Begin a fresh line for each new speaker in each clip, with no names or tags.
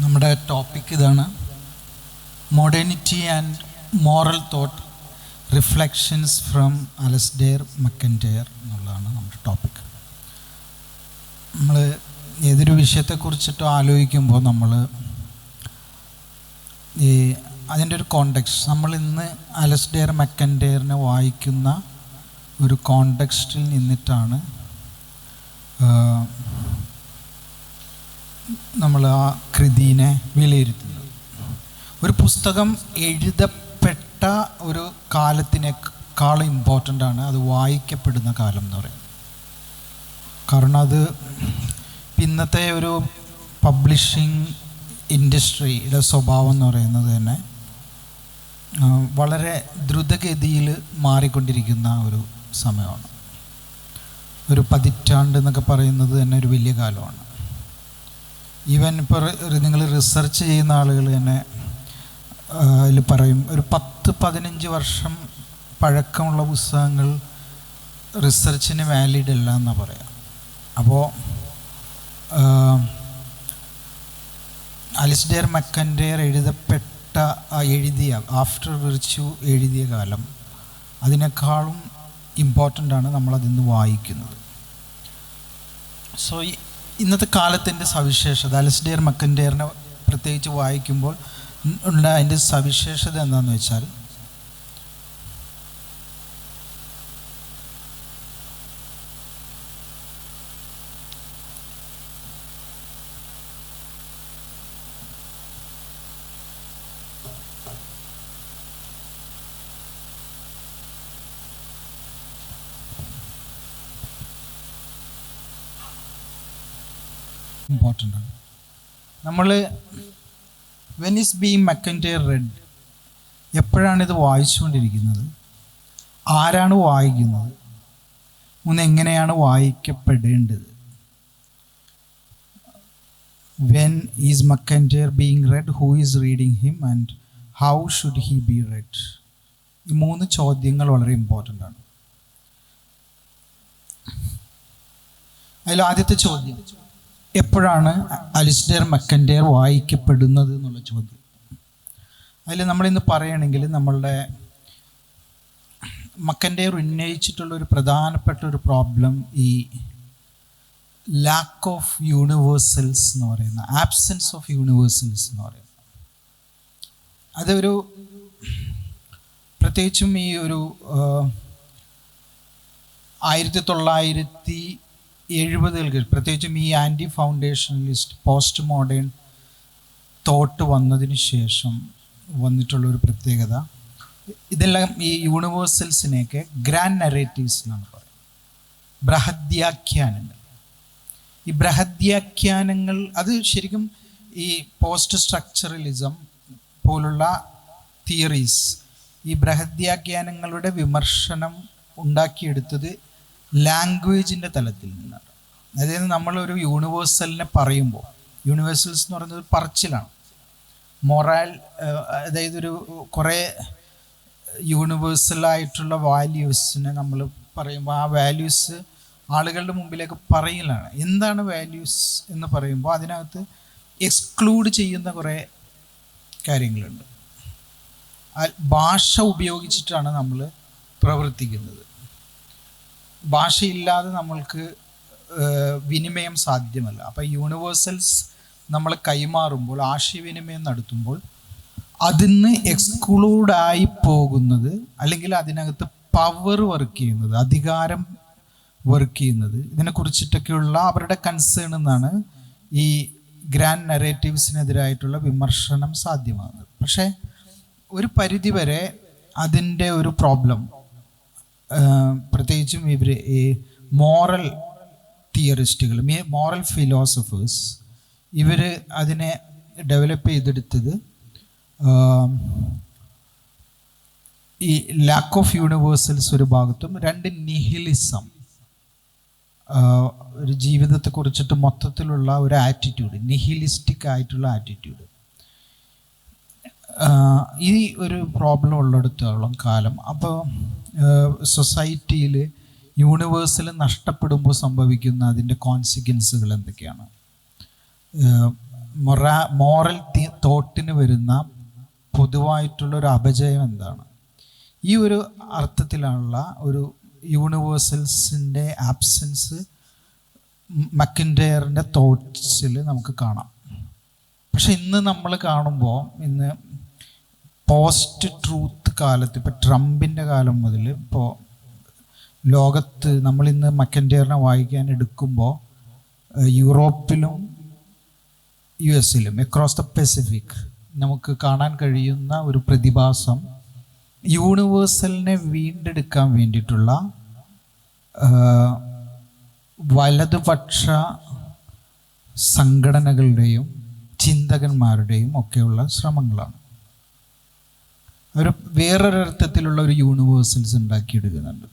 നമ്മുടെ ടോപ്പിക് ഇതാണ്, modernity and moral thought reflections from Alasdair MacIntyre എന്നുള്ളതാണ് നമ്മുടെ ടോപ്പിക്. നമ്മൾ ഏതൊരു വിഷയത്തെക്കുറിച്ചിട്ടോ ആലോചിക്കുമ്പോൾ നമ്മൾ അതിൻ്റെ ഒരു കോണ്ടെക്സ്റ്റ്, നമ്മൾ ഇന്ന് അലസ്ഡെയർ മക്കൻറ്റയറിനെ വായിക്കുന്ന ഒരു കോണ്ടെക്സ്റ്റിൽ നിന്നിട്ടാണ് നമ്മൾ ആ കൃതിനെ വിലയിരുത്തുന്നത്. ഒരു പുസ്തകം എഴുതപ്പെട്ട ഒരു കാലത്തിനേക്കാളും ഇമ്പോർട്ടൻ്റ് ആണ് അത് വായിക്കപ്പെടുന്ന കാലം എന്ന് പറയുന്നത്. കാരണം അത് ഇന്നത്തെ ഒരു പബ്ലിഷിംഗ് ഇൻഡസ്ട്രിയുടെ സ്വഭാവം എന്ന് പറയുന്നത് തന്നെ വളരെ ദ്രുതഗതിയിൽ മാറിക്കൊണ്ടിരിക്കുന്ന ഒരു സമയമാണ്. ഒരു പതിറ്റാണ്ട് എന്നൊക്കെ പറയുന്നത് തന്നെ ഒരു വലിയ കാലമാണ്. ഈവൻ ഇപ്പോൾ നിങ്ങൾ റിസർച്ച് ചെയ്യുന്ന ആളുകൾ തന്നെ അതിൽ പറയും, ഒരു 10-15 വർഷം പഴക്കമുള്ള പുസ്തകങ്ങൾ റിസർച്ചിന് വാലിഡ് അല്ല എന്നാണ് പറയാം. അപ്പോൾ അലസ്ഡെയർ മക്കൻറ്റയർ എഴുതിയ ആഫ്റ്റർ വിർച്യു എഴുതിയ കാലം അതിനേക്കാളും ഇമ്പോർട്ടൻ്റ് ആണ് നമ്മളതിന്ന് വായിക്കുന്നത്. സോ ഇന്നത്തെ കാലത്തിൻ്റെ സവിശേഷത, അലസ്ഡെയർ മക്കൻറ്റയറിനെ പ്രത്യേകിച്ച് വായിക്കുമ്പോൾ ഉള്ള അതിൻ്റെ സവിശേഷത എന്താണെന്ന് വെച്ചാൽ, ഇമ്പോർട്ടൻ്റ് ആണ്. നമ്മൾ when is being MacIntyre read, എപ്പോഴാണിത് വായിച്ചുകൊണ്ടിരിക്കുന്നത്, ആരാണ് വായിക്കുന്നത്, എങ്ങനെയാണ് വായിക്കപ്പെടേണ്ടത്. When is MacIntyre being read, who is reading him and how should he be read. ഈ 3 ചോദ്യങ്ങൾ വളരെ ഇമ്പോർട്ടൻ്റ് ആണ്. അതിൽ ആദ്യത്തെ ചോദ്യം, എപ്പോഴാണ് അലസ്ഡെയർ മക്കൻറ്റയർ വായിക്കപ്പെടുന്നത് എന്നുള്ള ചോദ്യം. അതിൽ നമ്മളിന്ന് പറയുകയാണെങ്കിൽ നമ്മളുടെ മക്കൻറ്റയർ ഉന്നയിച്ചിട്ടുള്ള ഒരു പ്രധാനപ്പെട്ട ഒരു പ്രോബ്ലം ഈ ലാക്ക് ഓഫ് യൂണിവേഴ്സൽസ് എന്ന് പറയുന്ന, ആബ്സെൻസ് ഓഫ് യൂണിവേഴ്സൽസ് എന്ന് പറയുന്നത്. അതൊരു പ്രത്യേകിച്ചും ഈ ഒരു 1970 പ്രത്യേകിച്ചും ഈ ആൻറ്റി ഫൗണ്ടേഷണലിസ്റ്റ് പോസ്റ്റ് മോഡേൺ തോട്ട് വന്നതിന് ശേഷം വന്നിട്ടുള്ളൊരു പ്രത്യേകത, ഇതെല്ലാം ഈ യൂണിവേഴ്സൽസിനെയൊക്കെ ഗ്രാൻഡ് നറേറ്റീവ്സ് എന്നാണ് പറയുന്നത്, ബൃഹദ്യാഖ്യാനങ്ങൾ. ഈ ബൃഹദ്യാഖ്യാനങ്ങൾ അത് ശരിക്കും ഈ പോസ്റ്റ് സ്ട്രക്ചറലിസം പോലുള്ള തിയറീസ്, ഈ ബൃഹദ്യാഖ്യാനങ്ങളുടെ വിമർശനം ഉണ്ടാക്കിയെടുത്തത് ലാംഗ്വേജിൻ്റെ തലത്തിൽ നിന്നാണ്. അതായത് നമ്മളൊരു യൂണിവേഴ്സലിനെ പറയുമ്പോൾ, യൂണിവേഴ്സൽസ് എന്ന് പറയുന്നത് പറച്ചിലാണ്, മൊറാൽ, അതായത് ഒരു കുറേ യൂണിവേഴ്സലായിട്ടുള്ള വാല്യൂസിനെ നമ്മൾ പറയുമ്പോൾ ആ വാല്യൂസ് ആളുകളുടെ മുമ്പിലേക്ക് പറയലാണ്. എന്താണ് വാല്യൂസ് എന്ന് പറയുമ്പോൾ അതിനകത്ത് എക്സ്ക്ലൂഡ് ചെയ്യുന്ന കുറേ കാര്യങ്ങളുണ്ട്. ഭാഷ ഉപയോഗിച്ചിട്ടാണ് നമ്മൾ പ്രവർത്തിക്കുന്നത്. ഭാഷയില്ലാതെ നമ്മൾക്ക് വിനിമയം സാധ്യമല്ല. അപ്പോൾ യൂണിവേഴ്സൽസ് നമ്മൾ കൈമാറുമ്പോൾ, ആശയവിനിമയം നടത്തുമ്പോൾ അതിന്ന് എക്സ്ക്ലൂഡായി പോകുന്നത്, അല്ലെങ്കിൽ അതിനകത്ത് പവർ വർക്ക് ചെയ്യുന്നത്, അധികാരം വർക്ക് ചെയ്യുന്നത്, ഇതിനെക്കുറിച്ചിട്ടൊക്കെയുള്ള അവരുടെ കൺസേൺ എന്നാണ് ഈ ഗ്രാൻഡ് നറേറ്റീവ്സിനെതിരായിട്ടുള്ള വിമർശനം സാധ്യമാകുന്നത്. പക്ഷേ ഒരു പരിധിവരെ അതിൻ്റെ ഒരു പ്രോബ്ലം, പ്രത്യേകിച്ചും ഇവർ ഈ മോറൽ തിയറിസ്റ്റുകൾ, മോറൽ ഫിലോസഫേഴ്സ്, ഇവർ അതിനെ ഡെവലപ്പ് ചെയ്തെടുത്തത് ഈ ലാക്ക് ഓഫ് യൂണിവേഴ്സൽസ് ഒരു ഭാഗത്തും, 2 നിഹിലിസം, ഒരു ജീവിതത്തെക്കുറിച്ചിട്ട് മൊത്തത്തിലുള്ള ഒരു ആറ്റിറ്റ്യൂഡ്, നിഹിലിസ്റ്റിക് ആയിട്ടുള്ള ആറ്റിറ്റ്യൂഡ്. ഈ ഒരു പ്രോബ്ലം ഉള്ളിടത്തോളം കാലം അപ്പോൾ സൊസൈറ്റിയിൽ യൂണിവേഴ്സൽ നഷ്ടപ്പെടുമ്പോൾ സംഭവിക്കുന്ന അതിൻ്റെ കോൺസിക്വൻസുകൾ എന്തൊക്കെയാണ്, മോറൽ തോട്ടിന് വരുന്ന പൊതുവായിട്ടുള്ളൊരു അപജയം എന്താണ്? ഈ ഒരു അർത്ഥത്തിലുള്ള ഒരു യൂണിവേഴ്സൽസിൻ്റെ ആബ്സെൻസ് മക്കിൻ്റെയറിൻ്റെ തോട്ട്സിൽ നമുക്ക് കാണാം. പക്ഷെ ഇന്ന് നമ്മൾ കാണുമ്പോൾ, ഇന്ന് പോസ്റ്റ് ട്രൂത്ത് കാലത്ത്, ഇപ്പോൾ ട്രംപിൻ്റെ കാലം മുതൽ ഇപ്പോൾ ലോകത്ത് നമ്മളിന്ന് മക്കിൻ്റെയറിനെ വായിക്കാൻ എടുക്കുമ്പോൾ യൂറോപ്പിലും US-ലും അക്രോസ് ദ പസഫിക് നമുക്ക് കാണാൻ കഴിയുന്ന ഒരു പ്രതിഭാസം യൂണിവേഴ്സലിനെ വീണ്ടെടുക്കാൻ വേണ്ടിയിട്ടുള്ള വലതുപക്ഷ സംഘടനകളുടെയും ചിന്തകന്മാരുടെയും ഒക്കെയുള്ള ശ്രമങ്ങളാണ്. അവർ വേറൊരർത്ഥത്തിലുള്ള ഒരു യൂണിവേഴ്സൽസ് ഉണ്ടാക്കിയെടുക്കുന്നുണ്ട്.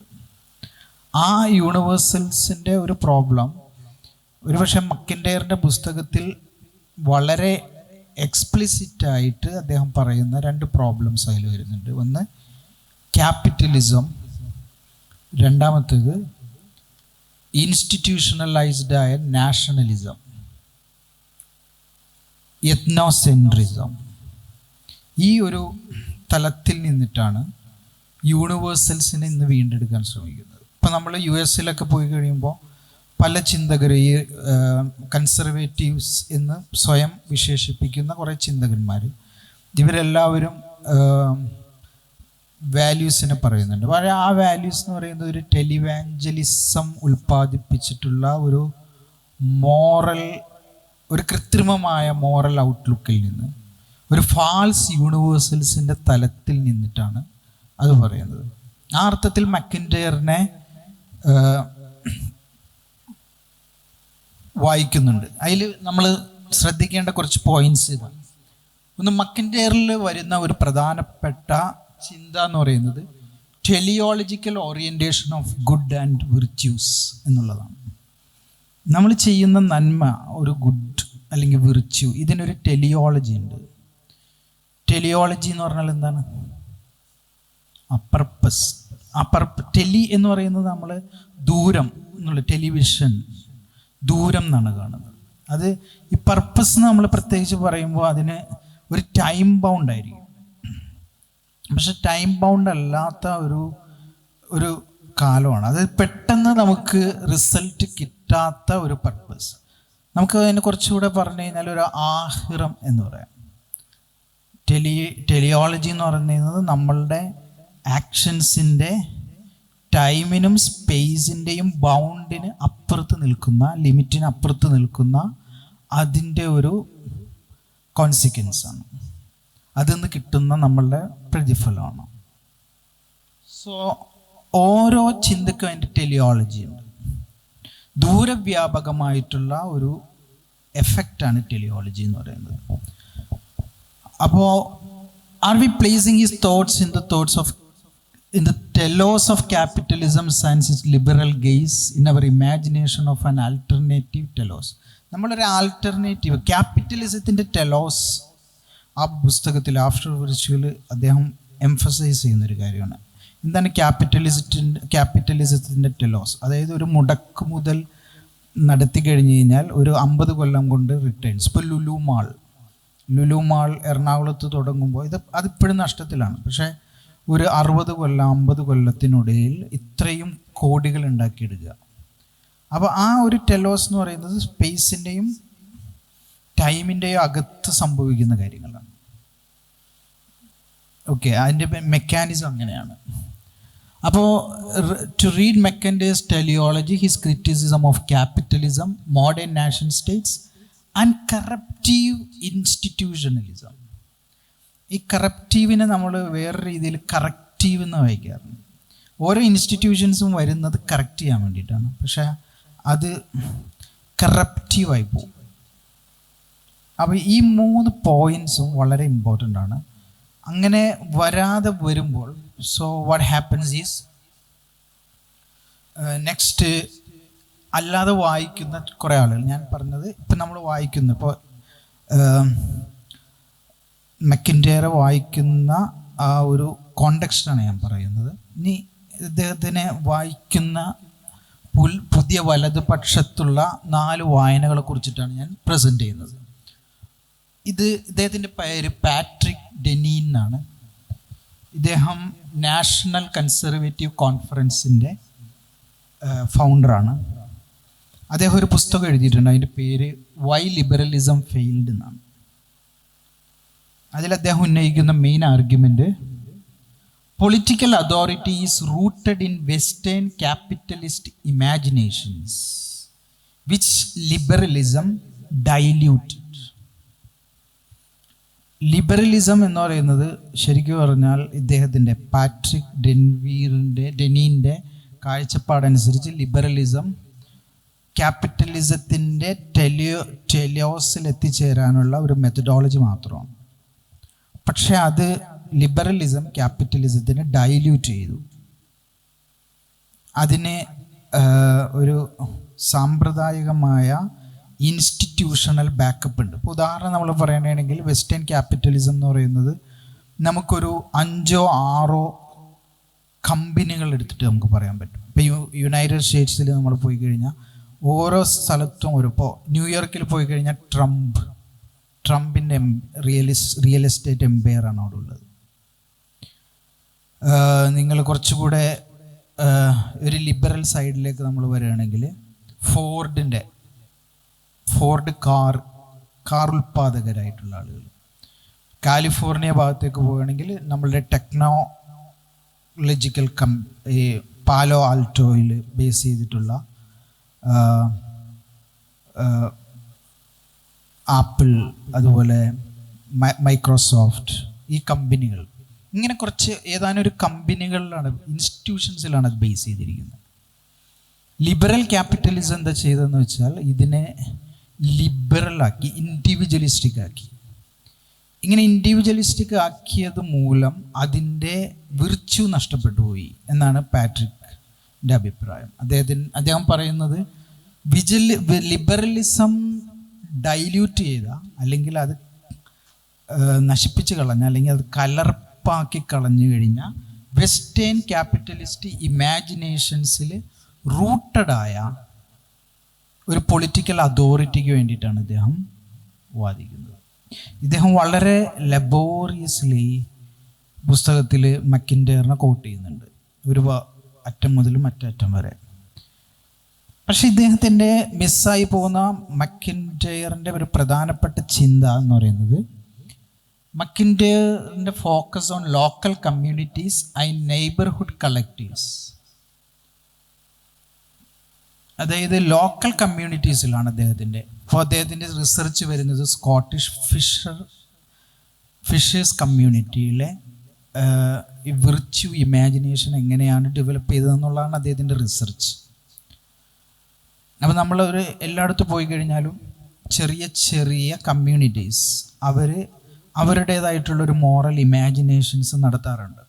ആ യൂണിവേഴ്സൽസിൻ്റെ ഒരു പ്രോബ്ലം ഒരുപക്ഷെ മക്കിൻ്റെയറിൻ്റെ പുസ്തകത്തിൽ വളരെ എക്സ്പ്ലിസിറ്റായിട്ട് അദ്ദേഹം പറയുന്ന 2 പ്രോബ്ലംസ് അതിൽ വരുന്നുണ്ട്. ഒന്ന് ക്യാപിറ്റലിസം, രണ്ടാമത്തേത് ഇൻസ്റ്റിറ്റ്യൂഷണലൈസ്ഡ് ആയ നാഷണലിസം, എത്നോസെൻട്രിസം. ഈ ഒരു തലത്തിൽ നിന്നിട്ടാണ് യൂണിവേഴ്സൽസിനെ ഇന്ന് വീണ്ടെടുക്കാൻ ശ്രമിക്കുന്നത്. ഇപ്പം നമ്മൾ US-ലൊക്കെ പോയി കഴിയുമ്പോൾ പല ചിന്തകരും, ഈ കൺസർവേറ്റീവ്സ് എന്ന് സ്വയം വിശേഷിപ്പിക്കുന്ന കുറേ ചിന്തകന്മാർ, ഇവരെല്ലാവരും വാല്യൂസിനെ പറയുന്നുണ്ട്. പക്ഷേ ആ വാല്യൂസ് എന്ന് പറയുന്നത് ഒരു ടെലിവാഞ്ചലിസം ഉൽപ്പാദിപ്പിച്ചിട്ടുള്ള ഒരു ഒരു കൃത്രിമമായ മോറൽ ഔട്ട്ലുക്കിൽ നിന്ന്, ഒരു ഫാൾസ് യൂണിവേഴ്സൽസിൻ്റെ തലത്തിൽ നിന്നിട്ടാണ് അത് പറയുന്നത്. ആ അർത്ഥത്തിൽ മക്കിൻ്റെയറിനെ വായിക്കുന്നുണ്ട്. അതിൽ നമ്മൾ ശ്രദ്ധിക്കേണ്ട കുറച്ച് പോയിന്റ്സ് ഇതാണ്. ഒന്ന്, മക്കിൻ്റെയറിൽ വരുന്ന ഒരു പ്രധാനപ്പെട്ട ചിന്ത എന്ന് പറയുന്നത് teleological orientation of good and virtues എന്നുള്ളതാണ്. നമ്മൾ ചെയ്യുന്ന നന്മ, ഒരു ഗുഡ് അല്ലെങ്കിൽ വിർച്യൂ, ഇതിനൊരു ടെലിയോളജി ഉണ്ട്. ടെലിയോളജി എന്ന് പറഞ്ഞാൽ എന്താണ്? പർപ്പസ്. ടെലി എന്ന് പറയുന്നത് നമ്മൾ ദൂരം എന്നുള്ള, ടെലിവിഷൻ ദൂരം എന്നാണ് കാണുന്നത്. അത് ഈ പർപ്പസ് നമ്മൾ പ്രത്യേകിച്ച് പറയുമ്പോൾ അതിന് ഒരു ടൈം ബൗണ്ട് ആയിരിക്കും. പക്ഷെ ടൈം ബൗണ്ട് അല്ലാത്ത ഒരു കാലമാണ് അത്. പെട്ടെന്ന് നമുക്ക് റിസൾട്ട് കിട്ടാത്ത ഒരു പർപ്പസ്. നമുക്ക് അതിനെ കുറച്ചുകൂടെ പറഞ്ഞു കഴിഞ്ഞാൽ ഒരു ആഹിറം എന്ന് പറയാം. ടെലിയോളജി എന്ന് പറയുന്നത് നമ്മളുടെ ആക്ഷൻസിൻ്റെ ടൈമിനും സ്പേസിൻ്റെയും ബൗണ്ടിന് അപ്പുറത്ത് നിൽക്കുന്ന, ലിമിറ്റിന് അപ്പുറത്ത് നിൽക്കുന്ന അതിൻ്റെ ഒരു കോൺസിക്വൻസാണ്. അതിൽ നിന്ന് കിട്ടുന്ന നമ്മളുടെ പ്രതിഫലമാണ്. സോ ഓരോ ചിന്തയ്ക്കും അതിൻ്റെ ടെലിയോളജി ഉണ്ട്. ദൂരവ്യാപകമായിട്ടുള്ള ഒരു എഫക്റ്റാണ് ടെലിയോളജി എന്ന് പറയുന്നത്. അപ്പോൾ are we placing his thoughts in the thoughts of in the telos of capitalism and its liberal gaze, in our imagination of an alternative telos. നമ്മളൊരു ആൾട്ടർനേറ്റീവ് ക്യാപിറ്റലിസത്തിൻ്റെ ടെലോസ് ആ പുസ്തകത്തിൽ ആഫ്റ്റർ വിർച്വൽ അദ്ദേഹം എംഫസൈസ് ചെയ്യുന്നൊരു കാര്യമാണ്. എന്താണ് ക്യാപിറ്റലിസത്തിൻ്റെ ടെലോസ്? അതായത് ഒരു മുടക്ക് മുതൽ നടത്തി കഴിഞ്ഞ് കഴിഞ്ഞാൽ ഒരു 50 കൊല്ലം കൊണ്ട് റിട്ടേൺസ്. ഇപ്പോൾ ലുലു മാൾ എറണാകുളത്ത് തുടങ്ങുമ്പോൾ അതിപ്പോഴും നഷ്ടത്തിലാണ്. പക്ഷേ ഒരു 60 കൊല്ലം 50 കൊല്ലത്തിനിടയിൽ ഇത്രയും കോടികൾ ഉണ്ടാക്കിയെടുക്കുക. അപ്പോൾ ആ ഒരു ടെലോസ് എന്ന് പറയുന്നത് സ്പേസിൻ്റെയും ടൈമിൻ്റെയും അകത്ത് സംഭവിക്കുന്ന കാര്യങ്ങളാണ്. ഓക്കെ, അതിൻ്റെ മെക്കാനിസം അങ്ങനെയാണ്. അപ്പോൾ to read MacIntyre's teleology, his criticism of capitalism, modern nation states and corruptive institutionalism. ഈ കറപ്റ്റീവിനെ നമ്മൾ വേറെ രീതിയിൽ കറക്റ്റീവ് എന്ന് വായിക്കാറുണ്ട്. ഓരോ ഇൻസ്റ്റിറ്റ്യൂഷൻസും വരുന്നത് കറക്റ്റ് ചെയ്യാൻ വേണ്ടിയിട്ടാണ്. പക്ഷേ അത് കറപ്റ്റീവായി പോകും. അപ്പോൾ ഈ 3 പോയിൻറ്റ്സും വളരെ ഇമ്പോർട്ടൻ്റ് ആണ്. അങ്ങനെ വരാതെ വരുമ്പോൾ so what happens is next അല്ലാതെ വായിക്കുന്ന കുറേ ആളുകൾ, ഞാൻ പറഞ്ഞത് ഇപ്പം നമ്മൾ വായിക്കുന്ന, ഇപ്പോൾ മക്കിൻ്റെയർ വായിക്കുന്ന ആ ഒരു കോണ്ടെക്സ്റ്റാണ് ഞാൻ പറയുന്നത്. ഇനി ഇദ്ദേഹത്തിനെ വായിക്കുന്ന പുതിയ വലതുപക്ഷത്തുള്ള 4 വായനകളെ കുറിച്ചിട്ടാണ് ഞാൻ പ്രസൻറ്റ് ചെയ്യുന്നത്. ഇദ്ദേഹത്തിൻ്റെ പേര് പാട്രിക് ഡെനീൻ എന്നാണ്. ഇദ്ദേഹം നാഷണൽ കൺസർവേറ്റീവ് കോൺഫറൻസിൻ്റെ ഫൗണ്ടറാണ്. അദ്ദേഹം ഒരു പുസ്തകം എഴുതിയിട്ടുണ്ട്, അതിൻ്റെ പേര് വൈ ലിബറലിസം ഫെയിൽഡ് എന്നാണ്. അതിൽ അദ്ദേഹം ഉന്നയിക്കുന്ന main argument, political authority is rooted in western capitalist imaginations which liberalism diluted. Liberalism എന്ന് പറയുന്നത് ശരിക്കും പറഞ്ഞാൽ ഇദ്ദേഹത്തിൻ്റെ പാട്രിക് ഡെനീൻ്റെ കാഴ്ചപ്പാടനുസരിച്ച് ലിബറലിസം ക്യാപിറ്റലിസത്തിൻ്റെ ടെലിയോസിൽ എത്തിച്ചേരാനുള്ള ഒരു മെത്തഡോളജി മാത്രമാണ്. പക്ഷെ അത് ലിബറലിസം ക്യാപിറ്റലിസത്തിനെ ഡൈല്യൂട്ട് ചെയ്തു. അതിന് ഒരു സാമ്പ്രദായികമായ ഇൻസ്റ്റിറ്റ്യൂഷണൽ ബാക്കപ്പ് ഉണ്ട്. ഇപ്പോൾ ഉദാഹരണം നമ്മൾ പറയുകയാണെങ്കിൽ വെസ്റ്റേൺ ക്യാപിറ്റലിസം എന്ന് പറയുന്നത് നമുക്കൊരു 5-6 കമ്പനികൾ എടുത്തിട്ട് നമുക്ക് പറയാൻ പറ്റും. ഇപ്പോൾ യുണൈറ്റഡ് സ്റ്റേറ്റ്സിൽ നമ്മൾ പോയി കഴിഞ്ഞാൽ ഓരോ സ്ഥലത്തും ഇപ്പോൾ ന്യൂയോർക്കിൽ പോയി കഴിഞ്ഞാൽ ട്രംപിൻ്റെ റിയൽ എസ്റ്റേറ്റ് എംപയറാണ് അവിടെ ഉള്ളത്. നിങ്ങൾ കുറച്ചുകൂടെ ഒരു ലിബറൽ സൈഡിലേക്ക് നമ്മൾ വരികയാണെങ്കിൽ ഫോർഡ് കാർ ഉൽപ്പാദകരായിട്ടുള്ള ആളുകൾ. കാലിഫോർണിയ ഭാഗത്തേക്ക് പോവുകയാണെങ്കിൽ നമ്മളുടെ ടെക്നോളജിക്കൽ പാലോ ആൽറ്റോയിൽ ബേസ് ചെയ്തിട്ടുള്ള ആപ്പിൾ, അതുപോലെ മൈക്രോസോഫ്റ്റ്, ഈ കമ്പനികൾ, ഇങ്ങനെ കുറച്ച് ഏതാനും ഒരു കമ്പനികളിലാണ്, ഇൻസ്റ്റിറ്റ്യൂഷൻസിലാണ് അത് ബേസ് ചെയ്തിരിക്കുന്നത്. ലിബറൽ ക്യാപിറ്റലിസം എന്താ ചെയ്തതെന്ന് വെച്ചാൽ ഇതിനെ ലിബറലാക്കി, ഇൻഡിവിജ്വലിസ്റ്റിക് ആക്കി. ഇങ്ങനെ ഇൻഡിവിജ്വലിസ്റ്റിക് ആക്കിയത് മൂലം അതിൻ്റെ വിർച്യു നഷ്ടപ്പെട്ടു പോയി എന്നാണ് പാട്രിക്കിൻ്റെ അഭിപ്രായം. അദ്ദേഹം പറയുന്നത് ലിബറലിസം ഡൈല്യൂട്ട് ചെയ്ത, അല്ലെങ്കിൽ അത് നശിപ്പിച്ച് കളഞ്ഞ, അല്ലെങ്കിൽ അത് കലർപ്പാക്കി കളഞ്ഞു കഴിഞ്ഞാൽ വെസ്റ്റേൺ ക്യാപിറ്റലിസ്റ്റ് ഇമാജിനേഷൻസിൽ റൂട്ടഡായ ഒരു പൊളിറ്റിക്കൽ അതോറിറ്റിക്ക് വേണ്ടിയിട്ടാണ് ഇദ്ദേഹം വാദിക്കുന്നത്. ഇദ്ദേഹം വളരെ ലബോറിയസ്ലി പുസ്തകത്തിൽ മക്കിൻ്റെയറിനെ കോട്ട് ചെയ്യുന്നുണ്ട്, ഒരു അറ്റം മുതൽ മറ്റേ അറ്റം വരെ. പക്ഷെ ഇദ്ദേഹത്തിൻ്റെ മിസ്സായി പോകുന്ന മക്കിൻ്റെയറിൻ്റെ ഒരു പ്രധാനപ്പെട്ട ചിന്ത എന്ന് പറയുന്നത്, മക്കിൻ്റെയറിൻ്റെ focus on local communities and neighbourhood collectives. അതായത് ലോക്കൽ കമ്മ്യൂണിറ്റീസിലാണ് അദ്ദേഹത്തിൻ്റെ. അപ്പോൾ അദ്ദേഹത്തിൻ്റെ റിസർച്ച് വരുന്നത് സ്കോട്ടിഷ് ഫിഷേഴ്സ് കമ്മ്യൂണിറ്റിയിലെ ഈ വിർച്യു ഇമാജിനേഷൻ എങ്ങനെയാണ് ഡെവലപ്പ് ചെയ്തതെന്നുള്ളതാണ് അദ്ദേഹത്തിൻ്റെ റിസർച്ച്. അപ്പോൾ നമ്മൾ എല്ലായിടത്തും പോയി കഴിഞ്ഞാലും ചെറിയ ചെറിയ കമ്മ്യൂണിറ്റീസ് അവരുടേതായിട്ടുള്ളൊരു മോറൽ ഇമാജിനേഷൻസ് നടത്താറുണ്ട്,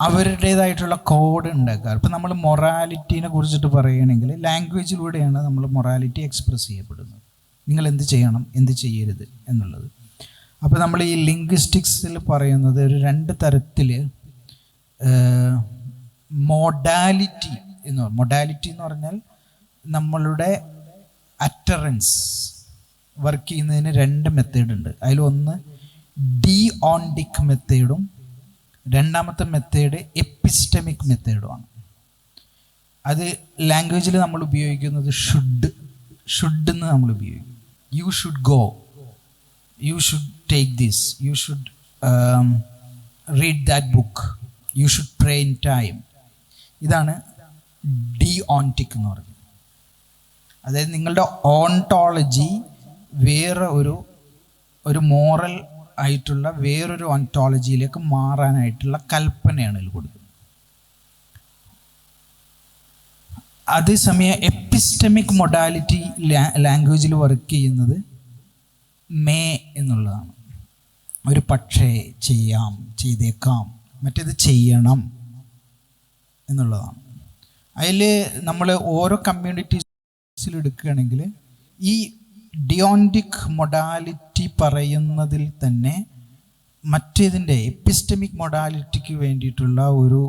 അവരുടേതായിട്ടുള്ള കോഡ് ഉണ്ടാക്കാറ്. ഇപ്പം നമ്മൾ മൊറാലിറ്റീനെ കുറിച്ചിട്ട് പറയുകയാണെങ്കിൽ ലാംഗ്വേജിലൂടെയാണ് നമ്മൾ മൊറാലിറ്റി എക്സ്പ്രസ് ചെയ്യപ്പെടുന്നത്. നിങ്ങൾ എന്ത് ചെയ്യണം, എന്ത് ചെയ്യരുത് എന്നുള്ളത്. അപ്പോൾ നമ്മൾ ഈ ലിംഗ്വിസ്റ്റിക്സിൽ പറയുന്നത് ഒരു 2 തരത്തിൽ മൊഡാലിറ്റി എന്ന് പറഞ്ഞാൽ നമ്മളുടെ അറ്ററൻസ് വർക്ക് ചെയ്യുന്നതിന് 2 മെത്തേഡ് ഉണ്ട്. അതിലൊന്ന് ഡിഓണ്ടിക് മെത്തേഡും രണ്ടാമത്തെ മെത്തേഡ് എപ്പിസ്റ്റമിക് മെത്തേഡുമാണ്. അത് ലാംഗ്വേജിൽ നമ്മൾ ഉപയോഗിക്കുന്നത് ഷുഡ് എന്ന് നമ്മൾ ഉപയോഗിക്കും. You should go, you should take this, you should read that book, you should pray in time. ഇതാണ് ഡിഓണ്ടിക് എന്ന് പറയുന്നത്. അതായത് നിങ്ങളുടെ ഓണ്ടോളജി വേറെ ഒരു മോറൽ ആയിട്ടുള്ള വേറൊരു ഓണ്ടോളജിയിലേക്ക് മാറാനായിട്ടുള്ള കൽപ്പനയാണ് ഇതിൽ കൊടുക്കുന്നത്. അതേസമയം എപ്പിസ്റ്റമിക് മൊഡാലിറ്റി ലാംഗ്വേജിൽ വർക്ക് ചെയ്യുന്നത് മേ എന്നുള്ളതാണ്. ഒരു പക്ഷേ, ചെയ്യാം, ചെയ്തേക്കാം, മറ്റേത് ചെയ്യണം എന്നുള്ളതാണ്. അതിൽ നമ്മൾ ഓരോ കമ്മ്യൂണിറ്റീസിൽ എടുക്കുകയാണെങ്കിൽ ഈ ഡിയോണ്ടിക് മൊഡാലിറ്റി പറയുന്നതിൽ തന്നെ മറ്റേതിൻ്റെ എപ്പിസ്റ്റമിക് മൊഡാലിറ്റിക്ക് വേണ്ടിയിട്ടുള്ള ഒരു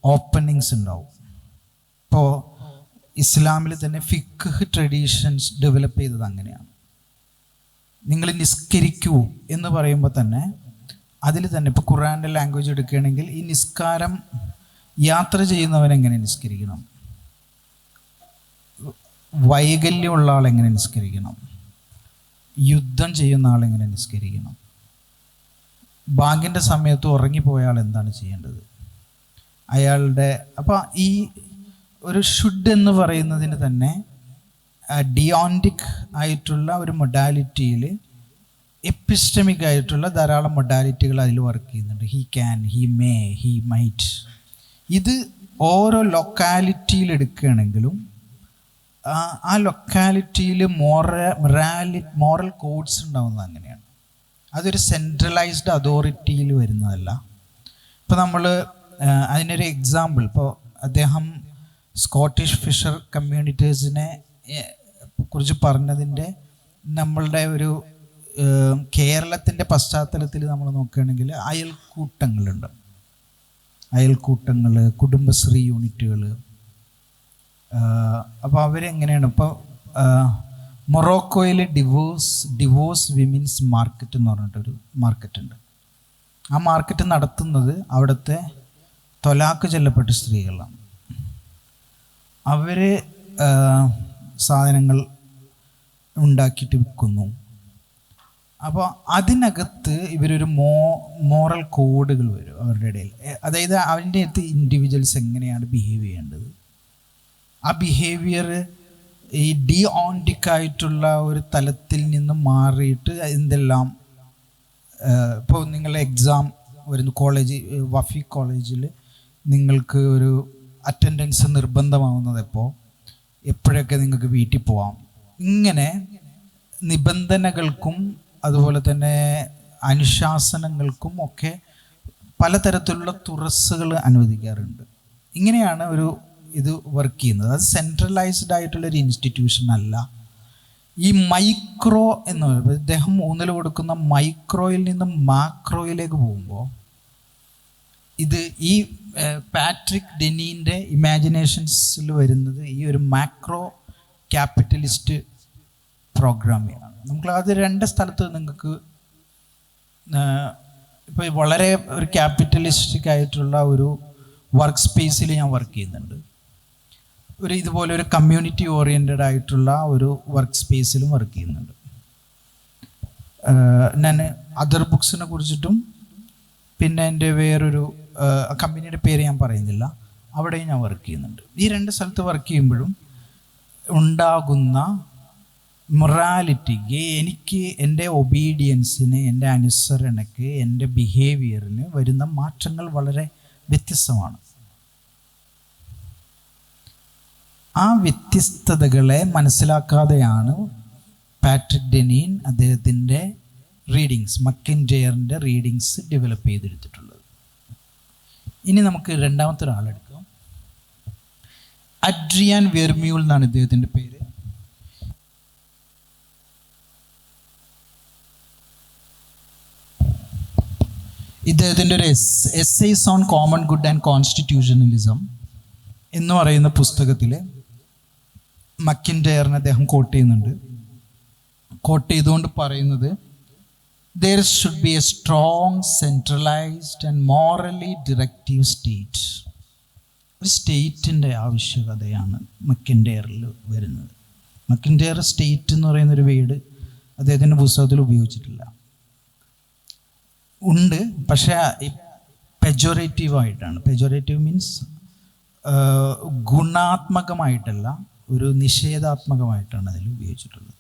ഓപ്പണിങ്സ് ഉണ്ടാവും. ഇപ്പോൾ ഇസ്ലാമിൽ തന്നെ ഫിഖ് ട്രഡീഷൻസ് ഡെവലപ്പ് ചെയ്തത് അങ്ങനെയാണ്. നിങ്ങൾ നിസ്കരിക്കൂ എന്ന് പറയുമ്പോൾ തന്നെ അതിൽ തന്നെ ഇപ്പോൾ ഖുർആൻ്റെ ലാംഗ്വേജ് എടുക്കുകയാണെങ്കിൽ ഈ നിസ്കാരം യാത്ര ചെയ്യുന്നവൻ എങ്ങനെ നിസ്കരിക്കണം, വൈകല്യമുള്ള ആൾ എങ്ങനെ നിസ്കരിക്കണം, യുദ്ധം ചെയ്യുന്ന ആൾ എങ്ങനെ നിസ്കരിക്കണം, ബാങ്കിൻ്റെ സമയത്ത് ഉറങ്ങിപ്പോയ ആൾ എന്താണ് ചെയ്യേണ്ടത്, അയാളുടെ അപ്പോൾ ഈ ഒരു ഷുഡ് എന്ന് പറയുന്നതിന് തന്നെ ഡിയോണ്ടിക് ആയിട്ടുള്ള ഒരു മൊഡാലിറ്റിയിൽ എപ്പിസ്റ്റമിക് ആയിട്ടുള്ള ധാരാളം മൊഡാലിറ്റികൾ അതിൽ വർക്ക് ചെയ്യുന്നുണ്ട്. He can, he may, he might. ഇത് ഓരോ ലൊക്കാലിറ്റിയിൽ എടുക്കുകയാണെങ്കിലും ആ ലൊക്കാലിറ്റിയിൽ മോറൽ കോഡ്സ് ഉണ്ടാകുന്നത് അങ്ങനെയാണ്. അതൊരു സെൻട്രലൈസ്ഡ് അതോറിറ്റിയിൽ വരുന്നതല്ല. ഇപ്പോൾ നമ്മൾ അതിനൊരു എക്സാമ്പിൾ, ഇപ്പോൾ അദ്ദേഹം സ്കോട്ടിഷ് ഫിഷർ കമ്മ്യൂണിറ്റീസിനെ കുറിച്ച് പറഞ്ഞതിൻ്റെ നമ്മളുടെ ഒരു കേരളത്തിൻ്റെ പശ്ചാത്തലത്തിൽ നമ്മൾ നോക്കുകയാണെങ്കിൽ അയൽക്കൂട്ടങ്ങൾ, കുടുംബശ്രീ യൂണിറ്റുകൾ. അപ്പോൾ അവരെങ്ങനെയാണ് ഇപ്പോൾ മൊറോക്കോയിൽ ഡിവോഴ്സ് വിമൻസ് മാർക്കറ്റ് എന്ന് പറഞ്ഞിട്ടൊരു മാർക്കറ്റുണ്ട്. ആ മാർക്കറ്റ് നടത്തുന്നത് അവിടുത്തെ തൊലാക്ക് ചൊല്ലപ്പെട്ട സ്ത്രീകളാണ്. അവർ സാധനങ്ങൾ ഉണ്ടാക്കിയിട്ട് വിൽക്കുന്നു. അപ്പോൾ അതിനകത്ത് ഇവരൊരു മോറൽ കോഡുകൾ വരും അവരുടെ ഇടയിൽ. അതായത് അവൻ്റെ അടുത്ത് ഇൻഡിവിജ്വൽസ് എങ്ങനെയാണ് ബിഹേവ് ചെയ്യേണ്ടത്. ആ ബിഹേവിയർ ഈ ഡിയോണ്ടിക്കായിട്ടുള്ള ഒരു തലത്തിൽ നിന്ന് മാറിയിട്ട് എന്തെല്ലാം, ഇപ്പോൾ നിങ്ങളുടെ എക്സാം വരുന്നു വഫി കോളേജിൽ നിങ്ങൾക്ക് ഒരു അറ്റൻഡൻസ് നിർബന്ധമാവുന്നത് എപ്പോഴൊക്കെ നിങ്ങൾക്ക് വീട്ടിൽ പോവാം. ഇങ്ങനെ നിബന്ധനകൾക്കും അതുപോലെ തന്നെ അനുശാസനങ്ങൾക്കും ഒക്കെ പലതരത്തിലുള്ള തുറസ്സുകൾ അനുവദിക്കാറുണ്ട്. ഇങ്ങനെയാണ് ഇത് വർക്ക് ചെയ്യുന്നത്. അത് സെൻട്രലൈസ്ഡ് ആയിട്ടുള്ളൊരു ഇൻസ്റ്റിറ്റ്യൂഷൻ അല്ല. ഈ മൈക്രോ എന്ന് പറയുമ്പോൾ ഇദ്ദേഹം ഊന്നൽ കൊടുക്കുന്ന മൈക്രോയിൽ നിന്ന് മാക്രോയിലേക്ക് പോകുമ്പോൾ ഇത് ഈ പാട്രിക് ഡെനീൻ്റെ ഇമാജിനേഷൻസിൽ വരുന്നത് ഈ ഒരു മാക്രോ ക്യാപിറ്റലിസ്റ്റ് പ്രോഗ്രാമിംഗ് ആണ്. നമുക്ക് അത് രണ്ട് സ്ഥലത്ത് നിങ്ങൾക്ക് ഇപ്പോൾ വളരെ ഒരു ക്യാപിറ്റലിസ്റ്റിക് ആയിട്ടുള്ള ഒരു വർക്ക് സ്പേസിൽ ഞാൻ വർക്ക് ചെയ്യുന്നുണ്ട്. ഇതുപോലെ ഒരു കമ്മ്യൂണിറ്റി ഓറിയൻറ്റഡ് ആയിട്ടുള്ള ഒരു വർക്ക് സ്പേസിലും വർക്ക് ചെയ്യുന്നുണ്ട്. ഞാൻ അതർ ബുക്സിനെ കുറിച്ചിട്ടും പിന്നെ എൻ്റെ വേറൊരു കമ്പനിയുടെ പേര് ഞാൻ പറയുന്നില്ല, അവിടെയും ഞാൻ വർക്ക് ചെയ്യുന്നുണ്ട്. ഈ രണ്ട് സ്ഥലത്ത് വർക്ക് ചെയ്യുമ്പോഴും ഉണ്ടാകുന്ന മൊറാലിറ്റിക്ക്, എനിക്ക് എൻ്റെ ഒബീഡിയൻസിന്, എൻ്റെ അനുസരണയ്ക്ക്, എൻ്റെ ബിഹേവിയറിന് വരുന്ന മാറ്റങ്ങൾ വളരെ വ്യത്യസ്തമാണ്. ആ വ്യത്യസ്തതകളെ മനസ്സിലാക്കാതെയാണ് പാട്രിക് ഡെനീൻ അദ്ദേഹത്തിൻ്റെ മക്കിൻറ്റയറിൻ്റെ റീഡിങ്സ് ഡെവലപ്പ് ചെയ്തെടുത്തിട്ടുള്ളത്. ഇനി നമുക്ക് രണ്ടാമത്തെ ഒരാളെടുക്കാം. അഡ്രിയാൻ വെർമ്യൂൾ എന്നാണ് ഇദ്ദേഹത്തിൻ്റെ പേര്. ഇദ്ദേഹത്തിൻ്റെ ഒരു essays on common good and constitutionalism എന്ന് പറയുന്ന പുസ്തകത്തിൽ മക്കിൻറ്റയറിനെ അദ്ദേഹം കോട്ട് ചെയ്യുന്നുണ്ട്. കോട്ട് ചെയ്തുകൊണ്ട് പറയുന്നത്, there should be a strong, centralized and morally directive state. ഒരു സ്റ്റേറ്റിൻ്റെ ആവശ്യകതയാണ് മക്കിൻറ്റയറിൽ വരുന്നത്. മക്കിൻറ്റയർ സ്റ്റേറ്റ് എന്ന് പറയുന്നൊരു വേർഡ് അദ്ദേഹത്തിൻ്റെ പുസ്തകത്തിൽ ഉപയോഗിച്ചിട്ടില്ല. ഉണ്ട്, പക്ഷേ പെജോറേറ്റീവായിട്ടാണ്. പെജോറേറ്റീവ് മീൻസ് ഗുണാത്മകമായിട്ടല്ല, ഒരു നിഷേധാത്മകമായിട്ടാണ് അതിൽ ഉപയോഗിച്ചിട്ടുള്ളത്.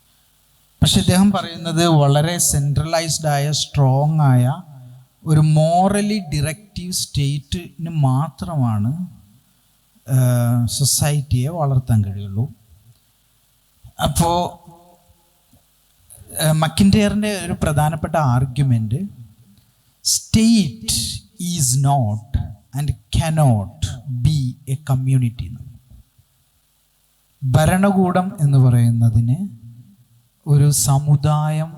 പക്ഷെ ഇദ്ദേഹം പറയുന്നത് വളരെ സെൻട്രലൈസ്ഡ് ആയ, സ്ട്രോങ് ആയ ഒരു മോറലി ഡിറക്റ്റീവ് സ്റ്റേറ്റിന് മാത്രമാണ് സൊസൈറ്റിയെ വളർത്താൻ കഴിയുള്ളൂ. അപ്പോൾ മക്കിൻറ്റയറിൻ്റെ ഒരു പ്രധാനപ്പെട്ട argument, state is not and cannot be a community. ഭരണകൂടം എന്ന് പറയുന്നതിന് ഒരു സമുദായം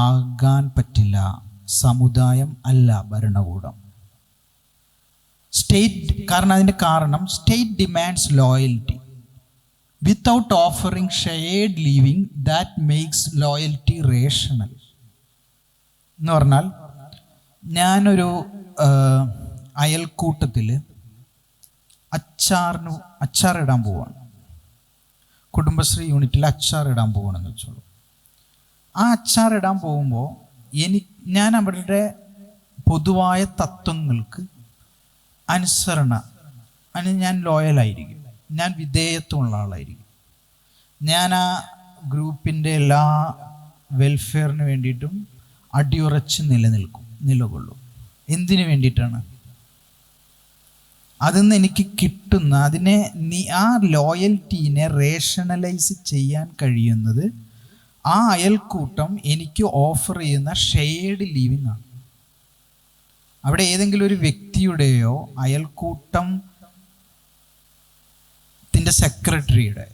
ആകാൻ പറ്റില്ല. സമുദായം അല്ല ഭരണകൂടം. കാരണം അതിൻ്റെ കാരണം, state demands loyalty without offering shared living that makes loyalty rational. എന്ന് പറഞ്ഞാൽ ഞാനൊരു അയൽക്കൂട്ടത്തിൽ അച്ചാറിടാൻ പോവാണ്. കുടുംബശ്രീ യൂണിറ്റിൽ അച്ചാറിടാൻ പോവാണെന്ന് വെച്ചോളൂ. ആ അച്ചാറിടാൻ പോകുമ്പോൾ ഞാൻ അവരുടെ പൊതുവായ തത്വങ്ങൾക്ക് ഞാൻ ലോയലായിരിക്കും, ഞാൻ വിധേയത്വമുള്ള ആളായിരിക്കും. ഞാൻ ആ ഗ്രൂപ്പിൻ്റെ എല്ലാ വെൽഫെയറിന് വേണ്ടിയിട്ടും അടിയുറച്ച് നിലകൊള്ളും. എന്തിനു വേണ്ടിയിട്ടാണ്? അതിൽ നിന്ന് എനിക്ക് കിട്ടുന്ന ആ ലോയൽറ്റീനെ റേഷണലൈസ് ചെയ്യാൻ കഴിയുന്നത് ആ അയൽക്കൂട്ടം എനിക്ക് ഓഫർ ചെയ്യുന്ന ഷെയർഡ് ലിവിങ് ആണ്. അവിടെ ഏതെങ്കിലും ഒരു വ്യക്തിയുടെയോ അയൽക്കൂട്ടത്തിൻ്റെ സെക്രട്ടറിയുടെ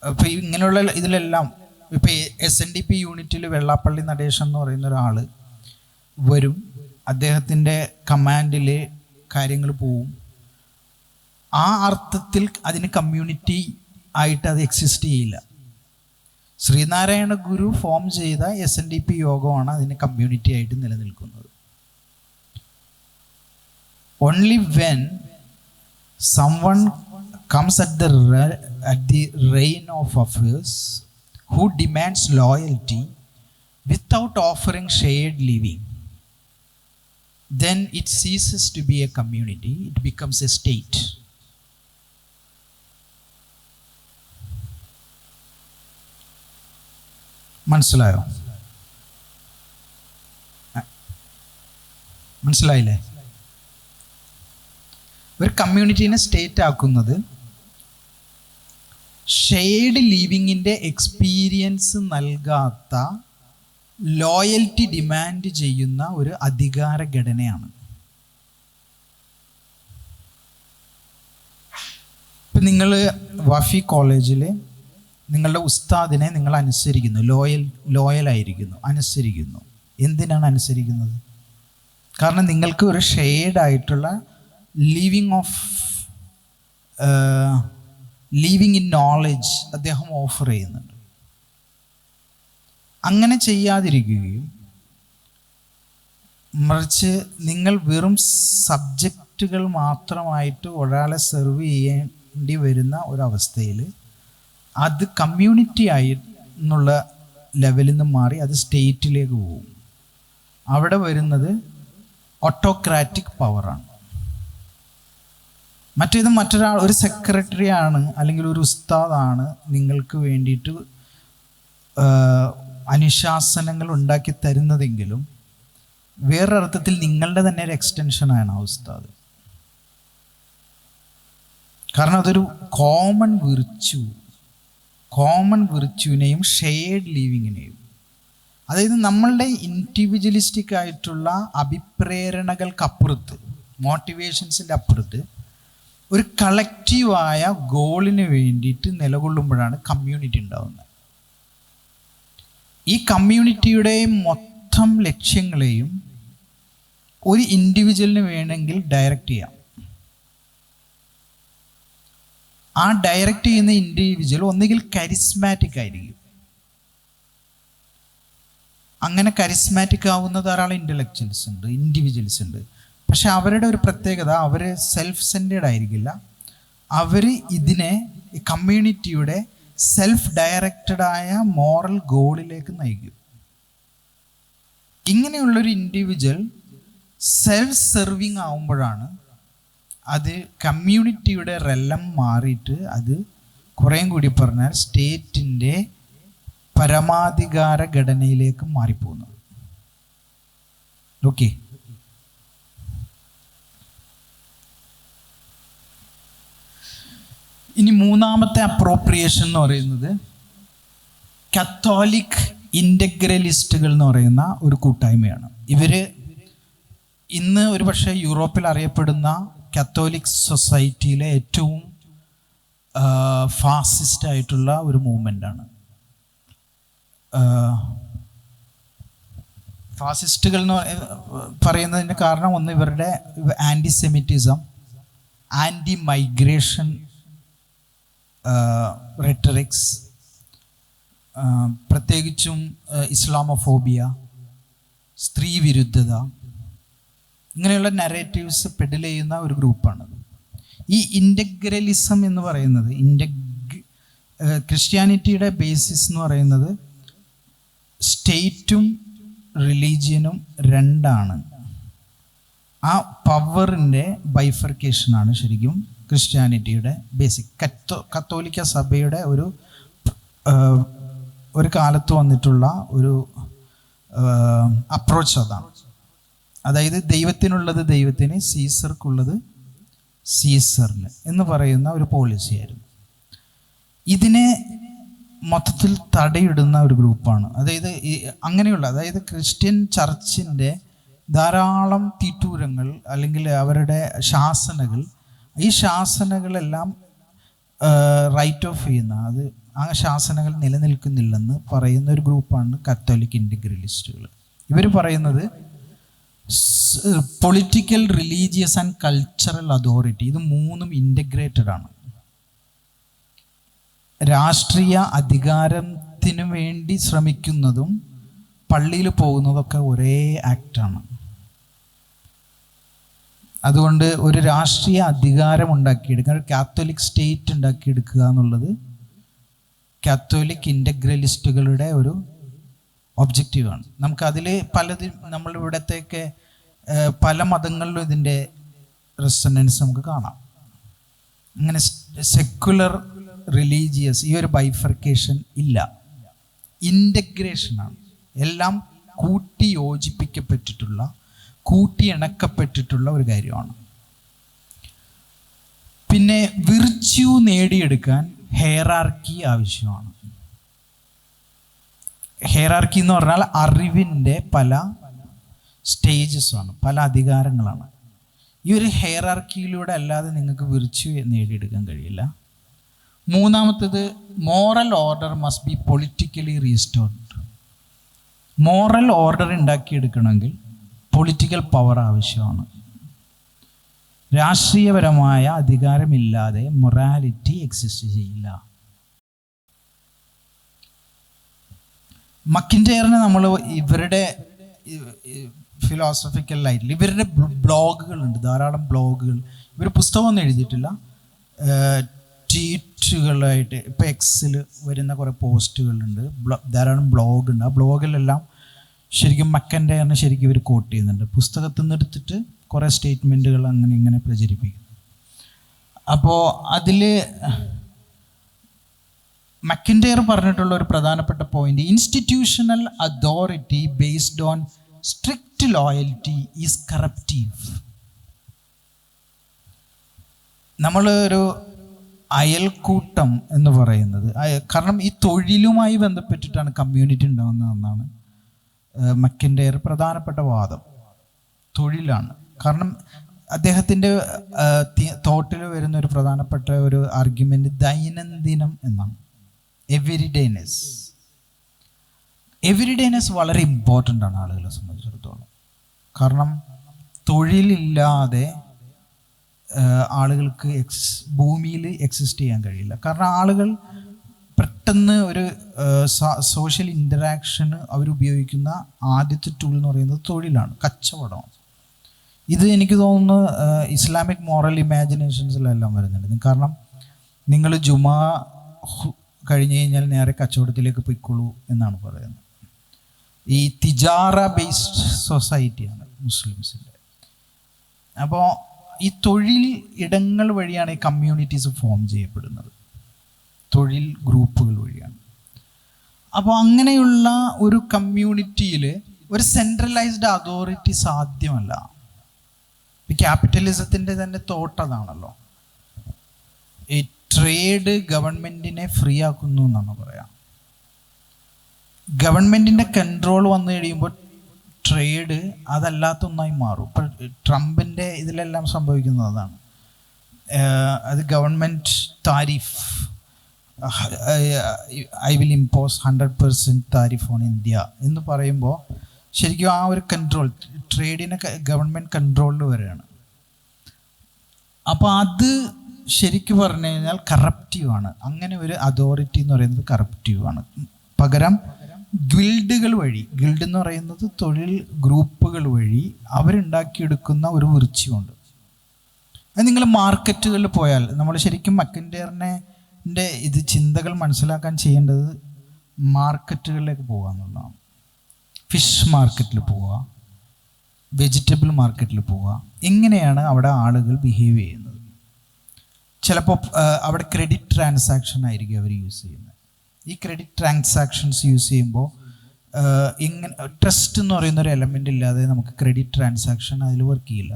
ഇപ്പം ഇങ്ങനെയുള്ള ഇതിലെല്ലാം ഇപ്പം SNDP യൂണിറ്റിൽ വെള്ളാപ്പള്ളി നടേശൻ എന്ന് പറയുന്ന ഒരാൾ വരും, അദ്ദേഹത്തിൻ്റെ കമാൻഡിൽ കാര്യങ്ങൾ പോവും. ആ അർത്ഥത്തിൽ അതിന് കമ്മ്യൂണിറ്റി ആയിട്ട് അത് എക്സിസ്റ്റ് ചെയ്യില്ല. ശ്രീനാരായണ ഗുരു ഫോം ചെയ്ത SNDP യോഗമാണ് അതിന് കമ്മ്യൂണിറ്റി ആയിട്ട് നിലനിൽക്കുന്നത്. Only when someone comes at the reign of affairs who demands loyalty without offering shared living, then it ceases to be a community, it becomes a state. മനസ്സിലായില്ലേ? ഒരു കമ്മ്യൂണിറ്റീനെ state ആക്കുന്നത് shared ലിവിങ്ങിൻ്റെ experience നൽകാത്ത loyalty demand ചെയ്യുന്ന ഒരു അധികാര ഘടനയാണ്. ഇപ്പം നിങ്ങൾ വഫി കോളേജിൽ നിങ്ങളുടെ ഉസ്താദിനെ നിങ്ങൾ അനുസരിക്കുന്നു, ലോയലായിരിക്കുന്നു, അനുസരിക്കുന്നു. എന്തിനാണ് അനുസരിക്കുന്നത്? കാരണം നിങ്ങൾക്ക് ഒരു ഷെയർഡ് ആയിട്ടുള്ള ലിവിങ് ഇൻ നോളജ് അദ്ദേഹം ഓഫർ ചെയ്യുന്നുണ്ട്. അങ്ങനെ ചെയ്യാതിരിക്കുകയും മറിച്ച് നിങ്ങൾ വെറും സബ്ജക്റ്റുകൾ മാത്രമായിട്ട് ഒരാളെ സെർവ് ചെയ്യേണ്ടി വരുന്ന ഒരവസ്ഥയിൽ അത് കമ്മ്യൂണിറ്റി ആയി എന്നുള്ള ലെവലിൽ നിന്ന് മാറി അത് സ്റ്റേറ്റിലേക്ക് പോകും. അവിടെ വരുന്നത് ഓട്ടോക്രാറ്റിക് പവറാണ്. മറ്റൊരാൾ ഒരു സെക്രട്ടറി ആണ് അല്ലെങ്കിൽ ഒരു ഉസ്താദാണ് നിങ്ങൾക്ക് വേണ്ടിയിട്ട് അനുശാസനങ്ങൾ ഉണ്ടാക്കി തരുന്നതെങ്കിലും വേറൊരർത്ഥത്തിൽ നിങ്ങളുടെ തന്നെ ഒരു എക്സ്റ്റൻഷനാണ് ആ ഉസ്താദ്. കാരണം അതൊരു കോമൺ വിർച്യുവിനെയും ഷെയർഡ് ലിവിങ്ങിനെയും, അതായത് നമ്മളുടെ ഇൻഡിവിജ്വലിസ്റ്റിക് ആയിട്ടുള്ള അഭിപ്രേരണകൾക്കപ്പുറത്ത്, മോട്ടിവേഷൻസിൻ്റെ അപ്പുറത്ത് ഒരു കളക്റ്റീവായ ഗോളിന് വേണ്ടിയിട്ട് നിലകൊള്ളുമ്പോഴാണ് കമ്മ്യൂണിറ്റി ഉണ്ടാകുന്നത്. ഈ കമ്മ്യൂണിറ്റിയുടെ മൊത്തം ലക്ഷ്യങ്ങളെയും ഒരു ഇൻഡിവിജ്വലിന് വേണമെങ്കിൽ ഡയറക്റ്റ് ചെയ്യാം. ആ ഡയറക്റ്റ് ചെയ്യുന്ന ഇൻഡിവിജ്വൽ ഒന്നുകിൽ കരിസ്മാറ്റിക് ആയിരിക്കും. അങ്ങനെ കരിസ്മാറ്റിക് ആവുന്ന ധാരാളം ഇൻഡിവിജ്വൽസ് ഉണ്ട്. പക്ഷെ അവരുടെ ഒരു പ്രത്യേകത, അവർ സെൽഫ് സെൻറ്റേഡ് ആയിരിക്കില്ല. അവർ ഇതിനെ കമ്മ്യൂണിറ്റിയുടെ സെൽഫ് ഡയറക്റ്റഡായ മോറൽ ഗോളിലേക്ക് നയിക്കും. ഇങ്ങനെയുള്ളൊരു ഇൻഡിവിജ്വൽ സെൽഫ് സെർവിങ് ആവുമ്പോഴാണ് അത് കമ്മ്യൂണിറ്റിയുടെ റെല്ലം മാറിയിട്ട് അത് കുറേയും കൂടി പറഞ്ഞാൽ സ്റ്റേറ്റിൻ്റെ പരമാധികാര ഘടനയിലേക്ക് മാറിപ്പോകുന്നത്. ഓക്കെ, ഇനി മൂന്നാമത്തെ അപ്രോപ്രിയേഷൻ എന്ന് പറയുന്നത് കത്തോലിക് ഇൻ്റഗ്രലിസ്റ്റുകൾ എന്ന് പറയുന്ന ഒരു കൂട്ടായ്മയാണ്. ഇവർ ഇന്ന് ഒരു പക്ഷേ യൂറോപ്പിൽ അറിയപ്പെടുന്ന കത്തോലിക് സൊസൈറ്റിയിലെ ഏറ്റവും ഫാസിസ്റ്റ് ആയിട്ടുള്ള ഒരു മൂവ്മെൻ്റാണ്. ഫാസിസ്റ്റുകൾ എന്ന് പറയുന്നതിന് കാരണം ഒന്ന് ഇവരുടെ ആൻറ്റിസെമിറ്റിസം, ആൻറ്റി മൈഗ്രേഷൻ റെട്ടറിക്സ്, പ്രത്യേകിച്ചും ഇസ്ലാമോഫോബിയ, സ്ത്രീ വിരുദ്ധത, ഇങ്ങനെയുള്ള നരേറ്റീവ്സ് പെഡിൽ ചെയ്യുന്ന ഒരു ഗ്രൂപ്പാണ്. ഈ ഇൻ്റഗ്രലിസം എന്ന് പറയുന്നത്, ക്രിസ്ത്യാനിറ്റിയുടെ ബേസിസ് എന്ന് പറയുന്നത് സ്റ്റേറ്റും റിലീജിയനും രണ്ടാണ്. ആ പവറിൻ്റെ ബൈഫർക്കേഷനാണ് ശരിക്കും ക്രിസ്ത്യാനിറ്റിയുടെ ബേസിക്. കത്തോലിക്ക സഭയുടെ ഒരു കാലത്ത് വന്നിട്ടുള്ള ഒരു അപ്രോച്ച് അതാണ്. അതായത് ദൈവത്തിനുള്ളത് ദൈവത്തിന്, സീസർക്കുള്ളത് സീസറിന് എന്ന് പറയുന്ന ഒരു പോളിസിയായിരുന്നു. ഇതിനെ മൊത്തത്തിൽ തടയിടുന്ന ഒരു ഗ്രൂപ്പാണ്. അതായത് ക്രിസ്ത്യൻ ചർച്ചിൻ്റെ ധാരാളം തീറ്റൂരങ്ങൾ അല്ലെങ്കിൽ അവരുടെ ശാസനകൾ, ഈ ശാസനകളെല്ലാം റൈറ്റ് ഓഫ് ചെയ്യുന്ന, ആ ശാസനകൾ നിലനിൽക്കുന്നില്ലെന്ന് പറയുന്ന ഒരു ഗ്രൂപ്പാണ് കത്തോലിക് ഇൻ്റഗ്രലിസ്റ്റുകൾ. ഇവർ പറയുന്നത് political, religious and cultural authority, ഇത് മൂന്നും ഇൻ്റഗ്രേറ്റഡ് ആണ്. രാഷ്ട്രീയ അധികാരത്തിന് വേണ്ടി ശ്രമിക്കുന്നതും പള്ളിയിൽ പോകുന്നതൊക്കെ ഒരേ ആക്റ്റാണ്. അതുകൊണ്ട് ഒരു രാഷ്ട്രീയ അധികാരം ഉണ്ടാക്കിയെടുക്കുക, ഒരു കാത്തോലിക് സ്റ്റേറ്റ് ഉണ്ടാക്കിയെടുക്കുക എന്നുള്ളത് കാത്തോലിക് ഇൻ്റഗ്രലിസ്റ്റുകളുടെ ഒരു ഒബ്ജക്റ്റീവാണ്. നമുക്കതിൽ നമ്മളിവിടത്തേക്ക് പല മതങ്ങളിലും ഇതിൻ്റെ റെസൊണൻസ് നമുക്ക് കാണാം. അങ്ങനെ സെക്കുലർ, റിലീജിയസ് ഈ ഒരു ബൈഫർക്കേഷൻ ഇല്ല, ഇൻ്റഗ്രേഷനാണ്. എല്ലാം കൂട്ടി യോജിപ്പിക്കപ്പെട്ടിട്ടുള്ള, കൂട്ടിയിണക്കപ്പെട്ടിട്ടുള്ള ഒരു കാര്യമാണ്. പിന്നെ വിർച്യു നേടിയെടുക്കാൻ ഹെയറാർക്കി ആവശ്യമാണ്. ഹെയറാർക്കി എന്ന് പറഞ്ഞാൽ അറിവിൻ്റെ പല സ്റ്റേജസാണ്, പല അധികാരങ്ങളാണ്. ഈ ഒരു ഹെയറാർക്കിയിലൂടെ അല്ലാതെ നിങ്ങൾക്ക് വിർച്യു നേടിയെടുക്കാൻ കഴിയില്ല. മൂന്നാമത്തേത്, moral order must be politically restored. Moral order ഉണ്ടാക്കിയെടുക്കണമെങ്കിൽ പൊളിറ്റിക്കൽ പവർ ആവശ്യമാണ്. രാഷ്ട്രീയപരമായ അധികാരമില്ലാതെ മൊറാലിറ്റി എക്സിസ്റ്റ് ചെയ്യില്ല. മക്കിൻറ്റയറിന് നമ്മൾ ഇവരുടെ ഫിലോസഫിക്കൽ ലൈറ്റിൽ ഇവരുടെ ബ്ലോഗുകളുണ്ട്, ധാരാളം ബ്ലോഗുകൾ. ഇവർ പുസ്തകമൊന്നും എഴുതിയിട്ടില്ല, ട്വീറ്റുകളായിട്ട് ഇപ്പോൾ എക്സിൽ വരുന്ന കുറേ പോസ്റ്റുകളുണ്ട്, ധാരാളം ബ്ലോഗുണ്ട്. ആ ബ്ലോഗിലെല്ലാം ശരിക്കും മക്കിൻറ്റയറിനെ ശരിക്കും ഇവർ കോട്ട് ചെയ്യുന്നുണ്ട്. പുസ്തകത്തിൽ നിന്ന് എടുത്തിട്ട് കുറേ സ്റ്റേറ്റ്മെൻറ്റുകൾ അങ്ങനെ ഇങ്ങനെ പ്രചരിപ്പിക്കും. അപ്പോൾ അതിൽ മക്കിൻറ്റയർ പറഞ്ഞിട്ടുള്ള ഒരു പ്രധാനപ്പെട്ട point, institutional authority based on strict loyalty is corruptive. ഒരു അയൽക്കൂട്ടം എന്ന് പറയുന്നത്, കാരണം ഈ തൊഴിലുമായി ബന്ധപ്പെട്ടിട്ടാണ് കമ്മ്യൂണിറ്റി ഉണ്ടാകുന്നതെന്നാണ് മക്കിൻറ്റയർ പ്രധാനപ്പെട്ട വാദം. തൊഴിലാണ്. കാരണം അദ്ദേഹത്തിൻ്റെ തോട്ടിൽ വരുന്ന ഒരു പ്രധാനപ്പെട്ട ഒരു ആർഗ്യുമെൻ്റ് ദൈനംദിനം എന്നാണ്. എവരിഡേനെസ് വളരെ ഇമ്പോർട്ടൻ്റ് ആണ് ആളുകളെ സംബന്ധിച്ചിടത്തോളം. കാരണം തൊഴിലില്ലാതെ ആളുകൾക്ക് ഭൂമിയിൽ എക്സിസ്റ്റ് ചെയ്യാൻ കഴിയില്ല. കാരണം ആളുകൾ പെട്ടെന്ന് ഒരു സോഷ്യൽ ഇൻ്ററാക്ഷന് അവരുപയോഗിക്കുന്ന ആദ്യത്തെ ടൂൾ എന്ന് പറയുന്നത് തൊഴിലാണ്, കച്ചവടമാണ്. ഇത് എനിക്ക് തോന്നുന്നു ഇസ്ലാമിക് മോറൽ ഇമാജിനേഷൻസിലെല്ലാം വരുന്നുണ്ട്. കാരണം നിങ്ങൾ ജുമാ കഴിഞ്ഞ് കഴിഞ്ഞാൽ നേരെ കച്ചവടത്തിലേക്ക് പൊയ്ക്കൊള്ളൂ എന്നാണ് പറയുന്നത്. ഈ തിജാറ ബേസ്ഡ് സൊസൈറ്റിയാണ് മുസ്ലിംസിൻ്റെ. അപ്പോൾ ഈ തൊഴിൽ ഇടങ്ങൾ വഴിയാണ് ഈ കമ്മ്യൂണിറ്റീസ് ഫോം ചെയ്യപ്പെടുന്നത്, തൊഴിൽ ഗ്രൂപ്പുകൾ വഴിയാണ്. അപ്പോൾ അങ്ങനെയുള്ള ഒരു കമ്മ്യൂണിറ്റിയിൽ ഒരു സെൻട്രലൈസ്ഡ് അതോറിറ്റി സാധ്യമല്ല. ഈ ക്യാപിറ്റലിസത്തിൻ്റെ തന്നെ തോട്ടതാണല്ലോ. ഈ ട്രേഡ് ഗവൺമെൻറ്റിനെ ഫ്രീ ആക്കുന്നു എന്നാണ് പറയാം. ഗവൺമെൻറ്റിൻ്റെ കൺട്രോൾ വന്നു കഴിയുമ്പോൾ ട്രേഡ് അതല്ലാത്ത ഒന്നായി മാറും. ഇപ്പോൾ ട്രംപിൻ്റെ ഇതിലെല്ലാം സംഭവിക്കുന്നത് അതാണ്. അത് government tariff, I will impose 100% tariff on India എന്ന് പറയുമ്പോൾ ശരിക്കും ആ ഒരു കൺട്രോൾ, ട്രേഡിനെ ഗവൺമെൻറ് കൺട്രോളിൽ വരികയാണ്. അപ്പോൾ അത് ശരിക്കും പറഞ്ഞു കഴിഞ്ഞാൽ കറപ്റ്റീവാണ്. അങ്ങനെ ഒരു അതോറിറ്റി എന്ന് പറയുന്നത് കറപ്റ്റീവാണ്. പകരം ഗിൽഡുകൾ വഴി, ഗിൽഡ് എന്ന് പറയുന്നത് തൊഴിൽ ഗ്രൂപ്പുകൾ വഴി അവരുണ്ടാക്കിയെടുക്കുന്ന ഒരു വിർച്യുണ്ട്. അത് നിങ്ങൾ മാർക്കറ്റുകളിൽ പോയാൽ, നമ്മൾ ശരിക്കും മക്കിൻ്റെയറിൻ്റെ ഇത് ചിന്തകൾ മനസ്സിലാക്കാൻ ചെയ്യേണ്ടത് മാർക്കറ്റുകളിലേക്ക് പോകുക എന്നുള്ളതാണ്. ഫിഷ് മാർക്കറ്റിൽ പോവുക, വെജിറ്റബിൾ മാർക്കറ്റിൽ പോവുക. എങ്ങനെയാണ് അവിടെ ആളുകൾ ബിഹേവ് ചെയ്യുന്നത്? ചിലപ്പോൾ അവിടെ ക്രെഡിറ്റ് ട്രാൻസാക്ഷൻ ആയിരിക്കും അവർ യൂസ് ചെയ്യുന്നത്. ഈ ക്രെഡിറ്റ് ട്രാൻസാക്ഷൻസ് യൂസ് ചെയ്യുമ്പോൾ ഇങ്ങനെ ട്രസ്റ്റ് എന്ന് പറയുന്ന ഒരു എലമെൻ്റ് ഇല്ലാതെ നമുക്ക് ക്രെഡിറ്റ് ട്രാൻസാക്ഷൻ അതിൽ വർക്ക് ചെയ്യില്ല.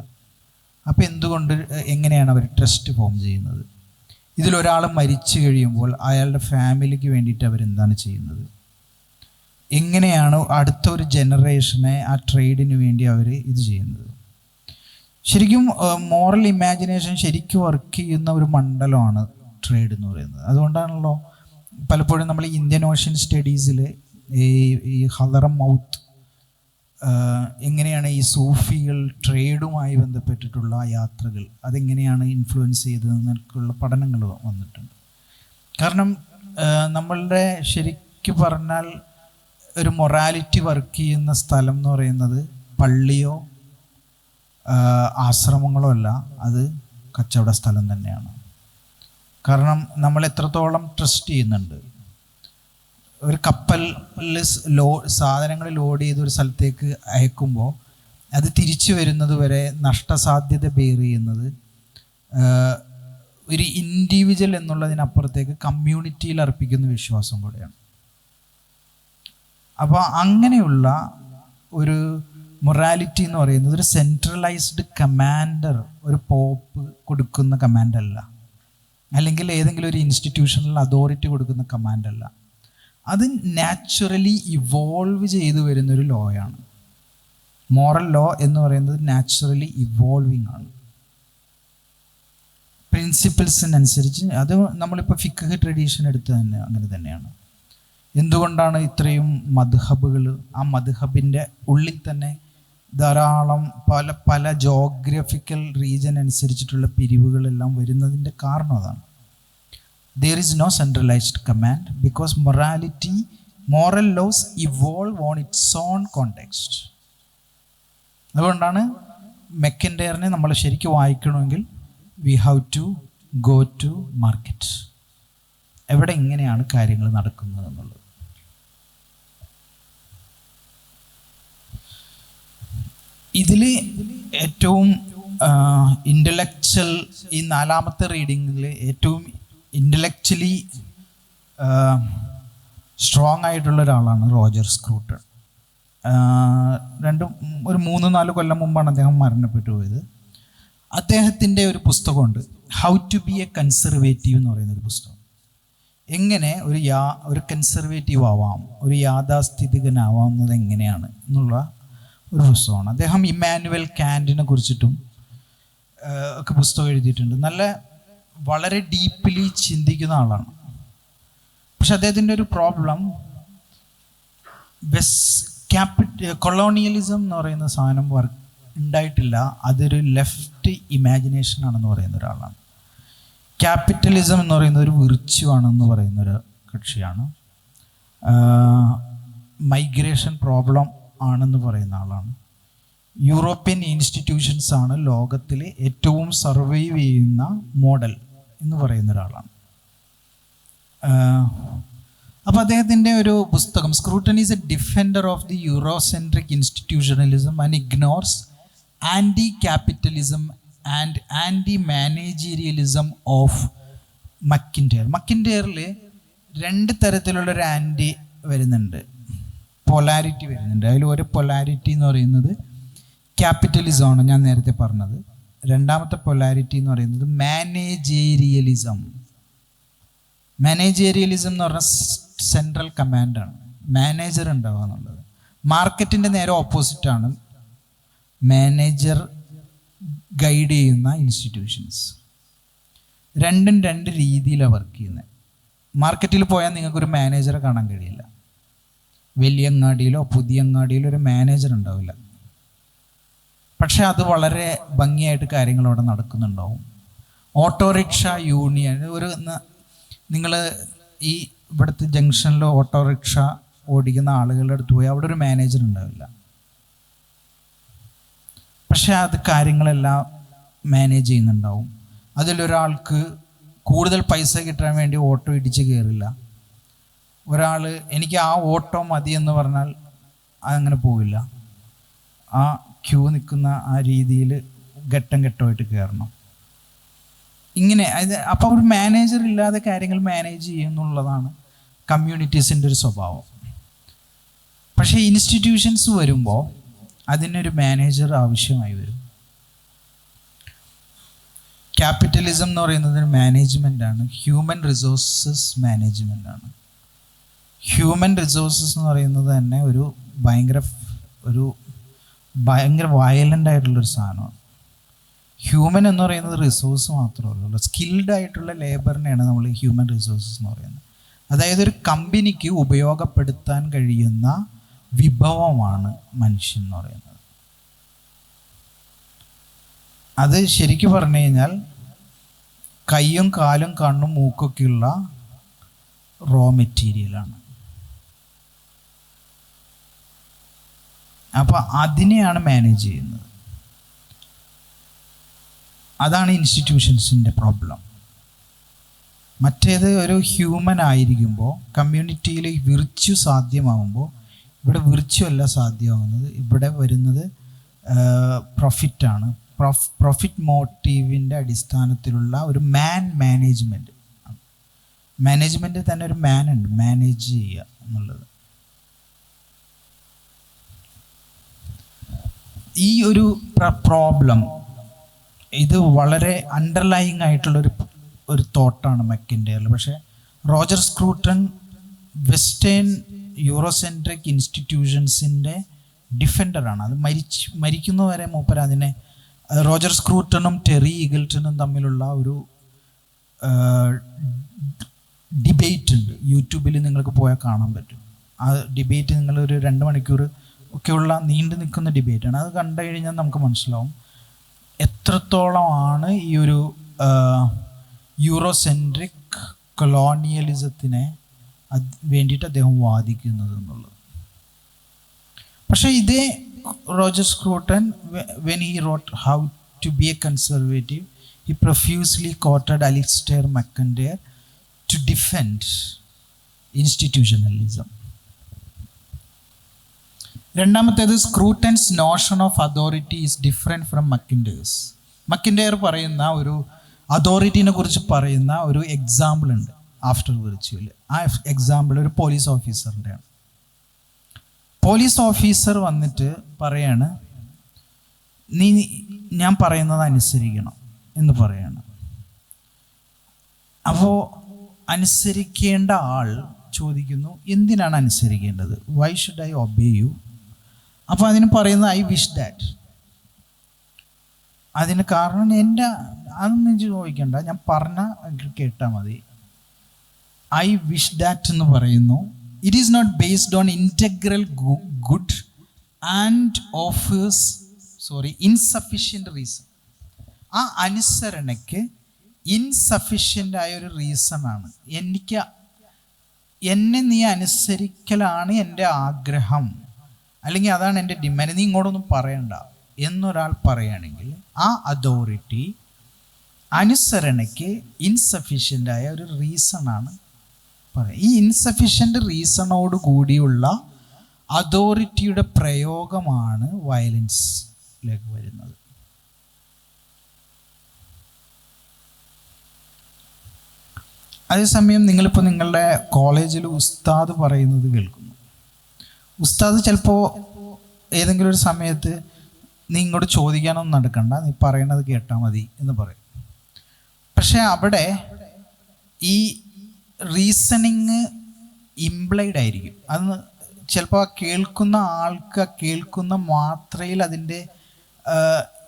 അപ്പോൾ എന്തുകൊണ്ട്, എങ്ങനെയാണ് അവർ ട്രസ്റ്റ് ഫോം ചെയ്യുന്നത്? ഇതിലൊരാൾ മരിച്ചു കഴിയുമ്പോൾ അയാളുടെ ഫാമിലിക്ക് വേണ്ടിയിട്ട് അവരെന്താണ് ചെയ്യുന്നത്? എങ്ങനെയാണ് അടുത്ത ഒരു ജനറേഷനെ ആ ട്രേഡിന് വേണ്ടി അവർ ഇത് ചെയ്യുന്നത്? ശരിക്കും മോറൽ ഇമാജിനേഷൻ ശരിക്കും വർക്ക് ചെയ്യുന്ന ഒരു മണ്ഡലമാണ് ട്രേഡ് എന്ന് പറയുന്നത്. അതുകൊണ്ടാണല്ലോ പലപ്പോഴും നമ്മൾ ഇന്ത്യൻ ഓഷ്യൻ സ്റ്റഡീസിൽ ഈ ഹദറമൗത്ത് എങ്ങനെയാണ് ഈ സൂഫികൾ ട്രേഡുമായി ബന്ധപ്പെട്ടിട്ടുള്ള യാത്രകൾ അതെങ്ങനെയാണ് ഇൻഫ്ലുവൻസ് ചെയ്തതെന്നൊക്കെയുള്ള പഠനങ്ങൾ വന്നിട്ടുണ്ട്. കാരണം നമ്മളുടെ ശരിക്കും പറഞ്ഞാൽ ഒരു മൊറാലിറ്റി വർക്ക് ചെയ്യുന്ന സ്ഥലം എന്ന് പറയുന്നത് പള്ളിയോ ആശ്രമങ്ങളോ അല്ല, അത് കച്ചവട സ്ഥലം തന്നെയാണ്. കാരണം നമ്മൾ എത്രത്തോളം ട്രസ്റ്റ് ചെയ്യുന്നുണ്ട്. ഒരു കപ്പലിൽ സാധനങ്ങൾ ലോഡ് ചെയ്ത് ഒരു സ്ഥലത്തേക്ക് അയക്കുമ്പോൾ അത് തിരിച്ചു വരുന്നത് വരെ നഷ്ടസാധ്യത ബെയർ ചെയ്യുന്നത് ഒരു ഇൻഡിവിജ്വൽ എന്നുള്ളതിനപ്പുറത്തേക്ക് കമ്മ്യൂണിറ്റിയിൽ അർപ്പിക്കുന്ന വിശ്വാസം കൂടെയാണ്. അപ്പോൾ അങ്ങനെയുള്ള ഒരു മൊറാലിറ്റി എന്ന് പറയുന്നത് ഒരു സെൻട്രലൈസ്ഡ് കമാൻഡർ, ഒരു പോപ്പ് കൊടുക്കുന്ന കമാൻഡല്ല, അല്ലെങ്കിൽ ഏതെങ്കിലും ഒരു ഇൻസ്റ്റിറ്റ്യൂഷണൽ അതോറിറ്റി കൊടുക്കുന്ന കമാൻഡല്ല. അത് നാച്ചുറലി ഇവോൾവ് ചെയ്തു വരുന്നൊരു ലോയാണ്. മോറൽ ലോ എന്ന് പറയുന്നത് നാച്ചുറലി ഇവോൾവിങ് ആണ്. പ്രിൻസിപ്പിൾസിനനുസരിച്ച് അത് നമ്മളിപ്പോൾ ഫിഖ് ട്രഡീഷൻ എടുത്ത് തന്നെ അങ്ങനെ തന്നെയാണ്. എന്തുകൊണ്ടാണ് ഇത്രയും മദ്ഹബുകൾ? ആ മദ്ഹബിൻ്റെ ഉള്ളിൽ തന്നെ ധാരാളം പല പല ജോഗ്രഫിക്കൽ റീജൻ അനുസരിച്ചിട്ടുള്ള പിരിവുകളെല്ലാം വരുന്നതിൻ്റെ കാരണം അതാണ്. There is no centralized command because moral laws evolve on its own context. അതുകൊണ്ടാണ് മെക്കിൻ്റെയറിനെ നമ്മൾ ശരിക്കും വായിക്കണമെങ്കിൽ we have to go to market. എവിടെ എങ്ങനെയാണ് കാര്യങ്ങൾ നടക്കുന്നത് എന്നുള്ളത്. ഇതിൽ ഏറ്റവും ഇൻ്റലക്ച്വൽ, ഈ 4ാമത്തെ റീഡിങ്ങിൽ ഏറ്റവും ഇൻ്റലക്ച്വലി സ്ട്രോങ് ആയിട്ടുള്ള ഒരാളാണ് റോജർ സ്ക്രൂട്ടൺ. ഒരു 3-4 കൊല്ലം മുമ്പാണ് അദ്ദേഹം മരണപ്പെട്ടു പോയത്. അദ്ദേഹത്തിൻ്റെ ഒരു പുസ്തകമുണ്ട്, how to be a conservative എന്ന് പറയുന്നൊരു പുസ്തകം. എങ്ങനെ ഒരു കൺസർവേറ്റീവ് ആവാം, ഒരു യാഥാസ്ഥിതികനാവാവുന്നത് എങ്ങനെയാണ് എന്നുള്ള ഒരു പുസ്തകമാണ്. അദ്ദേഹം ഇമ്മാനുവൽ കാന്റിനെ കുറിച്ചിട്ടും ഒക്കെ പുസ്തകം എഴുതിയിട്ടുണ്ട്. വളരെ ഡീപ്ലി ചിന്തിക്കുന്ന ആളാണ്. പക്ഷെ അദ്ദേഹത്തിൻ്റെ ഒരു പ്രോബ്ലം കൊളോണിയലിസം എന്ന് പറയുന്ന സാധനം ഉണ്ടായിട്ടില്ല. അതൊരു ലെഫ്റ്റ് ഇമാജിനേഷൻ ആണെന്ന് പറയുന്ന ഒരാളാണ്. ക്യാപിറ്റലിസം എന്ന് പറയുന്ന ഒരു വിർച്യു ആണെന്ന് പറയുന്ന ഒരു കക്ഷിയാണ്. മൈഗ്രേഷൻ പ്രോബ്ലം ആണെന്ന് പറയുന്ന ആളാണ്. യൂറോപ്യൻ ഇൻസ്റ്റിറ്റ്യൂഷൻസ് ആണ് ലോകത്തിലെ ഏറ്റവും സർവൈവ് ചെയ്യുന്ന മോഡൽ എന്ന് പറയുന്ന ഒരാളാണ്. അപ്പോൾ അദ്ദേഹത്തിൻ്റെ ഒരു പുസ്തകം, Scruton is a defender of the Eurocentric institutionalism and ignores anti capitalism and anti managerialism of MacIntyre. മക്കിൻ്റെയറിൽ 2 തരത്തിലുള്ളൊരു ആൻറ്റി വരുന്നുണ്ട്, പൊലാരിറ്റി വരുന്നുണ്ട്. അതിൽ ഒരു പൊലാരിറ്റി എന്ന് പറയുന്നത് ക്യാപിറ്റലിസമാണ്, ഞാൻ നേരത്തെ പറഞ്ഞത്. 2ാമത്തെ പൊലാരിറ്റി എന്ന് പറയുന്നത് മാനേജേരിയലിസം. മാനേജേരിയലിസം എന്ന് പറഞ്ഞാൽ സെൻട്രൽ കമാൻഡാണ്, മാനേജർ ഉണ്ടാവുക എന്നുള്ളത്. മാർക്കറ്റിൻ്റെ നേരെ ഓപ്പോസിറ്റാണ് മാനേജർ ഗൈഡ് ചെയ്യുന്ന ഇൻസ്റ്റിറ്റ്യൂഷൻസ്. 2 രീതിയിലാണ് വർക്ക് ചെയ്യുന്നത്. മാർക്കറ്റിൽ പോയാൽ നിങ്ങൾക്കൊരു മാനേജറെ കാണാൻ കഴിയില്ല. വലിയങ്ങാടിയിലോ പുതിയങ്ങാടിയിലോ ഒരു മാനേജർ ഉണ്ടാവില്ല. പക്ഷെ അത് വളരെ ഭംഗിയായിട്ട് കാര്യങ്ങൾ അവിടെ നടക്കുന്നുണ്ടാവും. ഓട്ടോറിക്ഷ യൂണിയൻ, നിങ്ങൾ ഈ ഇവിടുത്തെ ജംഗ്ഷനിൽ ഓട്ടോറിക്ഷ ഓടിക്കുന്ന ആളുകളുടെ അടുത്ത് പോയി അവിടെ ഒരു മാനേജർ ഉണ്ടാവില്ല. പക്ഷെ അത് കാര്യങ്ങളെല്ലാം മാനേജ് ചെയ്യുന്നുണ്ടാവും. അതിലൊരാൾക്ക് കൂടുതൽ പൈസ കിട്ടാൻ വേണ്ടി ഓട്ടോ ഇടിച്ച് കയറില്ല. ഒരാൾ എനിക്ക് ആ ഓട്ടോ മതി എന്ന് പറഞ്ഞാൽ അതങ്ങനെ പോവില്ല. ആ ക്യൂ നിൽക്കുന്ന ആ രീതിയിൽ ഘട്ടം ഘട്ടമായിട്ട് കയറണം. ഇങ്ങനെ അപ്പോൾ ഒരു മാനേജർ ഇല്ലാതെ കാര്യങ്ങൾ മാനേജ് ചെയ്യുന്നുള്ളതാണ് കമ്മ്യൂണിറ്റീസിൻ്റെ ഒരു സ്വഭാവം. പക്ഷേ ഇൻസ്റ്റിറ്റ്യൂഷൻസ് വരുമ്പോൾ അതിനൊരു മാനേജർ ആവശ്യമായി വരും. ക്യാപിറ്റലിസം എന്ന് പറയുന്നത് മാനേജ്മെൻറ്റാണ്, ഹ്യൂമൻ റിസോഴ്സസ് മാനേജ്മെൻറ്റാണ്. ഹ്യൂമൻ റിസോഴ്സസ് എന്ന് പറയുന്നത് തന്നെ ഒരു ഭയങ്കര വയലൻ്റ് ആയിട്ടുള്ളൊരു സാധനമാണ്. ഹ്യൂമൻ എന്ന് പറയുന്നത് റിസോഴ്സ് മാത്രമല്ല, സ്കിൽഡ് ആയിട്ടുള്ള ലേബറിനെയാണ് നമ്മൾ ഹ്യൂമൻ റിസോഴ്സസ് എന്ന് പറയുന്നത്. അതായത് ഒരു കമ്പനിക്ക് ഉപയോഗപ്പെടുത്താൻ കഴിയുന്ന വിഭവമാണ് മനുഷ്യൻ എന്ന് പറയുന്നത്. അത് ശരിക്കും പറഞ്ഞു കഴിഞ്ഞാൽ കയ്യും കാലും കണ്ണും മൂക്കൊക്കെയുള്ള റോ മെറ്റീരിയലാണ്. അപ്പോൾ അതിനെയാണ് മാനേജ് ചെയ്യുന്നത്. അതാണ് ഇൻസ്റ്റിറ്റ്യൂഷൻസിൻ്റെ പ്രോബ്ലം. മറ്റേത് ഒരു ഹ്യൂമൻ ആയിരിക്കുമ്പോൾ കമ്മ്യൂണിറ്റിയിൽ വിർച്വ സാധ്യമാകുമ്പോൾ ഇവിടെ വിർച്വ അല്ല സാധ്യമാകുന്നത്. ഇവിടെ വരുന്നത് പ്രോഫിറ്റാണ്. പ്രോഫിറ്റ് മോട്ടീവിൻ്റെ അടിസ്ഥാനത്തിലുള്ള ഒരു മാനേജ്മെൻറ്റ് തന്നെ ഒരു ഉണ്ട്, മാനേജ് ചെയ്യുക എന്നുള്ളത്. ഈ ഒരു പ്രോബ്ലം ഇത് വളരെ അണ്ടർലൈങ് ആയിട്ടുള്ളൊരു തോട്ടാണ് മെക്കിൻ്റെയിൽ. പക്ഷേ റോജർ സ്ക്രൂട്ടൺ വെസ്റ്റേൺ യൂറോസെൻട്രിക് ഇൻസ്റ്റിറ്റ്യൂഷൻസിൻ്റെ ഡിഫൻഡറാണ്. അത് മരിക്കുന്നവരെ മൂപ്പർ അതിനെ, റോജർ സ്ക്രൂട്ടണും ടെറി ഈഗിൾട്ടണും തമ്മിലുള്ള ഒരു ഡിബേറ്റ് ഉണ്ട്. യൂട്യൂബിൽ നിങ്ങൾക്ക് പോയാൽ കാണാൻ പറ്റും. ആ ഡിബേറ്റ് നിങ്ങളൊരു 2 മണിക്കൂർ ഒക്കെയുള്ള നീണ്ടു നിൽക്കുന്ന ഡിബേറ്റാണ്. അത് കണ്ടു കഴിഞ്ഞാൽ നമുക്ക് മനസ്സിലാവും എത്രത്തോളമാണ് ഈ ഒരു യൂറോസെൻട്രിക് കൊളോണിയലിസത്തിനെ വേണ്ടിയിട്ട് അദ്ദേഹം വാദിക്കുന്നത് എന്നുള്ളത്. പക്ഷേ ഇതേ Roger സ്ക്രൂട്ടൺ, when he wrote How to be a Conservative, he profusely quoted Alistair McIntyre to defend institutionalism. രണ്ടാമത്തേത്, Scruton's notion of authority is different from MacIntyre's. MacIntyre പറയുന്ന ഒരു അതോറിറ്റിനെ കുറിച്ച് പറയുന്ന ഒരു എക്സാമ്പിൾ ഉണ്ട് ആഫ്റ്റർ വിർച്വൽ. ആ എക്സാമ്പിൾ ഒരു പോലീസ് ഓഫീസറിൻ്റെയാണ്. പോലീസ് ഓഫീസർ വന്നിട്ട് പറയാണ്, ഞാൻ പറയുന്നത് അനുസരിക്കണം എന്ന് പറയാണ്. അപ്പോൾ അനുസരിക്കേണ്ട ആൾ ചോദിക്കുന്നു, എന്തിനാണ് അനുസരിക്കേണ്ടത്? Why should I obey you? അപ്പോൾ അതിന് പറയുന്നത് ഐ വിഷ് ദാറ്റ്. അതിന് കാരണം അതൊന്നും ചോദിക്കണ്ട, ഞാൻ പറഞ്ഞ കേട്ടാൽ മതി. ഐ വിഷ് ദാറ്റ് എന്ന് പറയുന്നു. It is not based on integral good and offers insufficient reason. ആ അനുസരണയ്ക്ക് ഇൻസഫിഷ്യൻ്റ് ആയ ഒരു റീസണാണ്. എന്നെ നീ അനുസരിക്കലാണ് എൻ്റെ ആഗ്രഹം, അല്ലെങ്കിൽ അതാണ് എൻ്റെ ഡിമാൻഡ്, നീ ഇങ്ങോട്ടൊന്നും പറയണ്ട എന്നൊരാൾ പറയുകയാണെങ്കിൽ ആ അതോറിറ്റി അനുസരണയ്ക്ക് ഇൻസഫിഷ്യൻ്റായ ഒരു റീസണാണ് പറയുക. ഈ ഇൻസഫിഷ്യൻ്റ് റീസണോട് കൂടിയുള്ള അതോറിറ്റിയുടെ പ്രയോഗമാണ് വയലൻസിലേക്ക് വരുന്നത്. അതേസമയം നിങ്ങളിപ്പോൾ നിങ്ങളുടെ കോളേജിൽ ഉസ്താദ് പറയുന്നത് കേൾക്കുന്നു. ഉസ്താദ് ചിലപ്പോൾ ഏതെങ്കിലും ഒരു സമയത്ത് നീ ഇങ്ങോട്ട് ചോദിക്കാനൊന്നും നടക്കണ്ട, നീ പറയണത് കേട്ടാൽ മതി എന്ന് പറയും. പക്ഷെ അവിടെ ഈ റീസണിങ് ഇംപ്ലൈഡ് ആയിരിക്കും. അത് ചിലപ്പോൾ ആ കേൾക്കുന്ന ആൾക്ക് ആ കേൾക്കുന്ന മാത്രയിൽ അതിൻ്റെ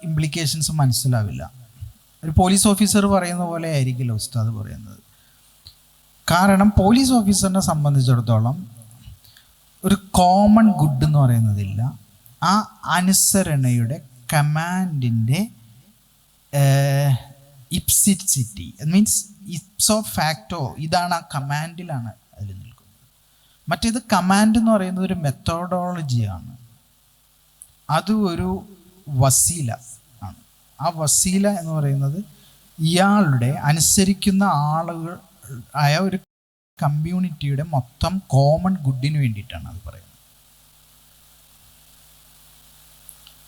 ഇംപ്ലിക്കേഷൻസ് മനസ്സിലാവില്ല. ഒരു പോലീസ് ഓഫീസർ പറയുന്ന പോലെ ആയിരിക്കില്ല ഉസ്താദ് പറയുന്നത്. കാരണം പോലീസ് ഓഫീസറിനെ സംബന്ധിച്ചിടത്തോളം ഒരു കോമൺ ഗുഡ് എന്ന് പറയുന്നതില്ല. ആ അനുസരണയുടെ കമാൻഡിൻ്റെ ഇപ്സിറ്റി, മീൻസ് ഇപ്സോ ഫാക്ടോ, ഇതാണ് ആ കമാൻഡിലാണ് അതിൽ നിൽക്കുന്നത്. മറ്റേത് കമാൻഡ് എന്ന് പറയുന്നത് ഒരു മെത്തോഡോളജിയാണ്, അത് ഒരു വസീല ആണ്. ആ വസീല എന്ന് പറയുന്നത് ഇയാളുടെ അനുസരിക്കുന്ന ആളുകൾ ആയ ഒരു കമ്മ്യൂണിറ്റിയുടെ മൊത്തം കോമൺ ഗുഡിന് വേണ്ടിയിട്ടാണ് അത് പറയുന്നത്.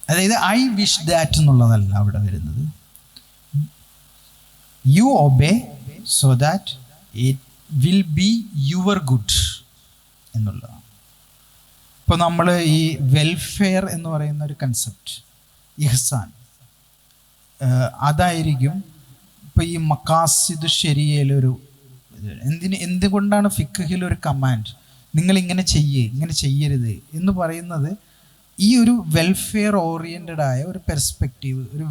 അതായത് ഐ വിഷ് ദാറ്റ് എന്നുള്ളതല്ല അവിടെ വരുന്നത്. U obey so that it will be your good എന്നുള്ളതാണ്. ഇപ്പോൾ നമ്മൾ ഈ വെൽഫെയർ എന്ന് പറയുന്ന ഒരു കൺസെപ്റ്റ്, ഇഹ്സാൻ, അതായിരിക്കും ഇപ്പോൾ ഈ മക്കാസിദ് ശരിയയിലൊരു എന്തുകൊണ്ടാണ് ഫിഖ്ഹിലൊരു കമാൻഡ് നിങ്ങളിങ്ങനെ ഇങ്ങനെ ചെയ്യരുത് എന്ന് പറയുന്നത് ഈ ഒരു വെൽഫെയർ ഓറിയൻറ്റഡ് ആയ ഒരു പെർസ്പെക്റ്റീവ്, ഒരു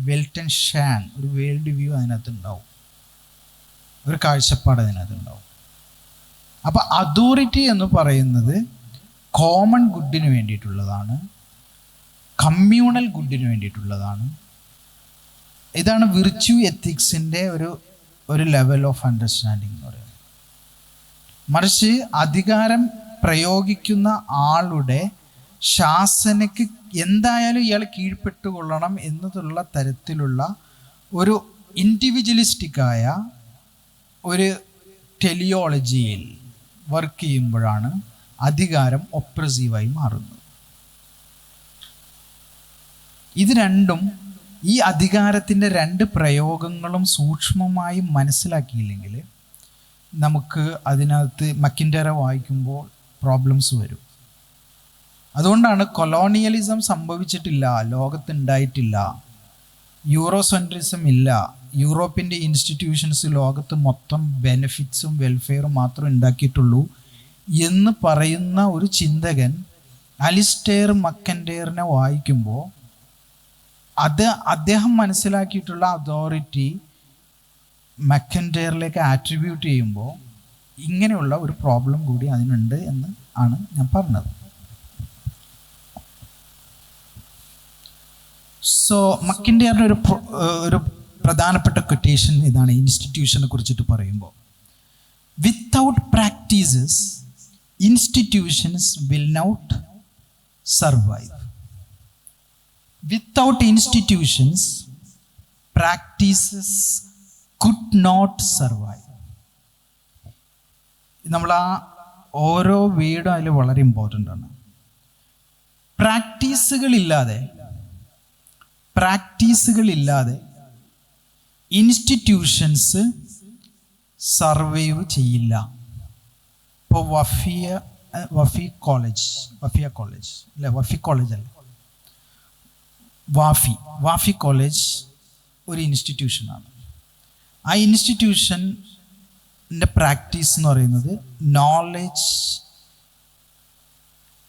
വെൽറ്റൻ ഷാൻ, ഒരു വേൾഡ് വ്യൂ അതിനകത്തുണ്ടാവും, ഒരു കാഴ്ചപ്പാട് അതിനകത്തുണ്ടാവും. അപ്പോൾ അതോറിറ്റി എന്ന് പറയുന്നത് കോമൺ ഗുഡിന് വേണ്ടിയിട്ടുള്ളതാണ്, കമ്മ്യൂണൽ ഗുഡിന് വേണ്ടിയിട്ടുള്ളതാണ്. ഇതാണ് വിർച്യു എത്തിക്സിൻ്റെ ഒരു ലെവൽ ഓഫ് അണ്ടർസ്റ്റാൻഡിങ് എന്ന് പറയുന്നത്. മറിച്ച് അധികാരം പ്രയോഗിക്കുന്ന ആളുടെ ശാസനയ്ക്ക് എന്തായാലും ഇയാൾ കീഴ്പ്പെട്ടുകൊള്ളണം എന്നതുള്ള തരത്തിലുള്ള ഒരു ഇൻഡിവിജ്വലിസ്റ്റിക്കായ ഒരു ടെലിയോളജിയിൽ വർക്ക് ചെയ്യുമ്പോഴാണ് അധികാരം ഒപ്രസീവായി മാറുന്നത്. ഇത് രണ്ടും, ഈ അധികാരത്തിൻ്റെ രണ്ട് പ്രയോഗങ്ങളും സൂക്ഷ്മമായി മനസ്സിലാക്കിയില്ലെങ്കിൽ നമുക്ക് അതിനകത്ത് മക്കിൻ്റെറ വായിക്കുമ്പോൾ പ്രോബ്ലംസ് വരും. അതുകൊണ്ടാണ് കൊളോണിയലിസം സംഭവിച്ചിട്ടില്ല, ലോകത്തുണ്ടായിട്ടില്ല, യൂറോസെൻട്രിസം ഇല്ല, യൂറോപ്പിൻ്റെ ഇൻസ്റ്റിറ്റ്യൂഷൻസ് ലോകത്ത് മൊത്തം ബെനിഫിറ്റ്സും വെൽഫെയറും മാത്രം ഉണ്ടാക്കിയിട്ടുള്ളൂ എന്ന് പറയുന്ന ഒരു ചിന്തകൻ അലിസ്റ്റെയർ മക്കൻ്റെയറിനെ വായിക്കുമ്പോൾ അദ്ദേഹം മനസ്സിലാക്കിയിട്ടുള്ള അതോറിറ്റി മക്കൻ്റെയറിലേക്ക് ആട്രിബ്യൂട്ട് ചെയ്യുമ്പോൾ ഇങ്ങനെയുള്ള ഒരു പ്രോബ്ലം കൂടി അതിനുണ്ട് എന്ന് ആണ് ഞാൻ പറഞ്ഞത്. സോ മക്കൻ്റെയറിൻ്റെ ഒരു പ്രധാനപ്പെട്ട കൊട്ടേഷൻ ഇതാണ് ഇൻസ്റ്റിറ്റ്യൂഷനെ കുറിച്ചിട്ട് പറയുമ്പോൾ: without practices institutions will not survive. Without institutions, practices could not survive. നമ്മൾ ആ ഓരോ വീടും അതിൽ വളരെ ഇമ്പോർട്ടൻ്റ് ആണ്. പ്രാക്ടീസുകളില്ലാതെ ഇൻസ്റ്റിറ്റ്യൂഷൻസ് സർവൈവ് ചെയ്യില്ല. ഇപ്പോൾ വഫി കോളേജ് അല്ല, വാഫി കോളേജ് ഒരു ഇൻസ്റ്റിറ്റ്യൂഷനാണ്. ആ ഇൻസ്റ്റിറ്റ്യൂഷൻ്റെ പ്രാക്ടീസ് എന്ന് പറയുന്നത് നോളജ്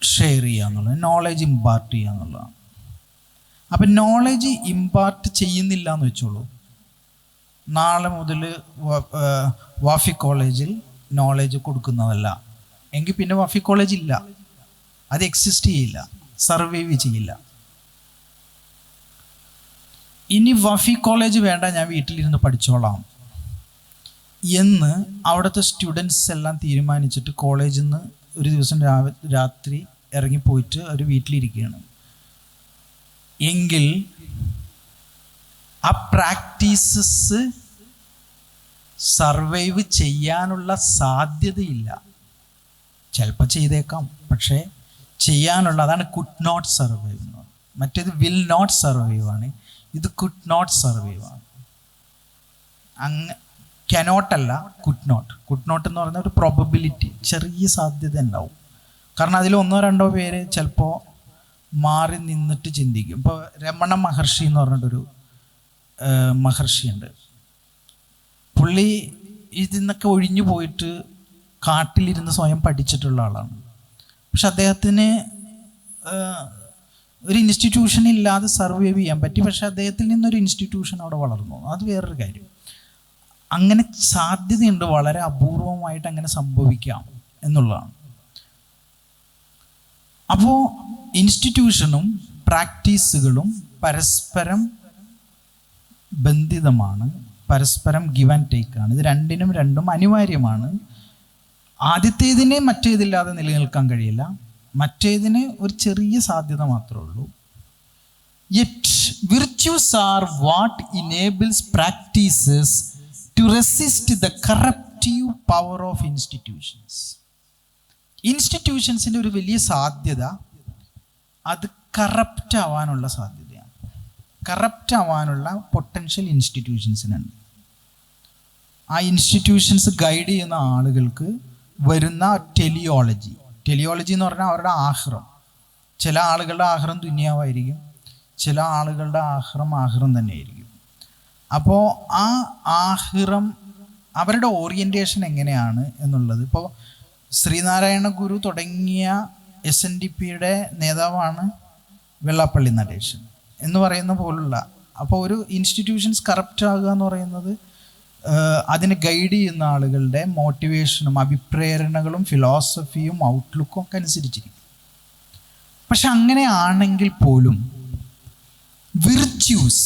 ഷെയർ ചെയ്യുക എന്നുള്ളത്, നോളജ് ഇമ്പാർട്ട് ചെയ്യുക എന്നുള്ളതാണ്. അപ്പം നോളജ് ഇമ്പാർട്ട് ചെയ്യുന്നില്ല എന്ന് വെച്ചോളൂ, നാളെ മുതൽ വാഫി കോളേജിൽ നോളജ് കൊടുക്കുന്നതല്ല എങ്കിൽ പിന്നെ വാഫി കോളേജ് ഇല്ല, അത് എക്സിസ്റ്റ് ചെയ്യില്ല, സർവൈവ് ചെയ്യില്ല. ഇനി വഫി കോളേജ് വേണ്ട, ഞാൻ വീട്ടിലിരുന്ന് പഠിച്ചോളാം എന്ന് അവിടുത്തെ സ്റ്റുഡൻസ് എല്ലാം തീരുമാനിച്ചിട്ട് കോളേജിൽ നിന്ന് ഒരു ദിവസം രാത്രി ഇറങ്ങിപ്പോയിട്ട് അവർ വീട്ടിലിരിക്കുകയാണ് എങ്കിൽ ആ പ്രാക്ടീസസ് സർവൈവ് ചെയ്യാനുള്ള സാധ്യതയില്ല. ചിലപ്പോൾ ചെയ്തേക്കാം, പക്ഷേ ചെയ്യാനുള്ള, അതാണ് കുഡ് നോട്ട് സർവൈവ് എന്ന് പറയുന്നത്. മറ്റേത് വിൽ നോട്ട് സർവൈവ് ആണ്, ഇത് കുഡ് നോട്ട് സർവൈവ് ആണ്. കനോട്ടല്ല, കുഡ് നോട്ട് എന്ന് പറയുന്ന ഒരു പ്രോബബിലിറ്റി, ചെറിയ സാധ്യത ഉണ്ടാവും. കാരണം അതിൽ ഒന്നോ രണ്ടോ പേര് ചിലപ്പോൾ മാറി നിന്നിട്ട് ചിന്തിക്കും. ഇപ്പോൾ രമണ മഹർഷി എന്ന് പറഞ്ഞിട്ടൊരു മഹർഷിയുണ്ട്. പുള്ളി ഇതിന്നൊക്കെ ഒഴിഞ്ഞു പോയിട്ട് കാട്ടിലിരുന്ന് സ്വയം പഠിച്ചിട്ടുള്ള ആളാണ്. പക്ഷെ അദ്ദേഹത്തിന് ഒരു ഇൻസ്റ്റിറ്റ്യൂഷൻ ഇല്ലാതെ സർവൈവ് ചെയ്യാൻ പറ്റി. പക്ഷെ അദ്ദേഹത്തിൽ നിന്നൊരു ഇൻസ്റ്റിറ്റ്യൂഷൻ അവിടെ വളർന്നു, അത് വേറൊരു കാര്യം. അങ്ങനെ സാധ്യതയുണ്ട്, വളരെ അപൂർവമായിട്ട് അങ്ങനെ സംഭവിക്കാം എന്നുള്ളതാണ്. അപ്പോൾ ഇൻസ്റ്റിറ്റ്യൂഷനും പ്രാക്ടീസുകളും പരസ്പരം ബന്ധിതമാണ്, പരസ്പരം ഗിവ് ആൻഡ് ടേക്ക് ആണ്. ഇത് രണ്ടും അനിവാര്യമാണ്. ആദ്യത്തേതിന് മറ്റേതില്ലാതെ നിലനിൽക്കാൻ കഴിയില്ല, മറ്റേതിന് ഒരു ചെറിയ സാധ്യത മാത്രമേ ഉള്ളൂ. Yet virtues are what enables practices to resist the corruptive power of institutions. ഇൻസ്റ്റിറ്റ്യൂഷൻസിൻ്റെ ഒരു വലിയ സാധ്യത അത് കറപ്റ്റ് ആവാനുള്ള സാധ്യതയാണ്. കറപ്റ്റ് ആവാനുള്ള പൊട്ടൻഷ്യൽ ഇൻസ്റ്റിറ്റ്യൂഷൻസിനുണ്ട്. ആ ഇൻസ്റ്റിറ്റ്യൂഷൻസ് ഗൈഡ് ചെയ്യുന്ന ആളുകൾക്ക് വരുന്ന ടെലിയോളജി എന്ന് പറഞ്ഞാൽ അവരുടെ ആഹ്റം. ചില ആളുകളുടെ ആഹ്റം ദുനിയാവായിരിക്കും, ചില ആളുകളുടെ ആഹ്റം തന്നെയായിരിക്കും. അപ്പോൾ ആ ആഹ്റം അവരുടെ ഓറിയൻറ്റേഷൻ എങ്ങനെയാണ് എന്നുള്ളത്, ഇപ്പോൾ ശ്രീനാരായണ ഗുരു തുടങ്ങിയ SNDPയുടെ നേതാവാണ് വെള്ളാപ്പള്ളി നടേശൻ എന്ന് പറയുന്ന പോലുള്ള. അപ്പോൾ ഒരു ഇൻസ്റ്റിറ്റ്യൂഷൻസ് കറപ്റ്റ് ആകുക എന്ന് പറയുന്നത് അതിനെ ഗൈഡ് ചെയ്യുന്ന ആളുകളുടെ മോട്ടിവേഷനും അഭിപ്രേരണകളും ഫിലോസഫിയും ഔട്ട്ലുക്കും ഒക്കെ അനുസരിച്ചിരിക്കും. പക്ഷെ അങ്ങനെയാണെങ്കിൽ പോലും virtues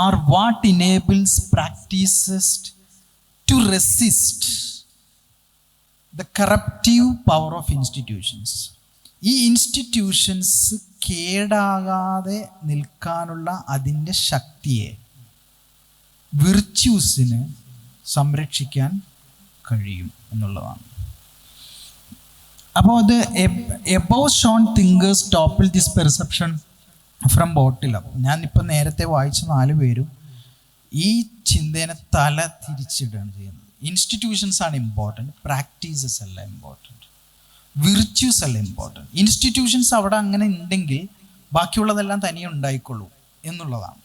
are what enables practices to resist the corruptive power of institutions. ഈ ഇൻസ്റ്റിറ്റ്യൂഷൻസ് കേടാകാതെ നിൽക്കാനുള്ള അതിൻ്റെ ശക്തിയെ വിർച്യൂസിന് സംരക്ഷിക്കാൻ കഴിയും എന്നുള്ളതാണ്. അപ്പോൾ അത് എബോവ് ഷോൺ തിങ്കേഴ്സ് ടോപ്പിൽ this perception from bottom up. ഞാനിപ്പോൾ നേരത്തെ വായിച്ച 4 പേരും ഈ ചിന്തേനെ തല തിരിച്ചിടുകയാണ് ചെയ്യുന്നത്. ഇൻസ്റ്റിറ്റ്യൂഷൻസ് ആണ് ഇമ്പോർട്ടൻറ്റ്, പ്രാക്ടീസസ് അല്ല ഇമ്പോർട്ടൻറ്റ്, വിർച്യൂസ് അല്ല ഇമ്പോർട്ടൻറ്റ്. ഇൻസ്റ്റിറ്റ്യൂഷൻസ് അവിടെ അങ്ങനെ ഉണ്ടെങ്കിൽ ബാക്കിയുള്ളതെല്ലാം തനിയെ ഉണ്ടായിക്കൊള്ളൂ എന്നുള്ളതാണ്.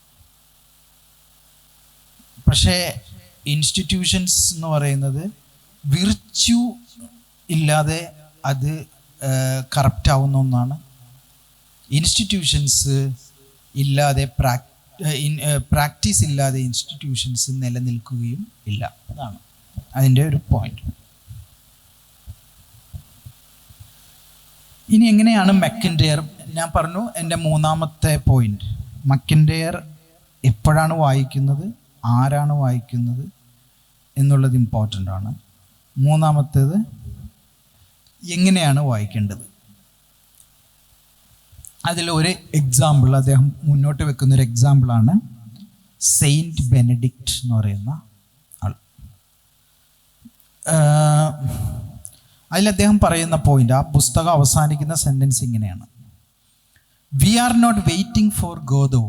പക്ഷേ ഇൻസ്റ്റിറ്റ്യൂഷൻസ് എന്ന് പറയുന്നത് വിർച്യൂ ഇല്ലാതെ അത് കറപ്റ്റ് ആവുന്ന ഒന്നാണ്. ഇൻസ്റ്റിറ്റ്യൂഷൻസ് ഇല്ലാതെ പ്രാക്ടീസ് ഇല്ലാതെ ഇൻസ്റ്റിറ്റ്യൂഷൻസ് നിലനിൽക്കുകയും ഇല്ല. അതാണ് അതിൻ്റെ ഒരു പോയിന്റ്. ഇനി എങ്ങനെയാണ് മക്കിൻ്റെയർ, ഞാൻ പറഞ്ഞു എൻ്റെ 3ാമത്തെ പോയിന്റ്. മക്കിൻ്റെയർ എപ്പോഴാണ് വായിക്കുന്നത്, ആരാണ് വായിക്കുന്നത് എന്നുള്ളത് ഇമ്പോർട്ടൻ്റ് ആണ്. 3ാമത്തേത് എങ്ങനെയാണ് വായിക്കേണ്ടത്. അതിലൊരു എക്സാമ്പിൾ അദ്ദേഹം മുന്നോട്ട് വെക്കുന്നൊരു എക്സാമ്പിളാണ് സെയിൻറ്റ് ബെനഡിക്റ്റ് എന്ന് പറയുന്ന ആൾ. അതിൽ അദ്ദേഹം പറയുന്ന പോയിന്റ്, ആ പുസ്തകം അവസാനിക്കുന്ന സെൻറ്റൻസ് ഇങ്ങനെയാണ്: we are not waiting for Godot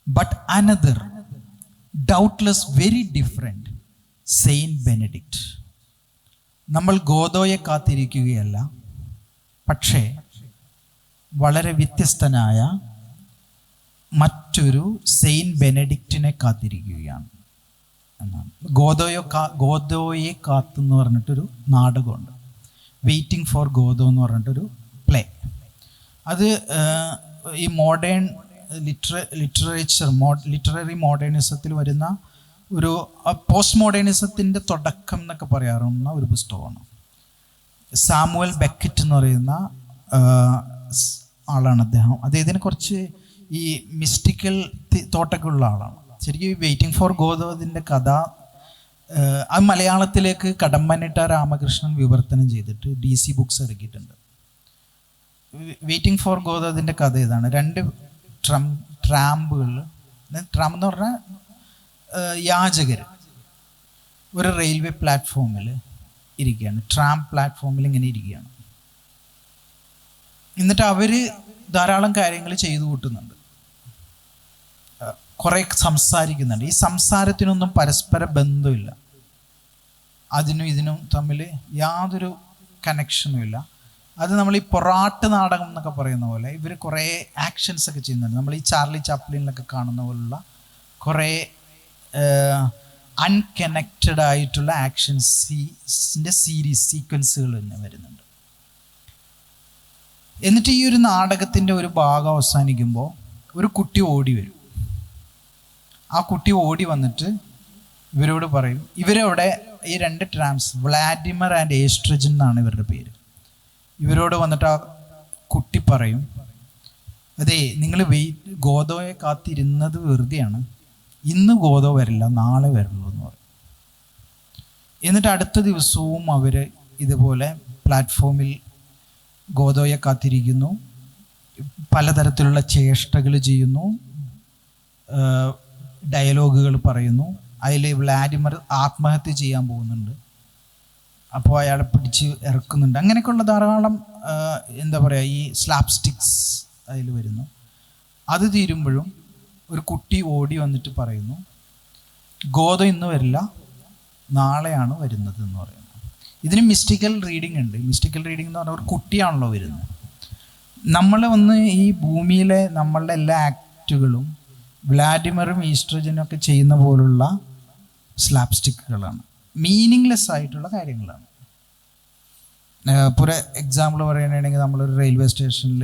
but another doubtless very different Saint Benedict. നമ്മൾ ഗോദോയെ കാത്തിരിക്കുകയല്ല, പക്ഷേ വളരെ വ്യത്യസ്തനായ മറ്റൊരു സെയിൻറ്റ് ബെനഡിക്റ്റിനെ കാത്തിരിക്കുകയാണ് എന്നാണ്. ഗോദോയെ കാത്തെന്ന് പറഞ്ഞിട്ടൊരു നാടകമുണ്ട്, വെയിറ്റിംഗ് ഫോർ ഗോദോ എന്ന് പറഞ്ഞിട്ടൊരു പ്ലേ. അത് ഈ മോഡേൺ ലിറ്റററി മോഡേണിസത്തിൽ വരുന്ന ഒരു പോസ്റ്റ് മോഡേണിസത്തിൻ്റെ തുടക്കം എന്നൊക്കെ പറയാറുന്ന ഒരു പുസ്തകമാണ്. സാമുവൽ ബെക്കറ്റ് എന്ന് പറയുന്ന ആളാണ് അദ്ദേഹം. അദ്ദേഹത്തിന് കുറച്ച് ഈ മിസ്റ്റിക്കൽ തോട്ടൊക്കെ ഉള്ള ആളാണ്. ശരിക്കും വെയിറ്റിംഗ് ഫോർ ഗോദോ അതിൻ്റെ കഥ അത് മലയാളത്തിലേക്ക് കടമ്മനിട്ട രാമകൃഷ്ണൻ വിവർത്തനം ചെയ്തിട്ട് DC ബുക്സ് ഇറക്കിയിട്ടുണ്ട്. വെയിറ്റിംഗ് ഫോർ ഗോദോ അതിൻ്റെ കഥ ഇതാണ്: 2 ട്രാമ്പുകൾ, ട്രാമ്പ് എന്ന് പറഞ്ഞാൽ യാചകർ ഒരു റെയിൽവേ പ്ലാറ്റ്ഫോമിൽ ഇരിക്കുകയാണ്. ട്രാം പ്ലാറ്റ്ഫോമിൽ ഇങ്ങനെ ഇരിക്കുകയാണ്. എന്നിട്ട് അവർ ധാരാളം കാര്യങ്ങൾ ചെയ്തു കൂട്ടുന്നുണ്ട്, കുറേ സംസാരിക്കുന്നുണ്ട്. ഈ സംസാരത്തിനൊന്നും പരസ്പര ബന്ധമില്ല, അതിനും ഇതിനും തമ്മിൽ യാതൊരു കണക്ഷനും ഇല്ല. അത് നമ്മൾ ഈ പൊറാട്ട് നാടകം എന്നൊക്കെ പറയുന്ന പോലെ ഇവർ കുറേ ആക്ഷൻസ് ഒക്കെ ചെയ്യുന്നുണ്ട്. നമ്മൾ ഈ ചാർലി ചാപ്ലിനിലൊക്കെ കാണുന്ന പോലുള്ള കുറേ അൺകണക്റ്റഡ് ആയിട്ടുള്ള ആക്ഷൻസിൻ്റെ സീക്വൻസുകൾ തന്നെ വരുന്നുണ്ട്. എന്നിട്ട് ഈ ഒരു നാടകത്തിൻ്റെ ഒരു ഭാഗം അവസാനിക്കുമ്പോൾ ഒരു കുട്ടി ഓടി വരും. ആ കുട്ടി ഓടി വന്നിട്ട് ഇവരോട് പറയും, ഇവരവിടെ ഈ 2 ട്രാംസ്, വ്ളാഡിമർ ആൻഡ് ഏസ്ട്രജൻ എന്നാണ് ഇവരുടെ പേര്. ഇവരോട് വന്നിട്ട് ആ കുട്ടി പറയും, അതെ നിങ്ങൾ ഗോദോയെ കാത്തിരുന്നത് വെറുതെയാണ്, ഇന്ന് ഗോദോ വരില്ല, നാളെ വരുള്ളൂ എന്ന് പറയും. എന്നിട്ട് അടുത്ത ദിവസവും അവർ ഇതുപോലെ പ്ലാറ്റ്ഫോമിൽ ഗോദോയെ കാത്തിരിക്കുന്നു, പലതരത്തിലുള്ള ചേഷ്ടകൾ ചെയ്യുന്നു, ഡയലോഗുകൾ പറയുന്നു. അതിൽ വ്ളാഡിമർ ആത്മഹത്യ ചെയ്യാൻ പോകുന്നുണ്ട്, അപ്പോൾ അയാളെ പിടിച്ച് ഇറക്കുന്നുണ്ട്. അങ്ങനെയൊക്കെയുള്ള ധാരാളം എന്താ പറയുക, ഈ സ്ലാപ്സ്റ്റിക്സ് അതിൽ വരുന്നു. അത് തീരുമ്പോഴും ഒരു കുട്ടി ഓടി വന്നിട്ട് പറയുന്നു, ഗോദോ ഇന്ന് വരില്ല, നാളെയാണ് വരുന്നത് എന്ന് പറയുന്നു. ഇതിന് മിസ്റ്റിക്കൽ റീഡിംഗ് ഉണ്ട്. മിസ്റ്റിക്കൽ റീഡിംഗ് എന്ന് പറഞ്ഞാൽ ഒരു കുട്ടിയാണല്ലോ വരുന്നത്. നമ്മൾ ഈ ഭൂമിയിലെ നമ്മളുടെ എല്ലാ ആക്റ്റുകളും വ്ളാഡിമറും ഈസ്ട്രജനും ഒക്കെ ചെയ്യുന്ന പോലുള്ള സ്ലാപ്സ്റ്റിക്കുകളാണ്, മീനിങ്ലെസ് ആയിട്ടുള്ള കാര്യങ്ങളാണ്. ഇപ്പോൾ ഒരു എക്സാമ്പിൾ പറയുകയാണെങ്കിൽ, നമ്മളൊരു റെയിൽവേ സ്റ്റേഷനിൽ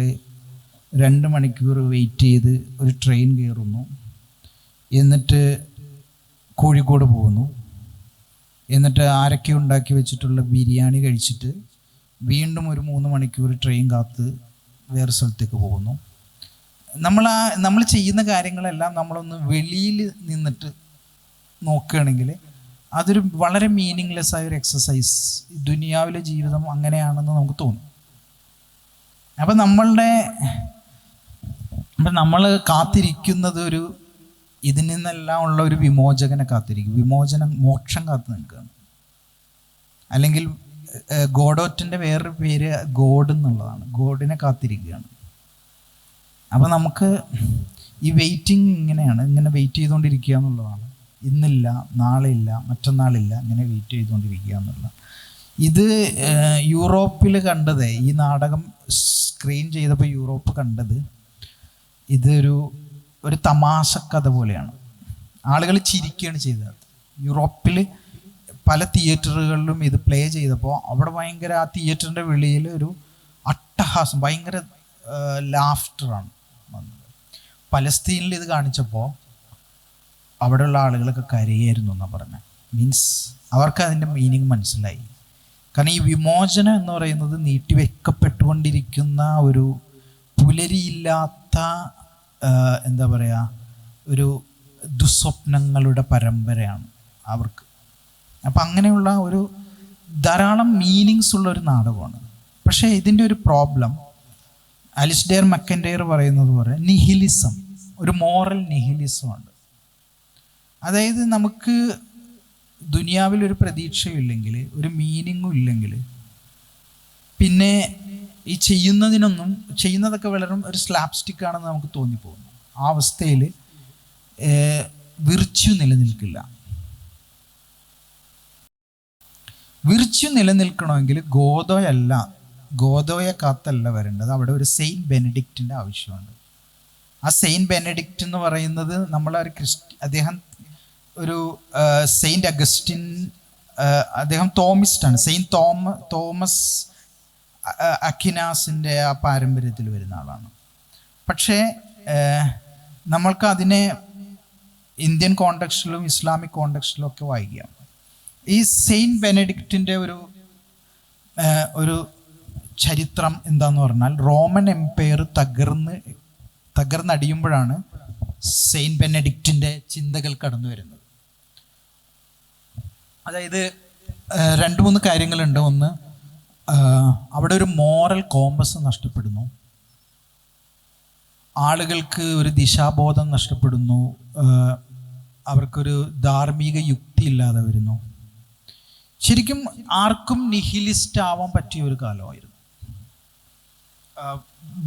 2 മണിക്കൂർ വെയിറ്റ് ചെയ്ത് ഒരു ട്രെയിൻ കയറുന്നു, എന്നിട്ട് കോഴിക്കോട് പോകുന്നു, എന്നിട്ട് ആരൊക്കെ ഉണ്ടാക്കി വെച്ചിട്ടുള്ള ബിരിയാണി കഴിച്ചിട്ട് വീണ്ടും ഒരു 3 മണിക്കൂർ ട്രെയിൻ കാത്ത് വേറെ സ്ഥലത്തേക്ക് പോകുന്നു. നമ്മൾ ചെയ്യുന്ന കാര്യങ്ങളെല്ലാം നമ്മളൊന്ന് വെളിയിൽ നിന്നിട്ട് നോക്കുകയാണെങ്കിൽ അതൊരു വളരെ മീനിങ്ലെസ് ആയ ഒരു എക്സസൈസ്. ദുനിയാവിലെ ജീവിതം അങ്ങനെയാണെന്ന് നമുക്ക് തോന്നും. അപ്പം നമ്മൾ കാത്തിരിക്കുന്നത് ഇതിൽ നിന്നെല്ലാം ഉള്ള ഒരു വിമോചകനെ കാത്തിരിക്കും. മോക്ഷം കാത്തു നിൽക്കുകയാണ്. അല്ലെങ്കിൽ ഗോഡോറ്റിൻ്റെ വേറൊരു പേര് ഗോഡ് എന്നുള്ളതാണ്. ഗോഡിനെ കാത്തിരിക്കുകയാണ്. അപ്പം നമുക്ക് ഈ വെയിറ്റിംഗ് ഇങ്ങനെ വെയിറ്റ് ചെയ്തുകൊണ്ടിരിക്കുക എന്നുള്ളതാണ്. ഇന്നില്ല, നാളെ ഇല്ല, മറ്റന്നാളില്ല, ഇങ്ങനെ വെയിറ്റ് ചെയ്തുകൊണ്ടിരിക്കുക എന്നുള്ള. ഇത് യൂറോപ്പിൽ കണ്ടത്, ഈ നാടകം സ്ക്രീൻ ചെയ്തപ്പോൾ യൂറോപ്പ് കണ്ടത് ഒരു തമാശ കഥ പോലെയാണ്. ആളുകൾ ചിരിക്കുകയാണ് ചെയ്തത്. യൂറോപ്പിൽ പല തിയേറ്ററുകളിലും ഇത് പ്ലേ ചെയ്തപ്പോൾ അവിടെ ഭയങ്കര, ആ തിയേറ്ററിൻ്റെ വെളിയിൽ ഒരു അട്ടഹാസം, ഭയങ്കര ലാഫ്റ്ററാണ് വന്നത്. പലസ്തീനിൽ ഇത് കാണിച്ചപ്പോൾ അവിടെയുള്ള ആളുകളൊക്കെ കരയായിരുന്നു എന്നാണ് പറഞ്ഞത്. മീൻസ് അവർക്ക് അതിൻ്റെ മീനിങ് മനസ്സിലായി. കാരണം ഈ വിമോചനം എന്ന് പറയുന്നത് നീട്ടിവെക്കപ്പെട്ടുകൊണ്ടിരിക്കുന്ന ഒരു പുലരിയില്ലാത്ത എന്താ പറയുക, ഒരു ദുസ്വപ്നങ്ങളുടെ പരമ്പരയാണ് അവർക്ക്. അപ്പം അങ്ങനെയുള്ള ഒരു ധാരാളം മീനിങ്സ് ഉള്ള ഒരു നാടകമാണ്. പക്ഷേ ഇതിൻ്റെ ഒരു പ്രോബ്ലം, അലിസ്ഡെയർ മക്കൻഡെയർ പറയുന്നത് പോലെ നിഹിലിസം, ഒരു മോറൽ നിഹിലിസമുണ്ട്. അതായത് നമുക്ക് ദുനിയാവിലൊരു പ്രതീക്ഷയില്ലെങ്കിൽ, ഒരു മീനിങ്ങും ഇല്ലെങ്കിൽ, പിന്നെ ഈ ചെയ്യുന്നതൊക്കെ വളരെ ഒരു സ്ലാപ്സ്റ്റിക് ആണെന്ന് നമുക്ക് തോന്നിപ്പോകുന്നു. ആ അവസ്ഥയിൽ വിർച്യു നിലനിൽക്കില്ല. വിർച്യു നിലനിൽക്കണമെങ്കിൽ ഗോദോയെ കാത്തല്ല വരേണ്ടത്. അവിടെ ഒരു സെയിൻറ്റ് ബെനഡിക്റ്റിൻ്റെ ആവശ്യമുണ്ട്. ആ സെയിൻറ്റ് ബെനഡിക്റ്റ് എന്ന് പറയുന്നത് അദ്ദേഹം ഒരു സെയിൻറ്റ് അഗസ്റ്റിൻ, അദ്ദേഹം തോമിസ്റ്റാണ്. സെയിൻറ്റ് തോമസ് അക്വിനാസിൻ്റെ ആ പാരമ്പര്യത്തിൽ വരുന്ന ആളാണ്. പക്ഷേ നമ്മൾക്ക് അതിനെ ഇന്ത്യൻ കോണ്ടെക്സ്റ്റിലും ഇസ്ലാമിക് കോണ്ടെക്സ്റ്റിലും ഒക്കെ വായിക്കാം. ഈ സെയിൻറ്റ് ബെനഡിക്റ്റിൻ്റെ ഒരു ചരിത്രം എന്താന്ന് പറഞ്ഞാൽ, റോമൻ എംപയർ തകർന്നടിയുമ്പോഴാണ് സെയിൻറ്റ് ബെനഡിക്റ്റിൻ്റെ ചിന്തകൾ കടന്നു വരുന്നത്. അതായത് 2-3 കാര്യങ്ങളുണ്ട്. ഒന്ന്, അവിടെ ഒരു മോറൽ കോമ്പസ് നഷ്ടപ്പെടുന്നു, ആളുകൾക്ക് ഒരു ദിശാബോധം നഷ്ടപ്പെടുന്നു, അവർക്കൊരു ധാർമ്മിക യുക്തി ഇല്ലാതെ വരുന്നു. ശരിക്കും ആർക്കും നിഹിലിസ്റ്റ് ആവാൻ പറ്റിയ ഒരു കാലമായിരുന്നു.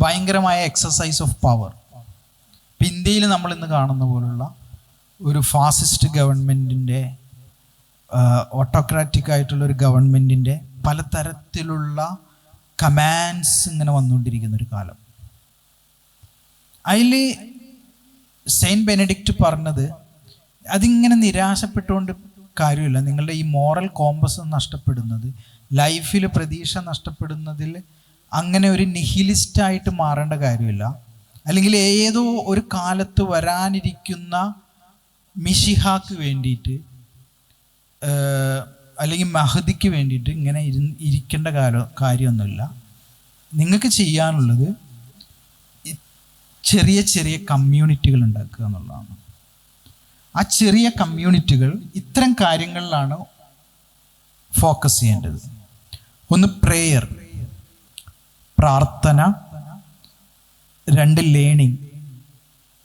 ഭയങ്കരമായ എക്സസൈസ് ഓഫ് പവർ. ഇന്ത്യയിൽ നമ്മൾ ഇന്ന് കാണുന്ന പോലുള്ള ഒരു ഫാസിസ്റ്റ് ഗവൺമെൻറ്റിൻ്റെ, ഓട്ടോക്രാറ്റിക് ആയിട്ടുള്ള ഒരു ഗവൺമെൻറ്റിൻ്റെ പലതരത്തിലുള്ള കമാൻഡ്സ് ഇങ്ങനെ വന്നുകൊണ്ടിരിക്കുന്ന ഒരു കാലം. അതിൽ സെയിൻറ്റ് ബെനഡിക്റ്റ് പറഞ്ഞത്, അതിങ്ങനെ നിരാശപ്പെട്ടുകൊണ്ട് കാര്യമില്ല. നിങ്ങളുടെ ഈ മോറൽ കോമ്പസ് നഷ്ടപ്പെടുന്നത്, ലൈഫിൽ പ്രതീക്ഷ നഷ്ടപ്പെടുന്നതിൽ അങ്ങനെ ഒരു നിഹിലിസ്റ്റായിട്ട് മാറേണ്ട കാര്യമില്ല. അല്ലെങ്കിൽ ഏതോ ഒരു കാലത്ത് വരാനിരിക്കുന്ന മിശിഹാക്ക് വേണ്ടിയിട്ട്, അല്ലെങ്കിൽ മഹദിക്ക് വേണ്ടിയിട്ട് ഇങ്ങനെ ഇരിക്കേണ്ട കാര്യമൊന്നുമില്ല. നിങ്ങൾക്ക് ചെയ്യാനുള്ളത് ചെറിയ ചെറിയ കമ്മ്യൂണിറ്റികൾ ഉണ്ടാക്കുക എന്നുള്ളതാണ്. ആ ചെറിയ കമ്മ്യൂണിറ്റികൾ ഇത്തരം കാര്യങ്ങളിലാണ് ഫോക്കസ് ചെയ്യേണ്ടത്. ഒന്ന് പ്രേയർ, പ്രാർത്ഥന. 2 ലേണിംഗ്,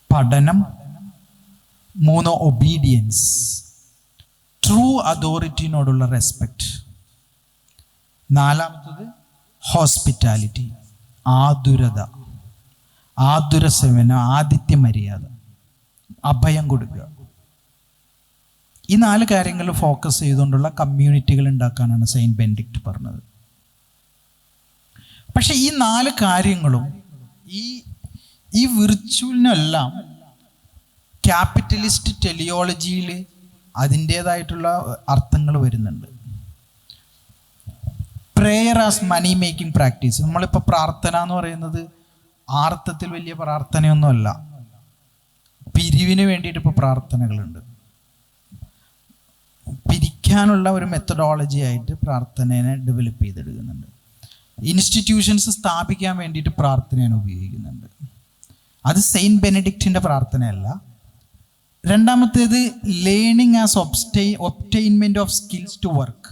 പഠനം. 3 ഒബീഡിയൻസ്, ട്രൂ അതോറിറ്റിനോടുള്ള റെസ്പെക്റ്റ്. 4 ഹോസ്പിറ്റാലിറ്റി, ആതുരത, ആതുര സേവനം, ആതിഥ്യ മര്യാദ, അഭയം കൊടുക്കുക. ഈ 4 കാര്യങ്ങൾ ഫോക്കസ് ചെയ്തുകൊണ്ടുള്ള കമ്മ്യൂണിറ്റികൾ ഉണ്ടാക്കാനാണ് സെയിൻറ്റ് ബെനഡിക്റ്റ് പറഞ്ഞത്. പക്ഷെ ഈ 4 കാര്യങ്ങളും ഈ വിർച്വലിനെല്ലാം ക്യാപിറ്റലിസ്റ്റ് ടെലിയോളജിയിൽ അതിൻ്റേതായിട്ടുള്ള അർത്ഥങ്ങൾ വരുന്നുണ്ട്. Prayer as money making practice. നമ്മളിപ്പോൾ പ്രാർത്ഥന എന്ന് പറയുന്നത് ആ അർത്ഥത്തിൽ വലിയ പ്രാർത്ഥനയൊന്നുമല്ല. പിരിവിന് വേണ്ടിയിട്ട് ഇപ്പോൾ പ്രാർത്ഥനകളുണ്ട്. പിരിക്കാനുള്ള ഒരു മെത്തഡോളജി ആയിട്ട് പ്രാർത്ഥനയെ ഡെവലപ്പ് ചെയ്തെടുക്കുന്നുണ്ട്. ഇൻസ്റ്റിറ്റ്യൂഷൻസ് സ്ഥാപിക്കാൻ വേണ്ടിയിട്ട് പ്രാർത്ഥനയാണ് ഉപയോഗിക്കുന്നുണ്ട്. അത് സെയിൻറ്റ് ബെനഡിക്റ്റിൻ്റെ പ്രാർത്ഥനയല്ല. 2 learning as obtainment of skills to work.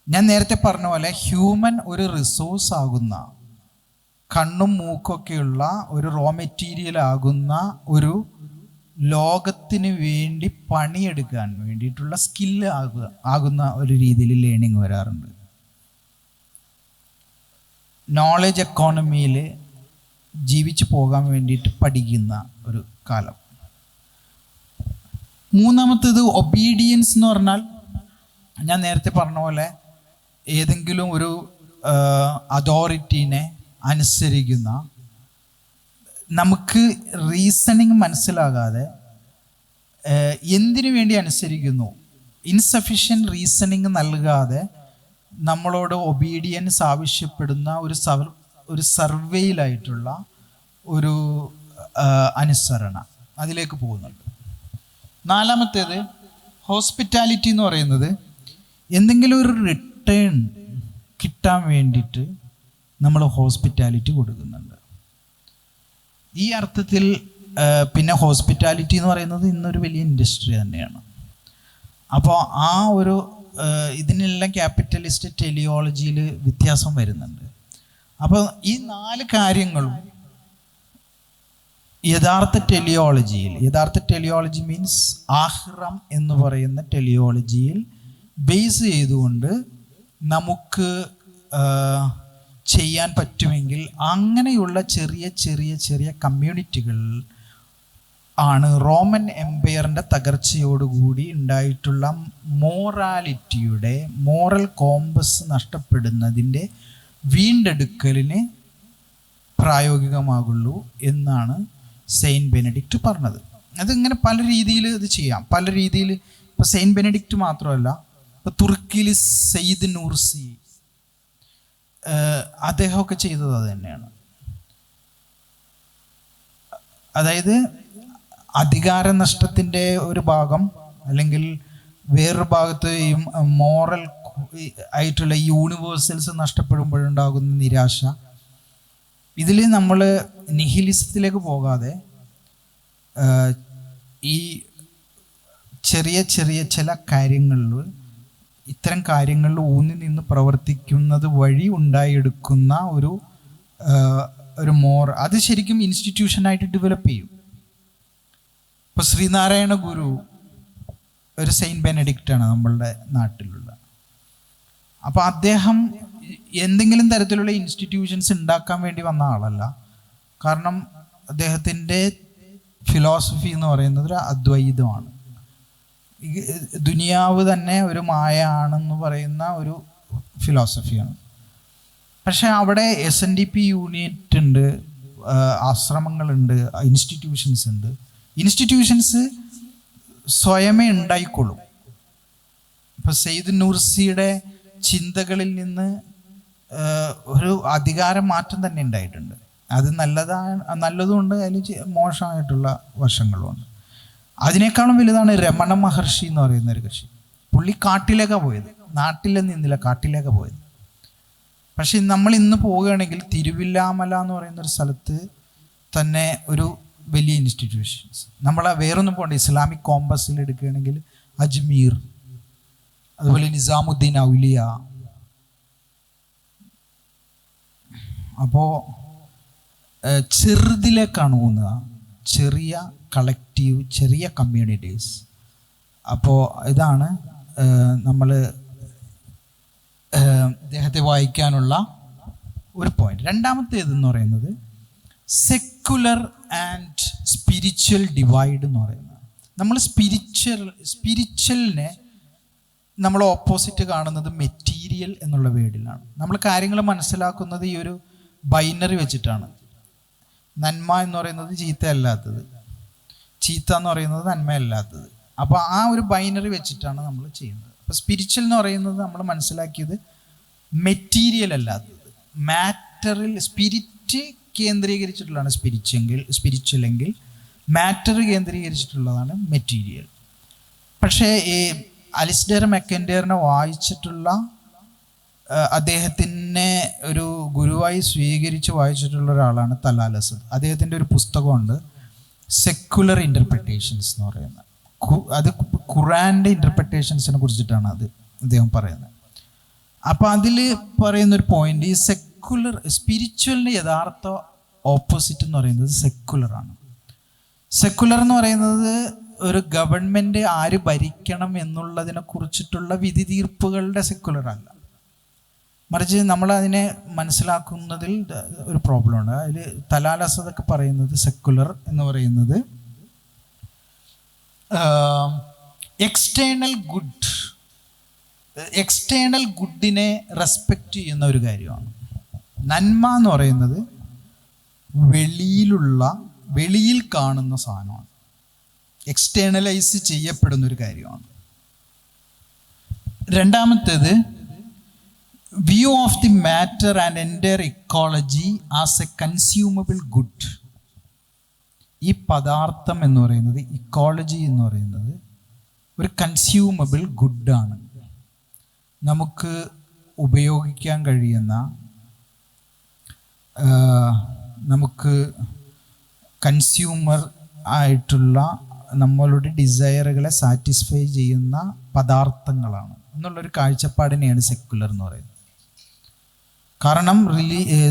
ഞാൻ നേരത്തെ പറഞ്ഞ പോലെ ഹ്യൂമൻ ഒരു റിസോഴ്സ് ആകുന്ന, കണ്ണും മൂക്കൊക്കെയുള്ള ഒരു റോ മെറ്റീരിയൽ ആകുന്ന ഒരു ലോകത്തിന് വേണ്ടി പണിയെടുക്കാൻ വേണ്ടിയിട്ടുള്ള സ്കില്ല് ആകുന്ന ഒരു രീതിയിൽ ലേണിംഗ് വരാറുണ്ട്. നോളജ് എക്കോണമിയിൽ ജീവിച്ചു പോകാൻ വേണ്ടിയിട്ട് പഠിക്കുന്ന ഒരു കാലം. 3 ഒബീഡിയൻസ് എന്ന് പറഞ്ഞാൽ, ഞാൻ നേരത്തെ പറഞ്ഞ പോലെ ഏതെങ്കിലും ഒരു അതോറിറ്റീനെ അനുസരിക്കുന്ന, നമുക്ക് റീസണിങ് മനസ്സിലാകാതെ എന്തിനു വേണ്ടി അനുസരിക്കുന്നു, ഇൻസഫിഷ്യൻറ്റ് റീസണിങ് നൽകാതെ നമ്മളോട് ഒബീഡിയൻസ് ആവശ്യപ്പെടുന്ന ഒരു സർവേയിലായിട്ടുള്ള ഒരു അനുസരണ, അതിലേക്ക് പോകുന്നുണ്ട്. 4 ഹോസ്പിറ്റാലിറ്റി എന്ന് പറയുന്നത് എന്തെങ്കിലും ഒരു റിട്ടേൺ കിട്ടാൻ വേണ്ടിയിട്ട് നമ്മൾ ഹോസ്പിറ്റാലിറ്റി കൊടുക്കുന്നുണ്ട്. ഈ അർത്ഥത്തിൽ പിന്നെ ഹോസ്പിറ്റാലിറ്റി എന്ന് പറയുന്നത് ഇന്നൊരു വലിയ ഇൻഡസ്ട്രി തന്നെയാണ്. അപ്പോൾ ആ ഒരു ഇതിനെല്ലാം ക്യാപിറ്റലിസ്റ്റ് ടെലിയോളജിയിൽ വ്യത്യാസം വരുന്നുണ്ട്. അപ്പോൾ ഈ 4 കാര്യങ്ങളും യഥാർത്ഥ ടെലിയോളജി മീൻസ് ആഹ്റം എന്ന് പറയുന്ന ടെലിയോളജിയിൽ ബേസ് ചെയ്തുകൊണ്ട് നമുക്ക് ചെയ്യാൻ പറ്റുമെങ്കിൽ അങ്ങനെയുള്ള ചെറിയ കമ്മ്യൂണിറ്റികൾ ആണ് റോമൻ എംപയറിൻ്റെ തകർച്ചയോടുകൂടി ഉണ്ടായിട്ടുള്ള മോറൽ കോമ്പസ് നഷ്ടപ്പെടുന്നതിൻ്റെ വീണ്ടെടുക്കലിന് പ്രായോഗികമാകുള്ളൂ എന്നാണ് സെയിൻറ്റ് ബെനഡിക്റ്റ് പറഞ്ഞത്. അതിങ്ങനെ പല രീതിയിൽ ഇത് ചെയ്യാം, പല രീതിയിൽ. ഇപ്പോൾ സെയിൻറ്റ് ബെനഡിക്റ്റ് മാത്രമല്ല, ഇപ്പോൾ തുർക്കിയിൽ സെയ്ദ് നൂർസി അദ്ദേഹമൊക്കെ ചെയ്തത് അത് തന്നെയാണ്. അതായത് അധികാര നഷ്ടത്തിൻ്റെ ഒരു ഭാഗം, അല്ലെങ്കിൽ വേറൊരു ഭാഗത്ത് ഈ മോറൽ ആയിട്ടുള്ള യൂണിവേഴ്സൽസ് നഷ്ടപ്പെടുമ്പോഴുണ്ടാകുന്ന നിരാശ, ഇതിൽ നമ്മൾ നിഹിലിസത്തിലേക്ക് പോകാതെ ഈ ചെറിയ ചില കാര്യങ്ങളിൽ, ഇത്തരം കാര്യങ്ങളിൽ ഊന്നി നിന്ന് പ്രവർത്തിക്കുന്നത് വഴി ഉണ്ടായെടുക്കുന്ന ഒരു അത് ശരിക്കും ഇൻസ്റ്റിറ്റ്യൂഷനായിട്ട് ഡെവലപ്പ് ചെയ്യും. ഇപ്പോൾ ശ്രീനാരായണ ഗുരു ഒരു സെയിൻറ്റ് ബെനഡിക്റ്റാണ് നമ്മളുടെ നാട്ടിലുള്ള. അപ്പോൾ അദ്ദേഹം എന്തെങ്കിലും തരത്തിലുള്ള ഇൻസ്റ്റിറ്റ്യൂഷൻസ് ഉണ്ടാക്കാൻ വേണ്ടി വന്ന ആളല്ല. കാരണം അദ്ദേഹത്തിൻ്റെ ഫിലോസഫി എന്ന് പറയുന്നത് ഒരു അദ്വൈതമാണ്. ദുനിയാവ് തന്നെ ഒരു മായ ആണെന്ന് പറയുന്ന ഒരു ഫിലോസഫിയാണ്. പക്ഷെ അവിടെ SNDP യൂണിറ്റ് ഉണ്ട്, ആശ്രമങ്ങളുണ്ട്, ഇൻസ്റ്റിറ്റ്യൂഷൻസ് ഉണ്ട്. ഇൻസ്റ്റിറ്റ്യൂഷൻസ് സ്വയമേ ഉണ്ടായിക്കൊള്ളും. ഇപ്പം സെയ്ദ് നൂർസിയുടെ ചിന്തകളിൽ നിന്ന് ഒരു അധികാര മാറ്റം തന്നെ ഉണ്ടായിട്ടുണ്ട്. അത് നല്ലതുമുണ്ട്, അതിൽ മോശമായിട്ടുള്ള വശങ്ങളുമുണ്ട്. അതിനേക്കാളും വലുതാണ് രമണ മഹർഷി എന്ന് പറയുന്ന ഒരു കക്ഷി. പുള്ളി കാട്ടിലേക്കാണ് പോയത്, നാട്ടിൽ നിന്നില്ല, കാട്ടിലേക്കാണ് പോയത്. പക്ഷെ നമ്മൾ ഇന്ന് പോവുകയാണെങ്കിൽ തിരുവില്ലാമല എന്ന് പറയുന്നൊരു സ്ഥലത്ത് തന്നെ ഒരു വലിയ ഇൻസ്റ്റിറ്റ്യൂഷൻസ്, നമ്മൾ വേറൊന്നും പോകണ്ട, ഇസ്ലാമിക് കോമ്പസിൽ എടുക്കുകയാണെങ്കിൽ അജ്മീർ, അതുപോലെ നിസാമുദ്ദീൻ ഔലിയ. അപ്പോൾ ചെറുതിലേക്കാണ് ഊന്നുക, ചെറിയ കളക്റ്റീവ്, ചെറിയ കമ്മ്യൂണിറ്റീസ്. അപ്പോൾ ഇതാണ് നമ്മൾ അദ്ദേഹത്തെ വായിക്കാനുള്ള ഒരു പോയിന്റ്. രണ്ടാമത്തേതെന്ന് പറയുന്നത് സെക്കുലർ ആൻഡ് സ്പിരിച്വൽ ഡിവൈഡ് എന്ന് പറയുന്നത്. നമ്മൾ സ്പിരിച്വലിനെ നമ്മൾ ഓപ്പോസിറ്റ് കാണുന്നത് മെറ്റീരിയൽ എന്നുള്ള വേർഡിലാണ്. നമ്മൾ കാര്യങ്ങൾ മനസ്സിലാക്കുന്നത് ഈ ഒരു ബൈനറി വെച്ചിട്ടാണ്. നന്മ എന്ന് പറയുന്നത് ചീത്തയല്ലാത്തത്, ചീത്ത എന്ന് പറയുന്നത് നന്മയല്ലാത്തത്. അപ്പോൾ ആ ഒരു ബൈനറി വെച്ചിട്ടാണ് നമ്മൾ ചെയ്യുന്നത്. അപ്പോൾ സ്പിരിച്വൽ എന്ന് പറയുന്നത് നമ്മൾ മനസ്സിലാക്കിയത് മെറ്റീരിയൽ അല്ലാത്തത്, മാറ്ററിൽ, സ്പിരിറ്റ് കേന്ദ്രീകരിച്ചിട്ടുള്ളതാണ് സ്പിരിച്വൽ എങ്കിൽ മാറ്റർ കേന്ദ്രീകരിച്ചിട്ടുള്ളതാണ് മെറ്റീരിയൽ. പക്ഷേ ഈ അലിസ്റ്റർ മക്കൻഡറിനെ വായിച്ചിട്ടുള്ള, അദ്ദേഹത്തിനെ ഒരു ഗുരുവായി സ്വീകരിച്ച് വായിച്ചിട്ടുള്ള ഒരാളാണ് തലാൽ അസദ്. അദ്ദേഹത്തിൻ്റെ ഒരു പുസ്തകമുണ്ട്, സെക്കുലർ ഇൻ്റർപ്രിട്ടേഷൻസ് എന്ന് പറയുന്നത്. അത് ഖുറാൻ്റെ ഇൻ്റർപ്രിട്ടേഷൻസിനെ കുറിച്ചിട്ടാണ് അദ്ദേഹം പറയുന്നത്. അപ്പോൾ അതിൽ പറയുന്നൊരു പോയിന്റ്, ഈ സ്പിരിച്വലിൻ്റെ യഥാർത്ഥ ഓപ്പോസിറ്റ് എന്ന് പറയുന്നത് സെക്കുലറാണ്. സെക്കുലർ എന്ന് പറയുന്നത് ഒരു ഗവൺമെൻറ് ആര് ഭരിക്കണം എന്നുള്ളതിനെ കുറിച്ചിട്ടുള്ള വിധി തീർപ്പുകളുടെ സെക്കുലറല്ല, മറിച്ച് നമ്മൾ അതിനെ മനസ്സിലാക്കുന്നതിൽ ഒരു പ്രോബ്ലമുണ്ട്. അതിൽ തലാൽ അസദൊക്കെ പറയുന്നത് സെക്കുലർ എന്ന് പറയുന്നത് എക്സ്റ്റേണൽ ഗുഡിനെ റെസ്പെക്റ്റ് ചെയ്യുന്ന ഒരു കാര്യമാണ്. നന്മ എന്ന് പറയുന്നത് വെളിയിൽ കാണുന്ന സാധനമാണ്, എക്സ്റ്റേണലൈസ് ചെയ്യപ്പെടുന്ന ഒരു കാര്യമാണ്. രണ്ടാമത്തേത് view of the matter and entire ecology as A consumable good. ഈ പദാർത്ഥം എന്ന് പറയുന്നത്, ഇക്കോളജി എന്ന് പറയുന്നത് ഒരു കൺസ്യൂമബിൾ ഗുഡാണ്. നമുക്ക് ഉപയോഗിക്കാൻ കഴിയുന്ന, നമുക്ക് കൺസ്യൂമർ ആയിട്ടുള്ള നമ്മളുടെ ഡിസയറുകളെ സാറ്റിസ്ഫൈ ചെയ്യുന്ന പദാർത്ഥങ്ങളാണ് എന്നുള്ളൊരു കാഴ്ചപ്പാടിനെയാണ് സെക്കുലർ എന്ന് പറയുന്നത്. കാരണം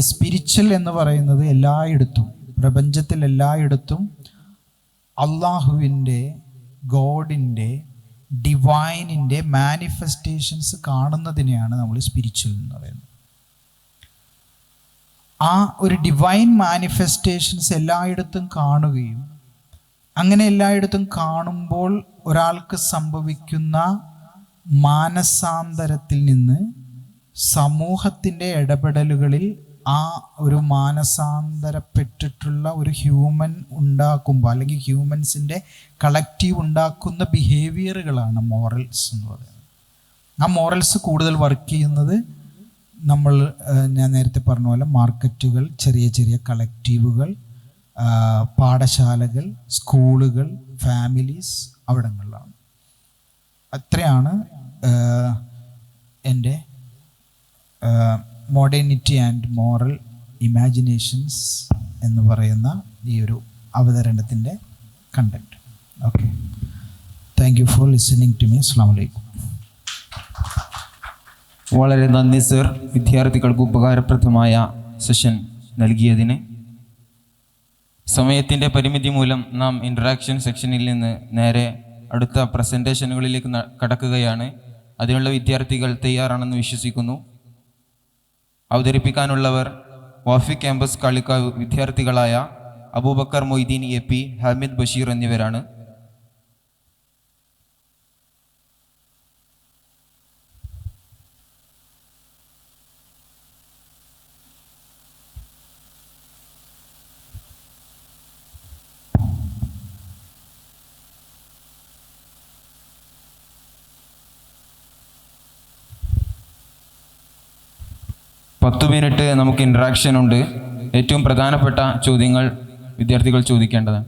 സ്പിരിച്വൽ എന്ന് പറയുന്നത് എല്ലായിടത്തും, പ്രപഞ്ചത്തിൽ എല്ലായിടത്തും അള്ളാഹുവിൻ്റെ, ഗോഡിൻ്റെ, ഡിവൈനിൻ്റെ മാനിഫെസ്റ്റേഷൻസ് കാണുന്നതിനെയാണ് നമ്മൾ സ്പിരിച്വൽ എന്ന് പറയുന്നത്. ആ ഒരു ഡിവൈൻ മാനിഫെസ്റ്റേഷൻസ് എല്ലായിടത്തും കാണുകയും അങ്ങനെ എല്ലായിടത്തും കാണുമ്പോൾ ഒരാൾക്ക് സംഭവിക്കുന്ന മാനസാന്തരത്തിൽ നിന്ന് സമൂഹത്തിൻ്റെ ഇടപെടലുകളിൽ ആ ഒരു മാനസാന്തരപ്പെട്ടിട്ടുള്ള ഒരു ഹ്യൂമൻ ഉണ്ടാക്കുമ്പോൾ, അല്ലെങ്കിൽ ഹ്യൂമൻസിൻ്റെ കളക്റ്റീവ് ഉണ്ടാക്കുന്ന ബിഹേവിയറുകളാണ് മോറൽസ് എന്ന് പറയുന്നത്. ആ മോറൽസ് കൂടുതൽ വർക്ക് ചെയ്യുന്നത് ഞാൻ നേരത്തെ പറഞ്ഞ പോലെ മാർക്കറ്റുകൾ, ചെറിയ ചെറിയ കളക്റ്റീവുകൾ, പാഠശാലകൾ, സ്കൂളുകൾ, ഫാമിലീസ്, അവിടങ്ങളിലാണ്. അത്രയാണ് എൻ്റെ മോഡേണിറ്റി ആൻഡ് മോറൽ ഇമാജിനേഷൻസ് എന്ന് പറയുന്ന ഈ ഒരു അവതരണത്തിൻ്റെ content. Okay, thank you for listening to me. അസ്സലാമു അലൈക്കും.
വളരെ നന്ദി സർ, വിദ്യാർത്ഥികൾക്ക് ഉപകാരപ്രദമായ സെഷൻ നൽകിയതിന്. സമയത്തിൻ്റെ പരിമിതി മൂലം നാം ഇൻട്രാക്ഷൻ സെക്ഷനിൽ നിന്ന് നേരെ അടുത്ത പ്രസൻറ്റേഷനുകളിലേക്ക് കടക്കുകയാണ്. അതിനുള്ള വിദ്യാർത്ഥികൾ തയ്യാറാണെന്ന് വിശ്വസിക്കുന്നു. അവതരിപ്പിക്കാനുള്ളവർ വാഫി ക്യാമ്പസ് കാളിക്കാവ് വിദ്യാർത്ഥികളായ അബൂബക്കർ മൊയ്തീൻ AP, ഹമീദ് ബഷീർ എന്നിവരാണ്. പത്ത് മിനിറ്റ് നമുക്ക് ഇൻട്രാക്ഷൻ ഉണ്ട്. ഏറ്റവും പ്രധാനപ്പെട്ട ചോദ്യങ്ങൾ വിദ്യാർത്ഥികൾ ചോദിക്കേണ്ടതാണ്.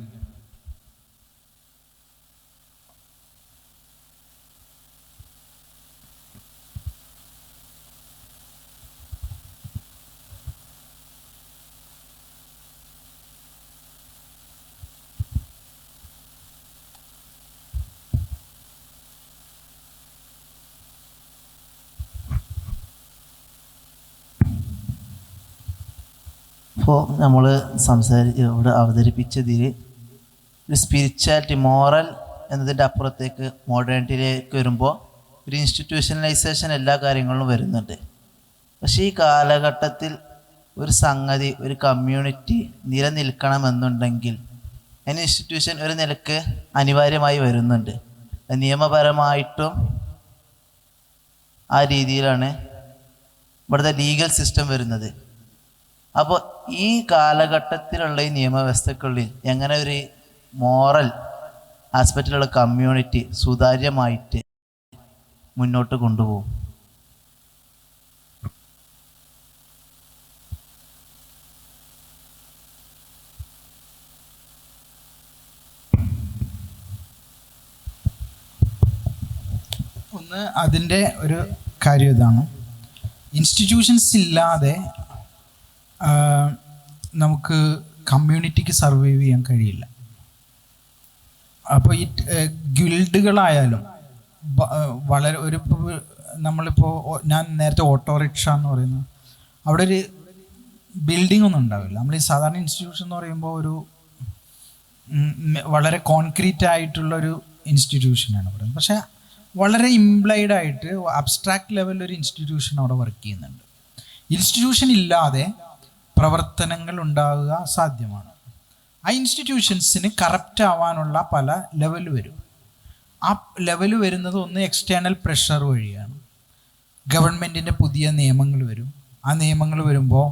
ഇപ്പോൾ നമ്മൾ ഇവിടെ അവതരിപ്പിച്ചതിൽ ഒരു സ്പിരിച്വാലിറ്റി, മോറൽ എന്നതിൻ്റെ അപ്പുറത്തേക്ക് മോഡേണിറ്റിയിലേക്ക് വരുമ്പോൾ ഒരു ഇൻസ്റ്റിറ്റ്യൂഷണലൈസേഷൻ എല്ലാ കാര്യങ്ങളിലും വരുന്നുണ്ട്. പക്ഷേ ഈ കാലഘട്ടത്തിൽ ഒരു സംഗതി, ഒരു കമ്മ്യൂണിറ്റി നിലനിൽക്കണമെന്നുണ്ടെങ്കിൽ അതിന് ഇൻസ്റ്റിറ്റ്യൂഷൻ ഒരു നിലക്ക് അനിവാര്യമായി വരുന്നുണ്ട്. നിയമപരമായിട്ടും ആ രീതിയിലാണ് ഇവിടുത്തെ ലീഗൽ സിസ്റ്റം വരുന്നത്. അപ്പോൾ ഈ കാലഘട്ടത്തിലുള്ള ഈ നിയമവ്യവസ്ഥക്കുള്ളിൽ എങ്ങനെ ഒരു മോറൽ ആസ്പെക്റ്റിലുള്ള കമ്മ്യൂണിറ്റി സുതാര്യമായിട്ട് മുന്നോട്ട് കൊണ്ടുപോകും?
ഒന്ന് അതിൻ്റെ ഒരു കാര്യം ഇതാണ്, ഇൻസ്റ്റിറ്റ്യൂഷൻസ് ഇല്ലാതെ നമുക്ക് കമ്മ്യൂണിറ്റിക്ക് സർവൈവ് ചെയ്യാൻ കഴിയില്ല. അപ്പോൾ ഈ ഗിൽഡുകളായാലും വളരെ ഒരു നമ്മളിപ്പോൾ ഞാൻ നേരത്തെ ഓട്ടോറിക്ഷ എന്ന് പറയുന്നത്, അവിടെ ഒരു ബിൽഡിംഗ് ഒന്നും ഉണ്ടാവില്ല. നമ്മൾ ഈ സാധാരണ ഇൻസ്റ്റിറ്റ്യൂഷൻ എന്ന് പറയുമ്പോൾ ഒരു വളരെ കോൺക്രീറ്റ് ആയിട്ടുള്ളൊരു ഇൻസ്റ്റിറ്റ്യൂഷനാണ് പറയുന്നത്. പക്ഷേ വളരെ ഇംപ്ലൈഡ് ആയിട്ട് അബ്സ്ട്രാക്ട് ലെവലിൽ ഒരു ഇൻസ്റ്റിറ്റ്യൂഷൻ അവിടെ വർക്ക് ചെയ്യുന്നുണ്ട്. ഇൻസ്റ്റിറ്റ്യൂഷൻ ഇല്ലാതെ പ്രവർത്തനങ്ങൾ ഉണ്ടാവുക സാധ്യമാണ്. ആ ഇൻസ്റ്റിറ്റ്യൂഷൻസിന് കറപ്റ്റ് ആവാനുള്ള പല ലെവൽ വരും. ആ ലെവൽ വരുന്നത് ഒന്ന് എക്സ്റ്റേണൽ പ്രഷർ വഴിയാണ്. ഗവൺമെൻറ്റിൻ്റെ പുതിയ നിയമങ്ങൾ വരും. ആ നിയമങ്ങൾ വരുമ്പോൾ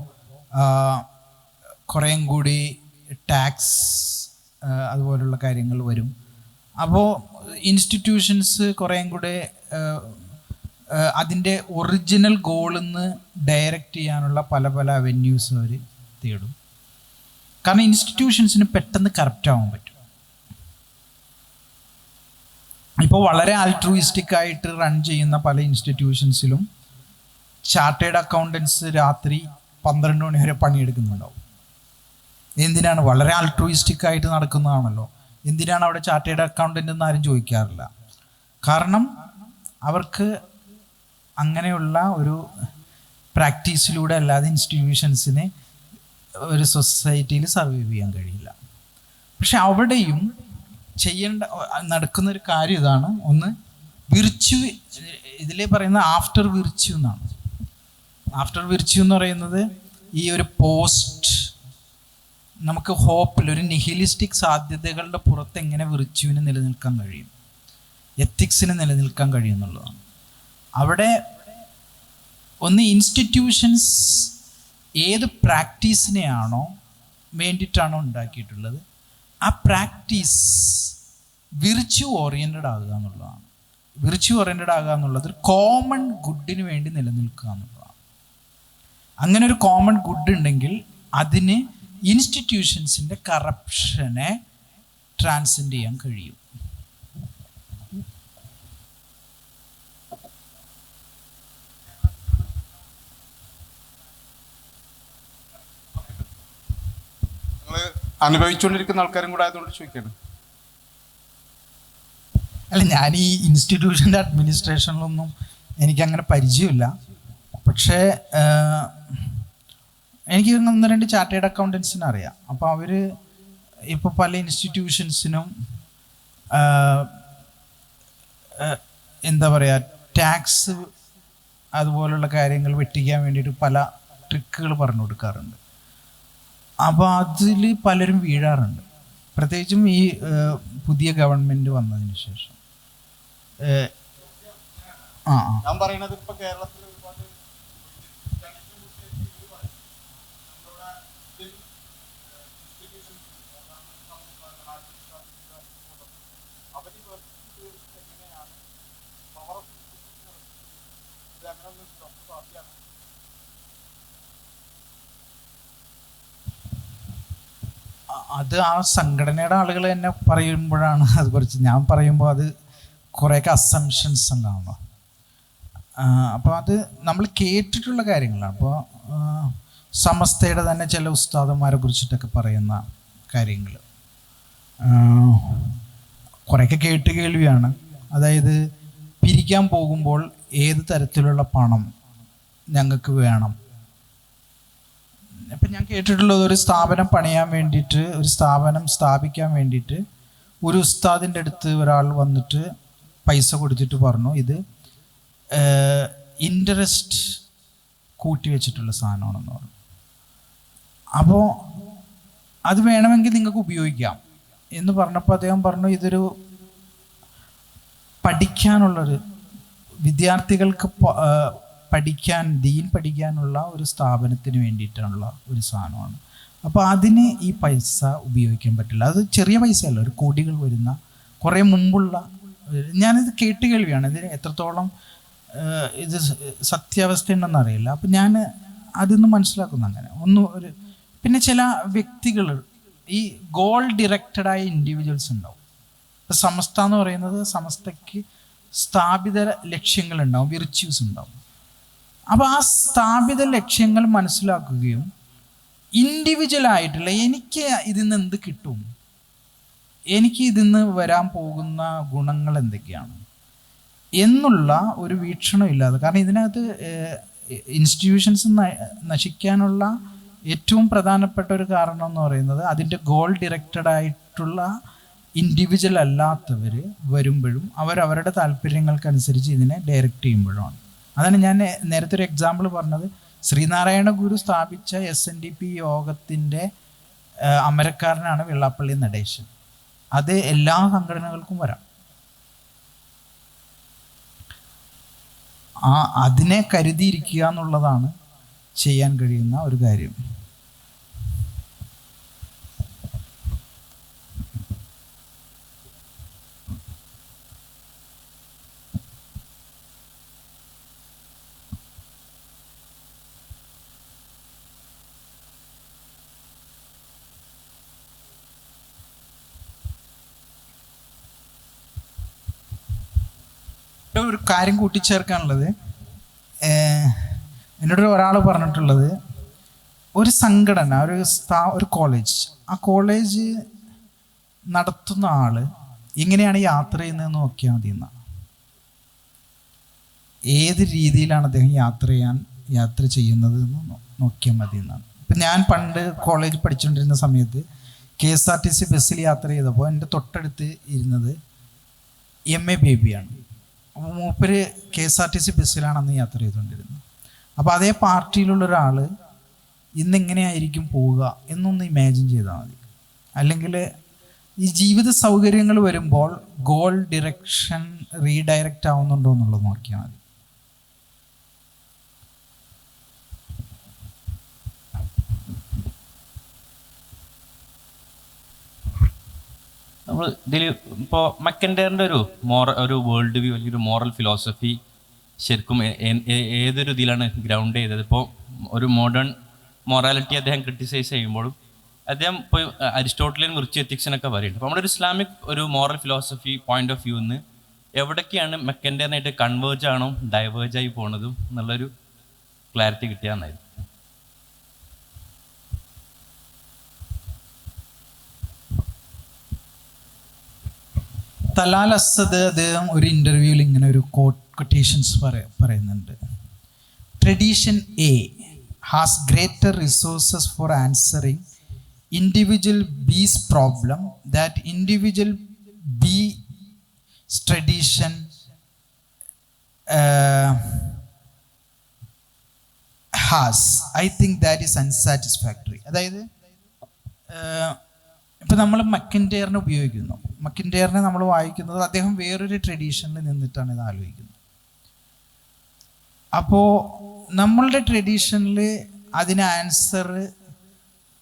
കുറേയും കൂടി ടാക്സ് അതുപോലുള്ള കാര്യങ്ങൾ വരും. അപ്പോൾ ഇൻസ്റ്റിറ്റ്യൂഷൻസ് കുറേയും കൂടെ അതിൻ്റെ ഒറിജിനൽ ഗോളിൽ നിന്ന് ഡയറക്റ്റ് ചെയ്യാനുള്ള പല പല അവന്യൂസ് അവർ തേടും. കാരണം ഇൻസ്റ്റിറ്റ്യൂഷൻസിന് പെട്ടെന്ന് കറപ്റ്റ് ആവാൻ പറ്റും. ഇപ്പോൾ വളരെ ആൾട്രൂയിസ്റ്റിക് ആയിട്ട് റൺ ചെയ്യുന്ന പല ഇൻസ്റ്റിറ്റ്യൂഷൻസിലും ചാർട്ടേഡ് അക്കൗണ്ടൻസ് രാത്രി 12 മണി വരെ പണിയെടുക്കുന്നുണ്ടാവും. എന്തിനാണ്? വളരെ ആൾട്രൂയിസ്റ്റിക് ആയിട്ട് നടക്കുന്നതാണല്ലോ. എന്തിനാണ് അവിടെ ചാർട്ടേഡ് അക്കൗണ്ടൻ്റ് എന്ന് ആരും ചോദിക്കാറില്ല. കാരണം അവർക്ക് അങ്ങനെയുള്ള ഒരു പ്രാക്ടീസിലൂടെ അല്ലാതെ ഇൻസ്റ്റിറ്റ്യൂഷൻസിനെ ഒരു സൊസൈറ്റിയിൽ സർവൈവ് ചെയ്യാൻ കഴിയില്ല. പക്ഷെ അവിടെയും നടക്കുന്നൊരു കാര്യം ഇതാണ്. ഒന്ന് വിർച്യു, ഇതിലേ പറയുന്ന ആഫ്റ്റർ വിർച്യു എന്നാണ്. ആഫ്റ്റർ വിർച്യു എന്ന് പറയുന്നത് ഈ ഒരു പോസ്റ്റ് നമുക്ക് ഹോപ്പിൽ ഒരു നിഹിലിസ്റ്റിക് സാധ്യതകളുടെ പുറത്ത് എങ്ങനെ വിർച്യുവിന് നിലനിൽക്കാൻ കഴിയും, എത്തിക്സിന് നിലനിൽക്കാൻ കഴിയും എന്നുള്ളതാണ്. അവിടെ ഒന്ന് ഇൻസ്റ്റിറ്റ്യൂഷൻസ് ഏത് പ്രാക്ടീസിനെയാണോ വേണ്ടിയിട്ടാണോ ഉണ്ടാക്കിയിട്ടുള്ളത്, ആ പ്രാക്ടീസ് വിർച്യു ഓറിയൻറ്റഡ് ആകുക എന്നുള്ളതാണ്. വിർച്യു ഓറിയൻറ്റഡ് ആകുക എന്നുള്ളത് ഒരു കോമൺ ഗുഡിന് വേണ്ടി നിലനിൽക്കുക എന്നുള്ളതാണ്. അങ്ങനെ ഒരു കോമൺ ഗുഡ് ഉണ്ടെങ്കിൽ അതിന് ഇൻസ്റ്റിറ്റ്യൂഷൻസിൻ്റെ കറപ്ഷനെ ട്രാൻസെൻഡ് ചെയ്യാൻ കഴിയും.
അനുഭവിച്ചുകൊണ്ടിരിക്കുന്ന ആൾക്കാരും കൂടെ ആയതുകൊണ്ട് ചോദിക്കണം.
അല്ല, ഞാൻ ഈ ഇൻസ്റ്റിറ്റ്യൂഷൻ്റെ അഡ്മിനിസ്ട്രേഷനിലൊന്നും എനിക്കങ്ങനെ പരിചയമില്ല. പക്ഷേ എനിക്ക് 1-2 ചാർട്ടേഡ് അക്കൗണ്ടൻസിനെ അറിയാം. അപ്പോൾ അവർ ഇപ്പോൾ പല ഇൻസ്റ്റിറ്റ്യൂഷൻസിനും എന്താ പറയുക, ടാക്സ് അതുപോലുള്ള കാര്യങ്ങൾ വെട്ടിക്കാൻ വേണ്ടിയിട്ട് പല ട്രിക്കുകൾ പറഞ്ഞു കൊടുക്കാറുണ്ട്. അപ്പോൾ അതിൽ പലരും വീഴാറുണ്ട്. പ്രത്യേകിച്ചും ഈ പുതിയ ഗവൺമെൻറ് വന്നതിന് ശേഷം.
ഞാൻ പറയുന്നത് ഇപ്പോൾ കേരളത്തിൽ ഒരുപാട്
അത് ആ സംഘടനയുടെ ആളുകൾ തന്നെ പറയുമ്പോഴാണ് അത് കുറച്ച്, ഞാൻ പറയുമ്പോൾ അത് കുറേയൊക്കെ അസംഷൻസ് ഉണ്ടാവുന്നു. അപ്പോൾ അത് നമ്മൾ കേട്ടിട്ടുള്ള കാര്യങ്ങളാണ്. അപ്പോൾ സമസ്തയുടെ തന്നെ ചില ഉസ്താദന്മാരെ കുറിച്ചിട്ടൊക്കെ പറയുന്ന കാര്യങ്ങൾ കുറേയൊക്കെ കേട്ട് കേൾവിയാണ്. അതായത് പിരിക്കാൻ പോകുമ്പോൾ ഏത് തരത്തിലുള്ള പണം ഞങ്ങൾക്ക് വേണം, ഇപ്പം ഞാൻ കേട്ടിട്ടുള്ളത് ഒരു സ്ഥാപനം പണിയാൻ വേണ്ടിയിട്ട്, ഒരു സ്ഥാപനം സ്ഥാപിക്കാൻ വേണ്ടിയിട്ട് ഒരു ഉസ്താദിൻ്റെ അടുത്ത് ഒരാൾ വന്നിട്ട് പൈസ കൊടുത്തിട്ട് പറഞ്ഞു ഇത് ഇൻട്രസ്റ്റ് കൂട്ടി വെച്ചിട്ടുള്ള സാധനമാണെന്ന് പറഞ്ഞു. അപ്പോൾ അത് വേണമെങ്കിൽ നിങ്ങൾക്ക് ഉപയോഗിക്കാം എന്ന് പറഞ്ഞപ്പോൾ അദ്ദേഹം പറഞ്ഞു ഇതൊരു പഠിക്കാനുള്ളൊരു വിദ്യാർത്ഥികൾക്ക് പഠിക്കാൻ ദീൻ പഠിക്കാനുള്ള ഒരു സ്ഥാപനത്തിന് വേണ്ടിയിട്ടുള്ള ഒരു സാധനമാണ്. അപ്പോൾ അതിന് ഈ പൈസ ഉപയോഗിക്കാൻ പറ്റില്ല. അത് ചെറിയ പൈസയല്ല, ഒരു കോടികൾ വരുന്ന കുറേ മുമ്പുള്ള, ഞാനിത് കേട്ടുകേൾവിയാണ്, ഇതിന് എത്രത്തോളം ഇത് സത്യാവസ്ഥ ഉണ്ടെന്ന് അറിയില്ല. അപ്പം ഞാൻ അതിന്ന് മനസ്സിലാക്കുന്നു അങ്ങനെ ഒരു. പിന്നെ ചില വ്യക്തികൾ ഈ ഗോൾ ഡിറക്റ്റഡായ ഇൻഡിവിജ്വൽസ് ഉണ്ടാവും. ഇപ്പം സമസ്ത എന്ന് പറയുന്നത്, സമസ്തയ്ക്ക് സ്ഥാപിത ലക്ഷ്യങ്ങളുണ്ടാവും, വിർച്യൂസ് ഉണ്ടാവും. അപ്പോൾ ആ സ്ഥാപിത ലക്ഷ്യങ്ങൾ മനസ്സിലാക്കുകയും ഇൻഡിവിജ്വലായിട്ടുള്ള എനിക്ക് ഇതിൽ നിന്ന് എന്ത് കിട്ടും, എനിക്ക് ഇതിൽ നിന്ന് വരാൻ പോകുന്ന ഗുണങ്ങൾ എന്തൊക്കെയാണ് എന്നുള്ള ഒരു വീക്ഷണം ഇല്ലാതെ, കാരണം ഇതിനകത്ത് ഇൻസ്റ്റിറ്റ്യൂഷൻസ് നശിക്കാനുള്ള ഏറ്റവും പ്രധാനപ്പെട്ട ഒരു കാരണം എന്ന് പറയുന്നത് അതിൻ്റെ ഗോൾ ഡിറക്റ്റഡ് ആയിട്ടുള്ള ഇൻഡിവിജ്വൽ അല്ലാത്തവർ വരുമ്പോഴും അവരവരുടെ താല്പര്യങ്ങൾക്കനുസരിച്ച് ഇതിനെ ഡയറക്റ്റ് ചെയ്യുമ്പോഴുമാണ്. അതാണ് ഞാൻ നേരത്തെ ഒരു എക്സാമ്പിൾ പറഞ്ഞത്. ശ്രീനാരായണ ഗുരു സ്ഥാപിച്ച SNDP യോഗത്തിൻ്റെ അമരക്കാരനാണ് വെള്ളാപ്പള്ളി നടേശൻ. അത് എല്ലാ സംഘടനകൾക്കും വരാം. അതിനെ കരുതിയിരിക്കുക എന്നുള്ളതാണ് ചെയ്യാൻ കഴിയുന്ന ഒരു കാര്യം. ഒരു കാര്യം കൂട്ടിച്ചേർക്കാനുള്ളത്, എന്നോട് ഒരാൾ പറഞ്ഞിട്ടുള്ളത്, ഒരു സംഘടന, ഒരു കോളേജ്, ആ കോളേജ് നടത്തുന്ന ആൾ എങ്ങനെയാണ് യാത്ര ചെയ്യുന്നതെന്ന് നോക്കിയാൽ മതി എന്നാണ്. ഏത് രീതിയിലാണ് അദ്ദേഹം യാത്ര ചെയ്യുന്നത് എന്ന് നോക്കിയാൽ മതി എന്നാണ്. ഇപ്പം ഞാൻ പണ്ട് കോളേജ് പഠിച്ചുകൊണ്ടിരുന്ന സമയത്ത് KSRTC ബസ്സിൽ യാത്ര ചെയ്തപ്പോൾ എൻ്റെ തൊട്ടടുത്ത് ഇരുന്നത് MA ബേബിയാണ്. അപ്പോൾ മൂപ്പര് KSRTC ബസ്സിലാണ് അന്ന് യാത്ര ചെയ്തുകൊണ്ടിരുന്നത്. അപ്പോൾ അതേ പാർട്ടിയിലുള്ള ഒരാൾ ഇന്നെങ്ങനെയായിരിക്കും പോവുക എന്നൊന്ന് ഇമാജിൻ ചെയ്താൽ മതി. അല്ലെങ്കിൽ ഈ ജീവിത സൗകര്യങ്ങൾ വരുമ്പോൾ ഗോൾ ഡിറക്ഷൻ റീഡയറക്റ്റ് ആവുന്നുണ്ടോ എന്നുള്ളത് നോക്കിയാൽ മതി.
നമ്മൾ ഇതിൽ ഇപ്പോൾ മക്കൻഡറിൻ്റെ ഒരു വേൾഡ് വ്യൂ അല്ലെങ്കിൽ ഒരു മോറൽ ഫിലോസഫി ശരിക്കും ഏതൊരു ഇതിലാണ് ഗ്രൗണ്ട് ചെയ്തത്. ഇപ്പോൾ ഒരു മോഡേൺ മൊറാലിറ്റി അദ്ദേഹം ക്രിട്ടിസൈസ് ചെയ്യുമ്പോഴും അദ്ദേഹം ഇപ്പോൾ അരിസ്റ്റോട്ടലിയൻ വിർച്വൽ എത്തിക്സിനൊക്കെ പറയുന്നുണ്ട്. അപ്പോൾ നമ്മുടെ ഒരു ഇസ്ലാമിക് ഒരു മോറൽ ഫിലോസഫി പോയിന്റ് ഓഫ് വ്യൂന്ന് എവിടേക്കാണ് മക്കൻഡറിനായിട്ട് കൺവേർജ് ആണോ ഡൈവേർജ് ആയി പോകുന്നതും എന്നുള്ളൊരു ക്ലാരിറ്റി കിട്ടിയാന്നായിരുന്നു.
തലാൽ അസദ് അദ്ദേഹം ഒരു ഇൻ്റർവ്യൂവിൽ ഇങ്ങനെ ഒരു കൊട്ടേഷൻസ് പറയുന്നുണ്ട്. Tradition A has greater resources for answering individual B's problem that individual B's tradition has. I think that is unsatisfactory. അതായത് ഇപ്പം നമ്മൾ മക്കിൻഡെയറിനെ ഉപയോഗിക്കുന്നു. മക്കിൻഡെയറിനെ നമ്മൾ വായിക്കുന്നത് അദ്ദേഹം വേറൊരു ട്രഡീഷനിൽ നിന്നിട്ടാണ് ഇത് ആലോചിക്കുന്നത്. അപ്പോൾ നമ്മളുടെ ട്രഡീഷനിൽ അതിന് ആൻസർ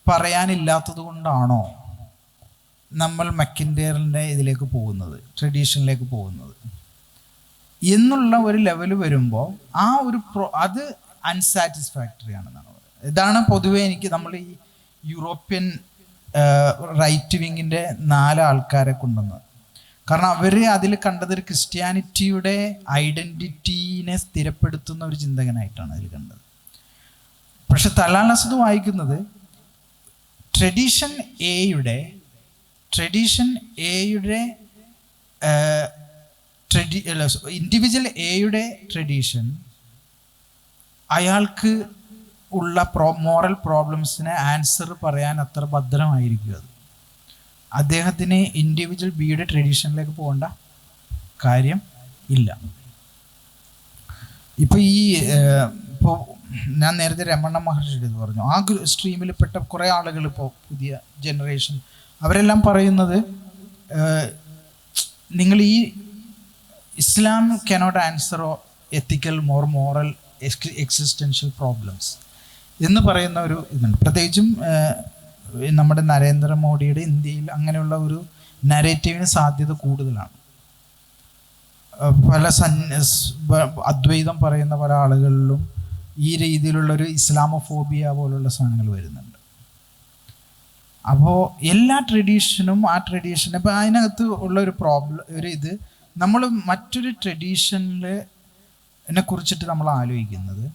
പറയാനില്ലാത്തത് കൊണ്ടാണോ നമ്മൾ മക്കിൻഡെയറിൻ്റെ ഇതിലേക്ക് പോകുന്നത്, ട്രഡീഷനിലേക്ക് പോകുന്നത് എന്നുള്ള ഒരു ലെവൽ വരുമ്പോൾ അത് അൺസാറ്റിസ്ഫാക്ടറി ആണെന്നാണ് പറയുന്നത്. ഇതാണ് പൊതുവേ നമ്മൾ ഈ യൂറോപ്യൻ റൈറ്റ് വിങ്ങിൻ്റെ 4 ആൾക്കാരെ കൊണ്ടുവന്നത്. കാരണം അവർ അതിൽ കണ്ടത് ഒരു ക്രിസ്ത്യാനിറ്റിയുടെ ഐഡൻറ്റിറ്റീനെ സ്ഥിരപ്പെടുത്തുന്ന ഒരു ചിന്തകനായിട്ടാണ് അതിൽ കണ്ടത്. പക്ഷെ തലാൽ അസദ് വായിക്കുന്നത് ട്രഡീഷൻ എയുടെ ഇൻഡിവിജ്വൽ എയുടെ ട്രഡീഷൻ അയാൾക്ക് ഉള്ള മോറൽ പ്രോബ്ലംസിന് ആൻസർ പറയാൻ അത്ര ഭദ്രമായിരിക്കും അത്. അദ്ദേഹത്തിന് ഇൻഡിവിജ്വൽ ബിയുടെ ട്രഡീഷനിലേക്ക് പോകേണ്ട കാര്യം ഇല്ല. ഇപ്പോൾ ഇപ്പോൾ ഞാൻ നേരത്തെ രമണ മഹർഷിയുടെ ഇത് പറഞ്ഞു, ആ സ്ട്രീമിൽപ്പെട്ട കുറേ ആളുകൾ ഇപ്പോൾ പുതിയ ജനറേഷൻ അവരെല്ലാം പറയുന്നത് നിങ്ങൾ ഈ ഇസ്ലാം കനോട്ട് ആൻസർ എത്തിക്കൽ മോറൽ എക്സിസ്റ്റൻഷ്യൽ പ്രോബ്ലംസ് എന്ന് പറയുന്ന ഒരു ഇതുണ്ട്. പ്രത്യേകിച്ചും നമ്മുടെ നരേന്ദ്രമോദിയുടെ ഇന്ത്യയിൽ അങ്ങനെയുള്ള ഒരു നരേറ്റീവിന് സാധ്യത കൂടുതലാണ്. പല അദ്വൈതം പറയുന്ന പല ആളുകളിലും ഈ രീതിയിലുള്ളൊരു ഇസ്ലാമോഫോബിയ പോലുള്ള സാധനങ്ങൾ വരുന്നുണ്ട്. അപ്പോൾ എല്ലാ ട്രഡീഷനും ആ ട്രഡീഷൻ ഇപ്പോൾ അതിനകത്ത് ഉള്ള ഒരു പ്രോബ്ലം ഇത് നമ്മൾ മറ്റൊരു ട്രഡീഷനെ കുറിച്ചിട്ട് നമ്മൾ ആലോചിക്കുന്നത്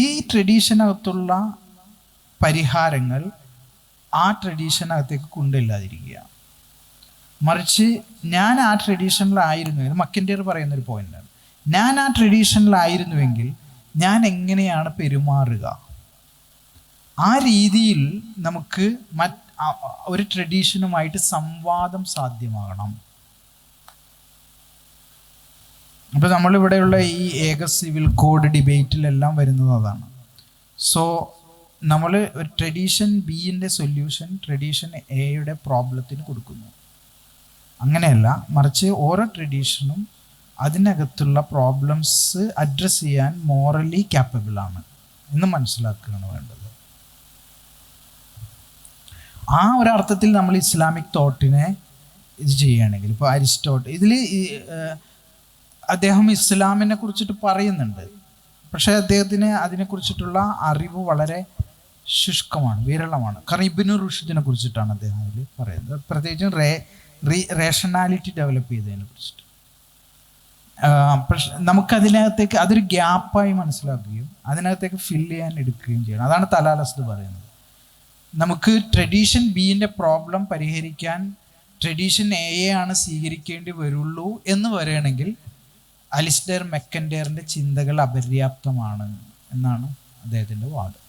ഈ ട്രഡീഷനകത്തുള്ള പരിഹാരങ്ങൾ ആ ട്രഡീഷനകത്തേക്ക് കൊണ്ടില്ലാതിരിക്കുക. മറിച്ച് ഞാൻ ആ ട്രഡീഷനിലായിരുന്നു, മക്കിൻ്റെയർ പറയുന്നൊരു പോയിൻ്റാണ്, ഞാൻ ആ ട്രഡീഷനിലായിരുന്നുവെങ്കിൽ ഞാൻ എങ്ങനെയാണ് പെരുമാറുക, ആ രീതിയിൽ നമുക്ക് ഒരു ട്രഡീഷനുമായിട്ട് സംവാദം സാധ്യമാകണം. അപ്പോൾ നമ്മളിവിടെയുള്ള ഈ ഏക സിവിൽ കോഡ് ഡിബേറ്റിലെല്ലാം വരുന്നത് അതാണ്. സോ നമ്മൾ ഒരു ട്രഡീഷൻ ബിൻ്റെ സൊല്യൂഷൻ ട്രഡീഷൻ എയുടെ പ്രോബ്ലത്തിന് കൊടുക്കുന്നു. അങ്ങനെയല്ല, മറിച്ച് ഓരോ ട്രഡീഷനും അതിനകത്തുള്ള പ്രോബ്ലംസ് അഡ്രസ്സ് ചെയ്യാൻ മോറലി ക്യാപ്പബിളാണ് എന്ന് മനസ്സിലാക്കുകയാണ് വേണ്ടത്. ആ ഒരർത്ഥത്തിൽ നമ്മൾ ഇസ്ലാമിക് തോട്ടിനെ ഇത് ചെയ്യുകയാണെങ്കിൽ, ഇപ്പോൾ അരിസ്റ്റോട്ടിൽ ഇതിൽ അദ്ദേഹം ഇസ്ലാമിനെ കുറിച്ചിട്ട് പറയുന്നുണ്ട്, പക്ഷേ അദ്ദേഹത്തിന് അതിനെക്കുറിച്ചിട്ടുള്ള അറിവ് വളരെ ശുഷ്കമാണ്, വിരളമാണ്. കാരണം ഇബ്നു റുഷ്ദിനെ കുറിച്ചിട്ടാണ് അദ്ദേഹം അതിൽ പറയുന്നത്, പ്രത്യേകിച്ചും റേഷണാലിറ്റി ഡെവലപ്പ് ചെയ്തതിനെ കുറിച്ചിട്ട്. പക്ഷെ നമുക്കതിനകത്തേക്ക് അതൊരു ഗ്യാപ്പായി മനസ്സിലാക്കുകയും അതിനകത്തേക്ക് ഫില്ല് ചെയ്യാൻ എടുക്കുകയും ചെയ്യണം. അതാണ് തലാലസ്ത് പറയുന്നത്. നമുക്ക് ട്രഡീഷൻ ബിൻ്റെ പ്രോബ്ലം പരിഹരിക്കാൻ ട്രഡീഷൻ എയെ ആണ് സ്വീകരിക്കേണ്ടി വരുള്ളൂ എന്ന് പറയുകയാണെങ്കിൽ അലിസ്റ്റർ മെക്കൻഡെയറിൻ്റെ ചിന്തകൾ അപര്യാപ്തമാണ് എന്നാണ് അദ്ദേഹത്തിൻ്റെ വാദം.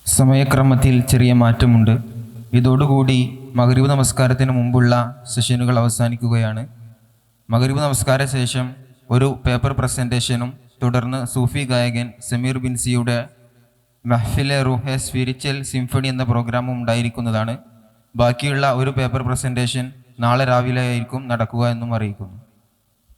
സമയക്രമത്തിൽ ചെറിയ മാറ്റമുണ്ട്. ഇതോടുകൂടി മഗ്‌രിബ് നമസ്കാരത്തിന് മുമ്പുള്ള സെഷനുകൾ അവസാനിക്കുകയാണ്. മഗ്‌രിബ് നമസ്കാര ശേഷം ഒരു പേപ്പർ പ്രസൻറ്റേഷനും തുടർന്ന് സൂഫി ഗായകൻ സമീർ ബിൻസിയുടെ മഹ്ഫിലെ റൂഹെ സ്പിരിച്വൽ സിംഫണി എന്ന പ്രോഗ്രാമും ഉണ്ടായിരിക്കുന്നതാണ്. ബാക്കിയുള്ള ഒരു പേപ്പർ പ്രസൻറ്റേഷൻ നാളെ രാവിലെ ആയിരിക്കും നടക്കുക എന്നും അറിയിക്കുന്നു.